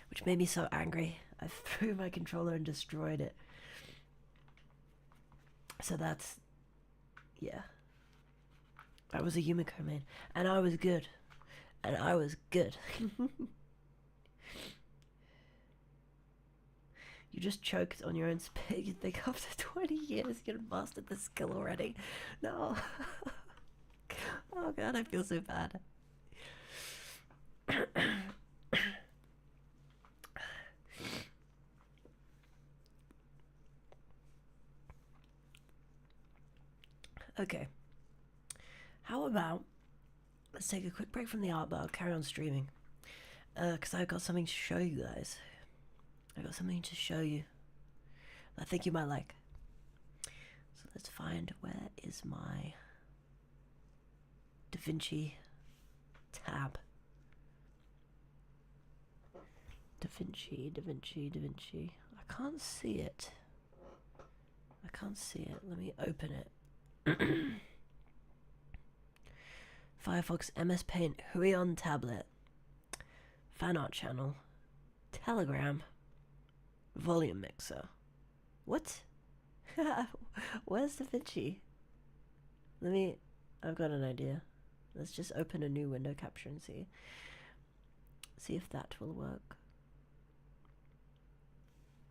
Which made me so angry. I threw my controller and destroyed it. So that's... yeah. I was a Yumiko main. And I was good. And I was good. You just choked on your own spit. You think after 20 years you'd mastered the skill already? No. Oh god, I feel so bad. Okay. How about let's take a quick break from the art, but I'll carry on streaming. Because I've got something to show you guys. I got something to show you I think you might like. So let's find, where is my DaVinci tab? DaVinci. I can't see it. Let me open it. Firefox, MS Paint, Hui on tablet, fan art channel, Telegram, volume mixer. What? Where's DaVinci? I've got an idea. Let's just open a new window capture and see if that will work.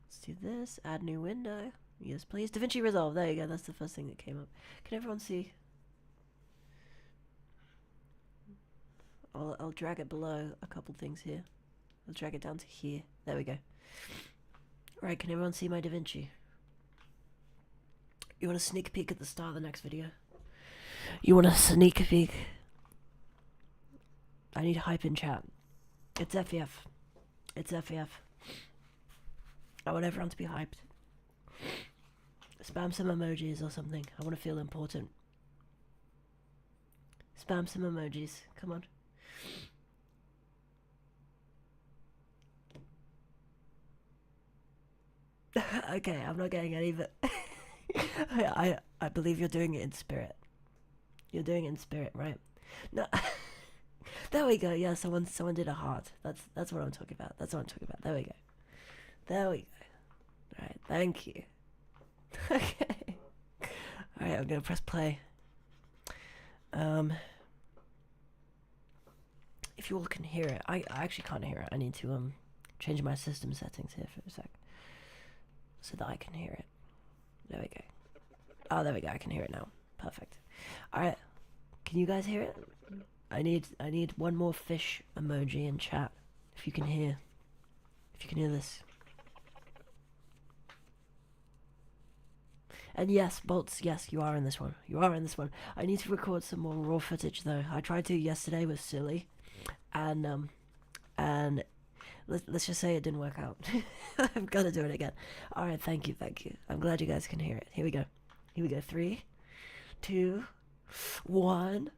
Let's do this, add new window. Yes, please. DaVinci Resolve, there you go, that's the first thing that came up. Can everyone see? I'll drag it below a couple things here. I'll drag it down to here. There we go. Right, can everyone see my DaVinci? You want a sneak peek at the start of the next video? You want a sneak peek? I need hype in chat. It's FEF. It's FEF. I want everyone to be hyped. Spam some emojis or something. I want to feel important. Spam some emojis. Come on. Okay, I'm not getting any of it. I believe you're doing it in spirit. You're doing it in spirit, right? No. There we go. Yeah, someone did a heart. That's what I'm talking about. That's what I'm talking about. There we go. There we go. Alright, thank you. Okay. Alright, I'm gonna press play. If you all can hear it, I actually can't hear it. I need to change my system settings here for a sec, so that I can hear it. There we go. Oh, there we go. I can hear it now. Perfect. All right. Can you guys hear it? I need one more fish emoji in chat. If you can hear this. And yes, Bolts, yes, you are in this one. You are in this one. I need to record some more raw footage though. I tried to yesterday with Silly, and let's just say it didn't work out. I'm gonna do it again. All right, thank you. I'm glad you guys can hear it. Here we go. 3, 2, 1.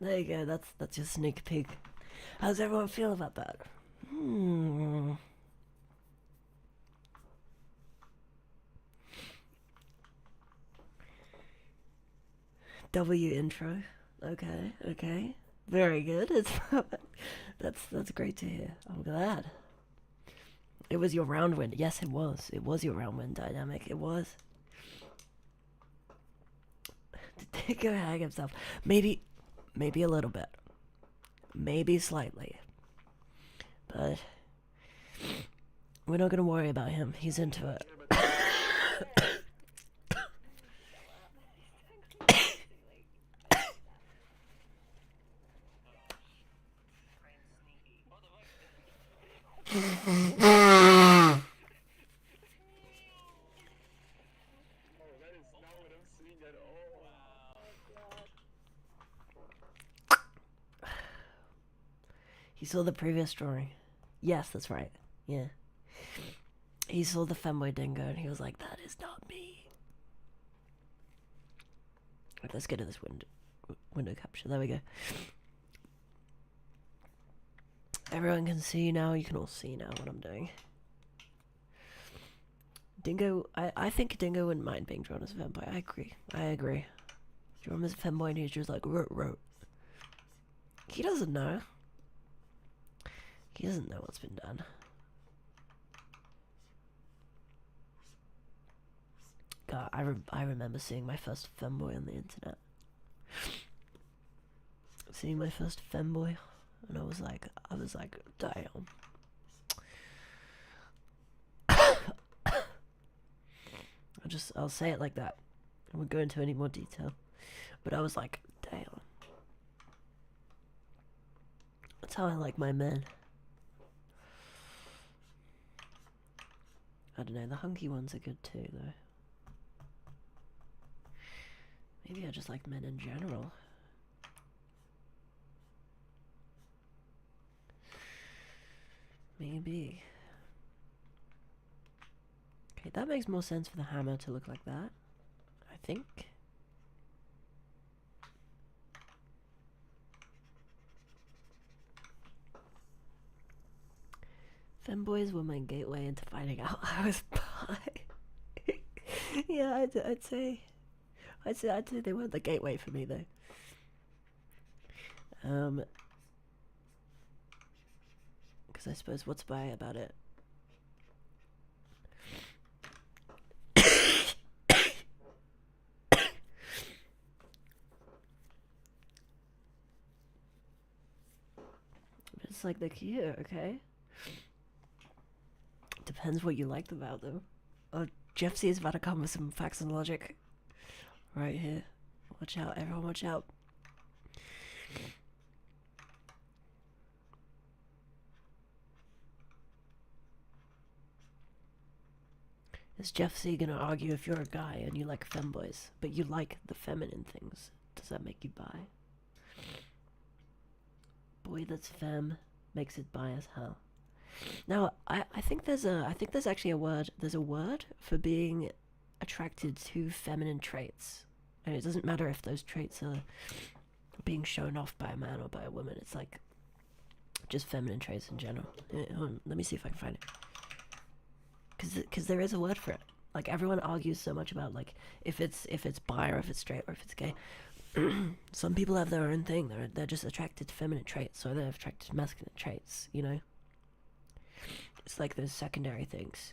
There you go, that's your sneak peek. How's everyone feel about that? W intro. Okay, okay. Very good. That's great to hear. I'm glad. It was your round wind. Yes, it was. It was your round wind dynamic. It was. Did Dingo hang himself? Maybe a little bit. Maybe slightly. But we're not gonna worry about him. He's into it. He saw the previous drawing. Yes, that's right. Yeah. He saw the femboy dingo and he was like, that is not me. Right, let's go to this window capture. There we go. Everyone can see now. You can all see now what I'm doing. Dingo, I think Dingo wouldn't mind being drawn as a femboy. I agree. Draw him as a femboy and he's just like, row. He doesn't know. He doesn't know what's been done. God, I remember seeing my first femboy on the internet. Seeing my first femboy, and I was like, damn. I'll say it like that. I won't go into any more detail. But I was like, damn. That's how I like my men. I don't know, the hunky ones are good too, though. Maybe I just like men in general. Maybe. Okay, that makes more sense for the hammer to look like that, I think. Femboys were my gateway into finding out I was bi. Yeah, I'd say they weren't the gateway for me though. Because I suppose what's bi about it? It's like they're cute, okay? Depends what you liked about them. Oh, Jeff C is about to come with some facts and logic. Right here. Watch out, everyone watch out. Is Jeff C gonna argue if you're a guy and you like femboys, but you like the feminine things? Does that make you bi? Boy that's femme makes it bi as hell. Now, I think there's actually a word. There's a word for being attracted to feminine traits, and it doesn't matter if those traits are being shown off by a man or by a woman. It's like just feminine traits in general. Let me see if I can find it. Because there is a word for it. Like everyone argues so much about like if it's bi or if it's straight or if it's gay. Some people have their own thing. They're just attracted to feminine traits, or they're attracted to masculine traits. You know. It's like those secondary things.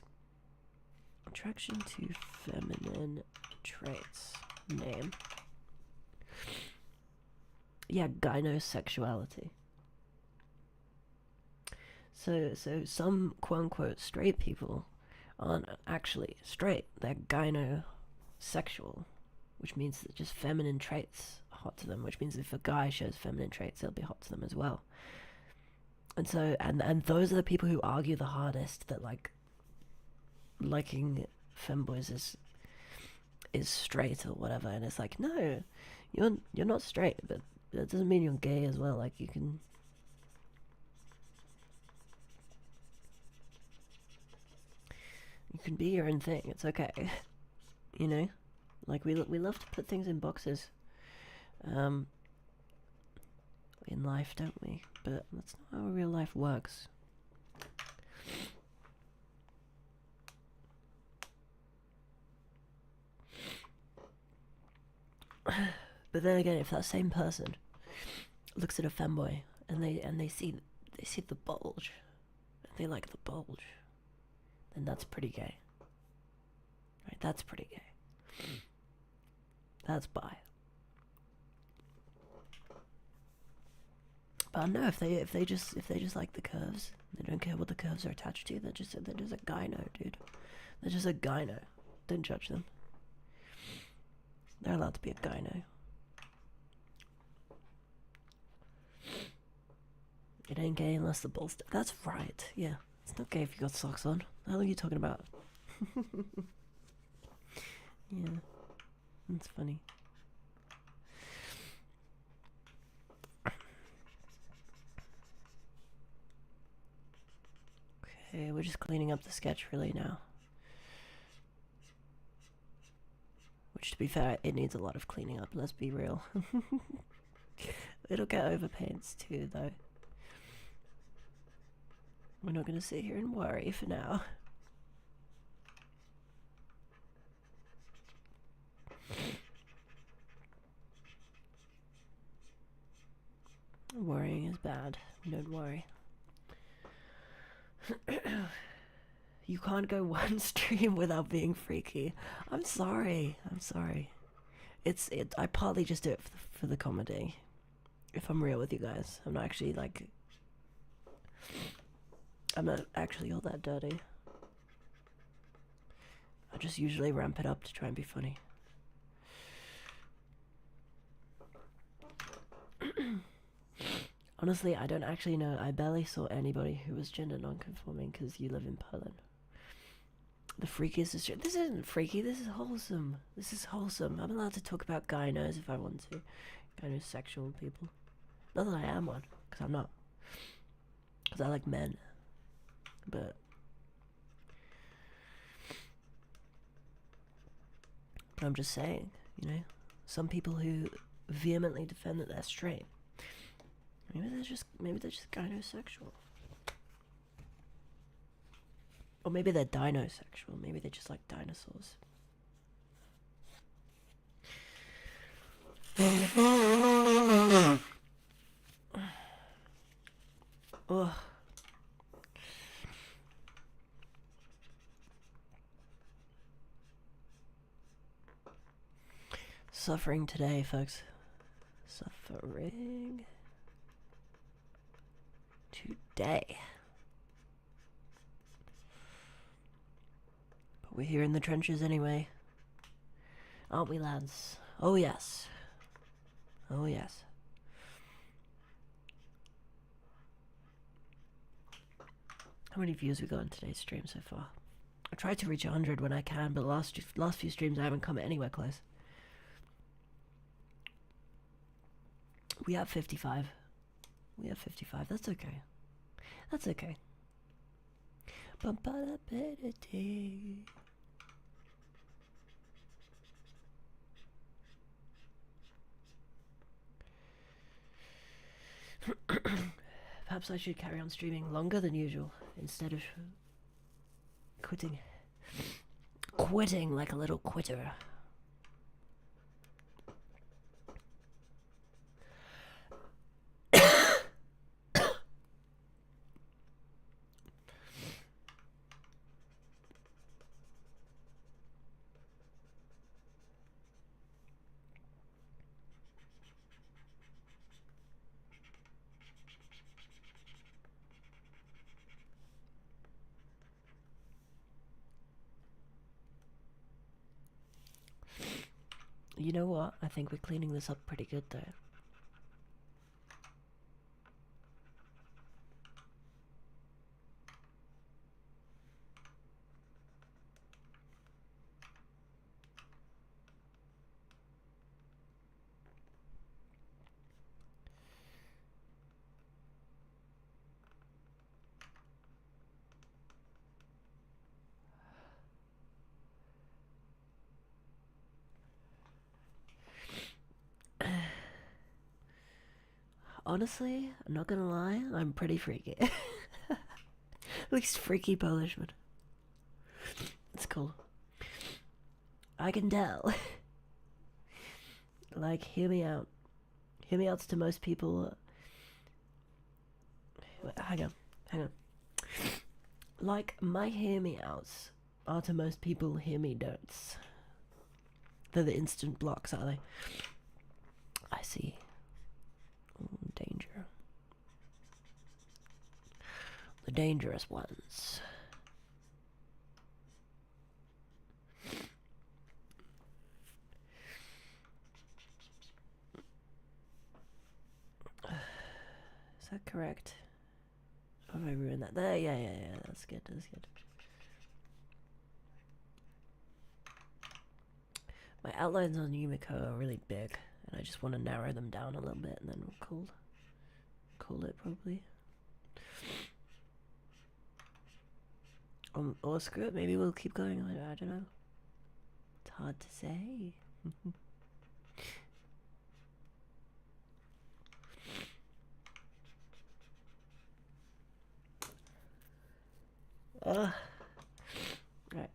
Attraction to feminine traits. Name. Yeah, gynosexuality. So some quote-unquote straight people aren't actually straight. They're gynosexual, which means that just feminine traits are hot to them, which means if a guy shows feminine traits, they'll be hot to them as well. And so, and those are the people who argue the hardest that like liking femboys is straight or whatever. And it's like, no, you're not straight, but that doesn't mean you're gay as well. Like you can be your own thing. It's okay. You know, like we love to put things in boxes in life, don't we? But that's not how real life works. But then again, if that same person looks at a femboy and they see the bulge, and they like the bulge, then that's pretty gay. Right? That's pretty gay. That's bi. But no, if they just like the curves, they don't care what the curves are attached to. They're just a gyno, dude. They're just a gyno. Don't judge them. They're allowed to be a gyno. It ain't gay unless the balls. That's right. Yeah, it's not gay if you got socks on. What the hell are you talking about? Yeah, that's funny. Okay, we're just cleaning up the sketch really now. Which, to be fair, it needs a lot of cleaning up, let's be real. It'll get overpaints too, though. We're not gonna sit here and worry for now. Worrying is bad. Don't worry. You can't go one stream without being freaky. I'm sorry. I'm sorry. I partly just do it for the comedy. If I'm real with you guys, I'm not actually all that dirty. I just usually ramp it up to try and be funny. Honestly, I don't actually know. I barely saw anybody who was gender non-conforming because you live in Poland. The freakiest is this isn't freaky. This is wholesome. This is wholesome. I'm allowed to talk about gynos if I want to. Gynosexual people. Not that I am one, because I'm not. Because I like men. But I'm just saying, you know, some people who vehemently defend that they're straight. Maybe they're just gynosexual. Or maybe they're dinosexual. Maybe they just like dinosaurs. Ugh. Suffering today, folks. Suffering today. But we're here in the trenches anyway. Aren't we, lads? Oh yes. Oh yes. How many views we got on today's stream so far? I try to reach 100 when I can, but last few streams I haven't come anywhere close. We have 55. We have 55. That's okay. That's okay. Perhaps I should carry on streaming longer than usual instead of quitting like a little quitter. You know what? I think we're cleaning this up pretty good though. Honestly, I'm not gonna lie, I'm pretty freaky. At least freaky Polishman. It's cool. I can tell. Like, hear me out. Hear me out's to most people. Hang on. Like, my hear me outs are to most people hear me don'ts. They're the instant blocks, are they? I see. Danger. The dangerous ones. Is that correct? Have I ruined that? There, yeah, that's good, My outlines on Yumiko are really big, and I just want to narrow them down a little bit, and then we'll call it probably. Or screw it, maybe we'll keep going, I don't know. It's hard to say. Right.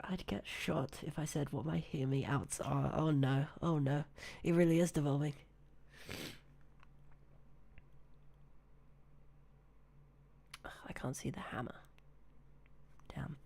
I'd get shot if I said what my hear me outs are. Oh no, it really is devolving. I can't see the hammer. Damn.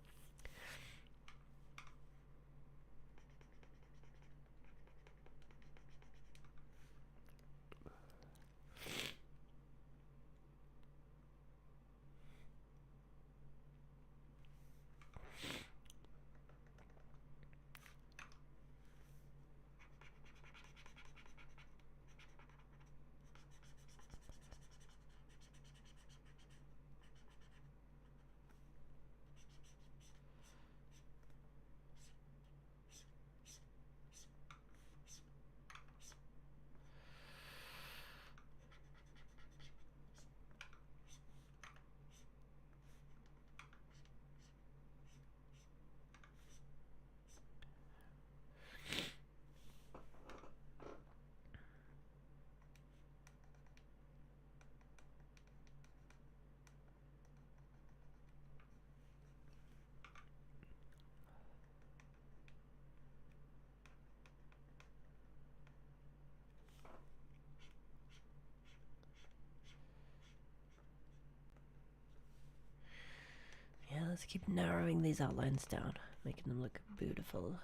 Yeah, let's keep narrowing these outlines down, making them look beautiful.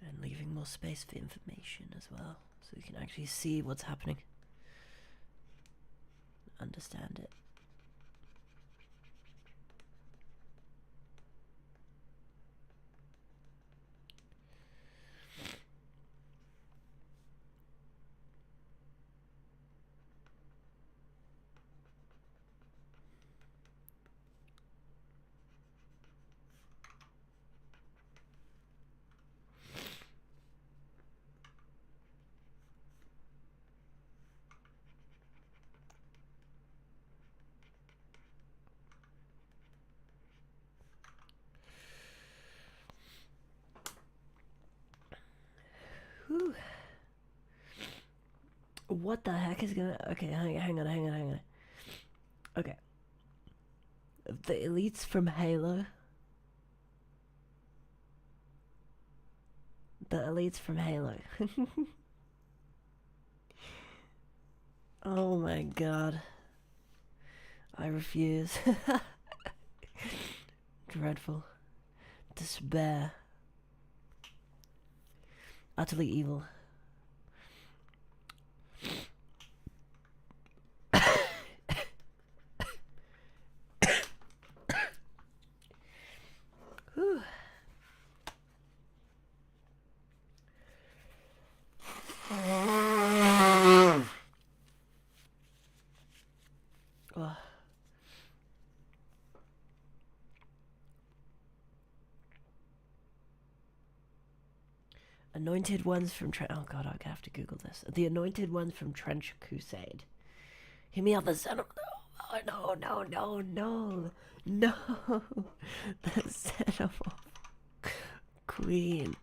And leaving more space for information as well, so we can actually see what's happening. Understand it. Whew. What the heck is gonna... Okay, hang on. Okay. The elites from Halo. The elites from Halo. Oh my god. I refuse. Dreadful. Despair. Utterly evil. Whew. Oh. Anointed ones from oh god, I have to Google this. The anointed ones from Trench Crusade. Hear me out, the xenomorph. Oh, no. The xenomorph queen.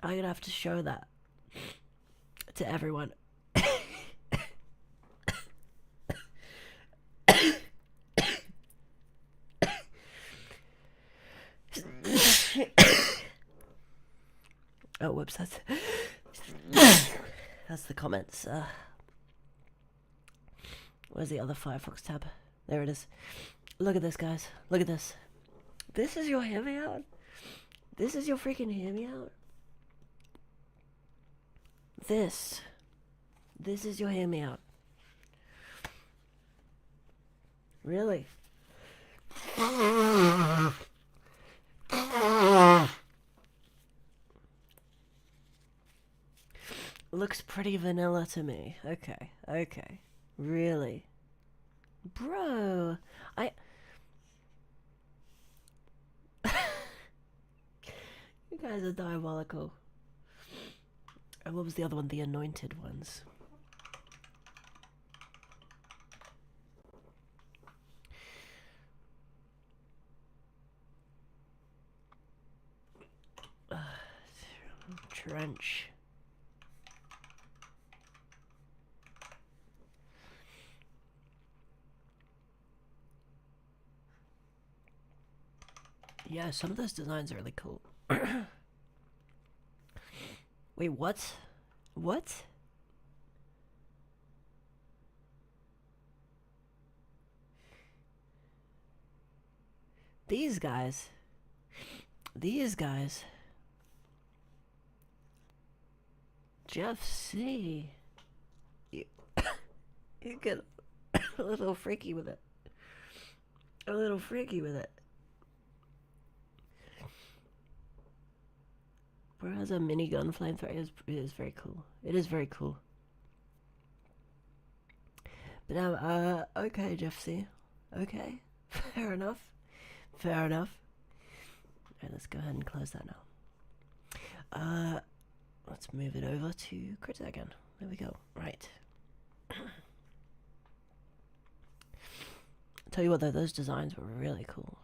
I'm gonna have to show that to everyone. Oh, whoops, that's that's the comments. Where's the other Firefox tab? There it is. Look at this, guys. Look at this. This is your hear me out? This is your freaking hear me out? This is your hear me out. Really? Looks pretty vanilla to me. Okay, okay. Really? Bro, you guys are diabolical. And what was the other one? The anointed ones. Trench. Yeah, some of those designs are really cool. Wait, what? What? These guys. These guys. Jeff C. You get a little freaky with it. A little freaky with it. Whereas a minigun flamethrower is very cool. It is very cool. But now, okay, Jeff C. Okay, fair enough. Fair enough. Alright, let's go ahead and close that now. Let's move it over to Critter again. There we go. Right. Tell you what though, those designs were really cool.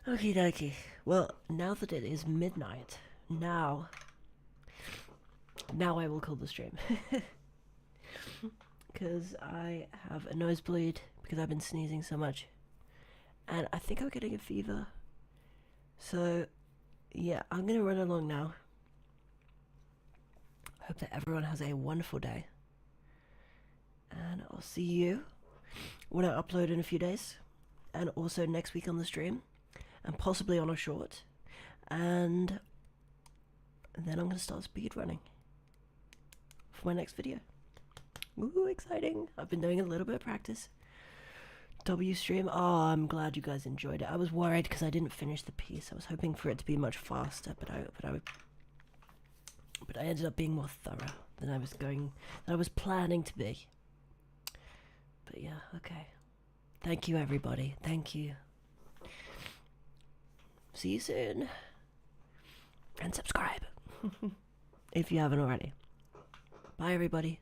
Okie dokie. Well, now that it is midnight, now I will call the stream. Because I have a nosebleed because I've been sneezing so much. And I think I'm getting a fever. So, yeah, I'm going to run along now. Hope that everyone has a wonderful day. And I'll see you when I upload in a few days. And also next week on the stream. And possibly on a short. And then I'm going to start speedrunning for my next video. Woo, exciting. I've been doing a little bit of practice. W stream. Oh, I'm glad you guys enjoyed it. I was worried because I didn't finish the piece. I was hoping for it to be much faster, but I ended up being more thorough than I was planning to be. But yeah, okay. Thank you, everybody. Thank you. See you soon. And subscribe if you haven't already. Bye, everybody.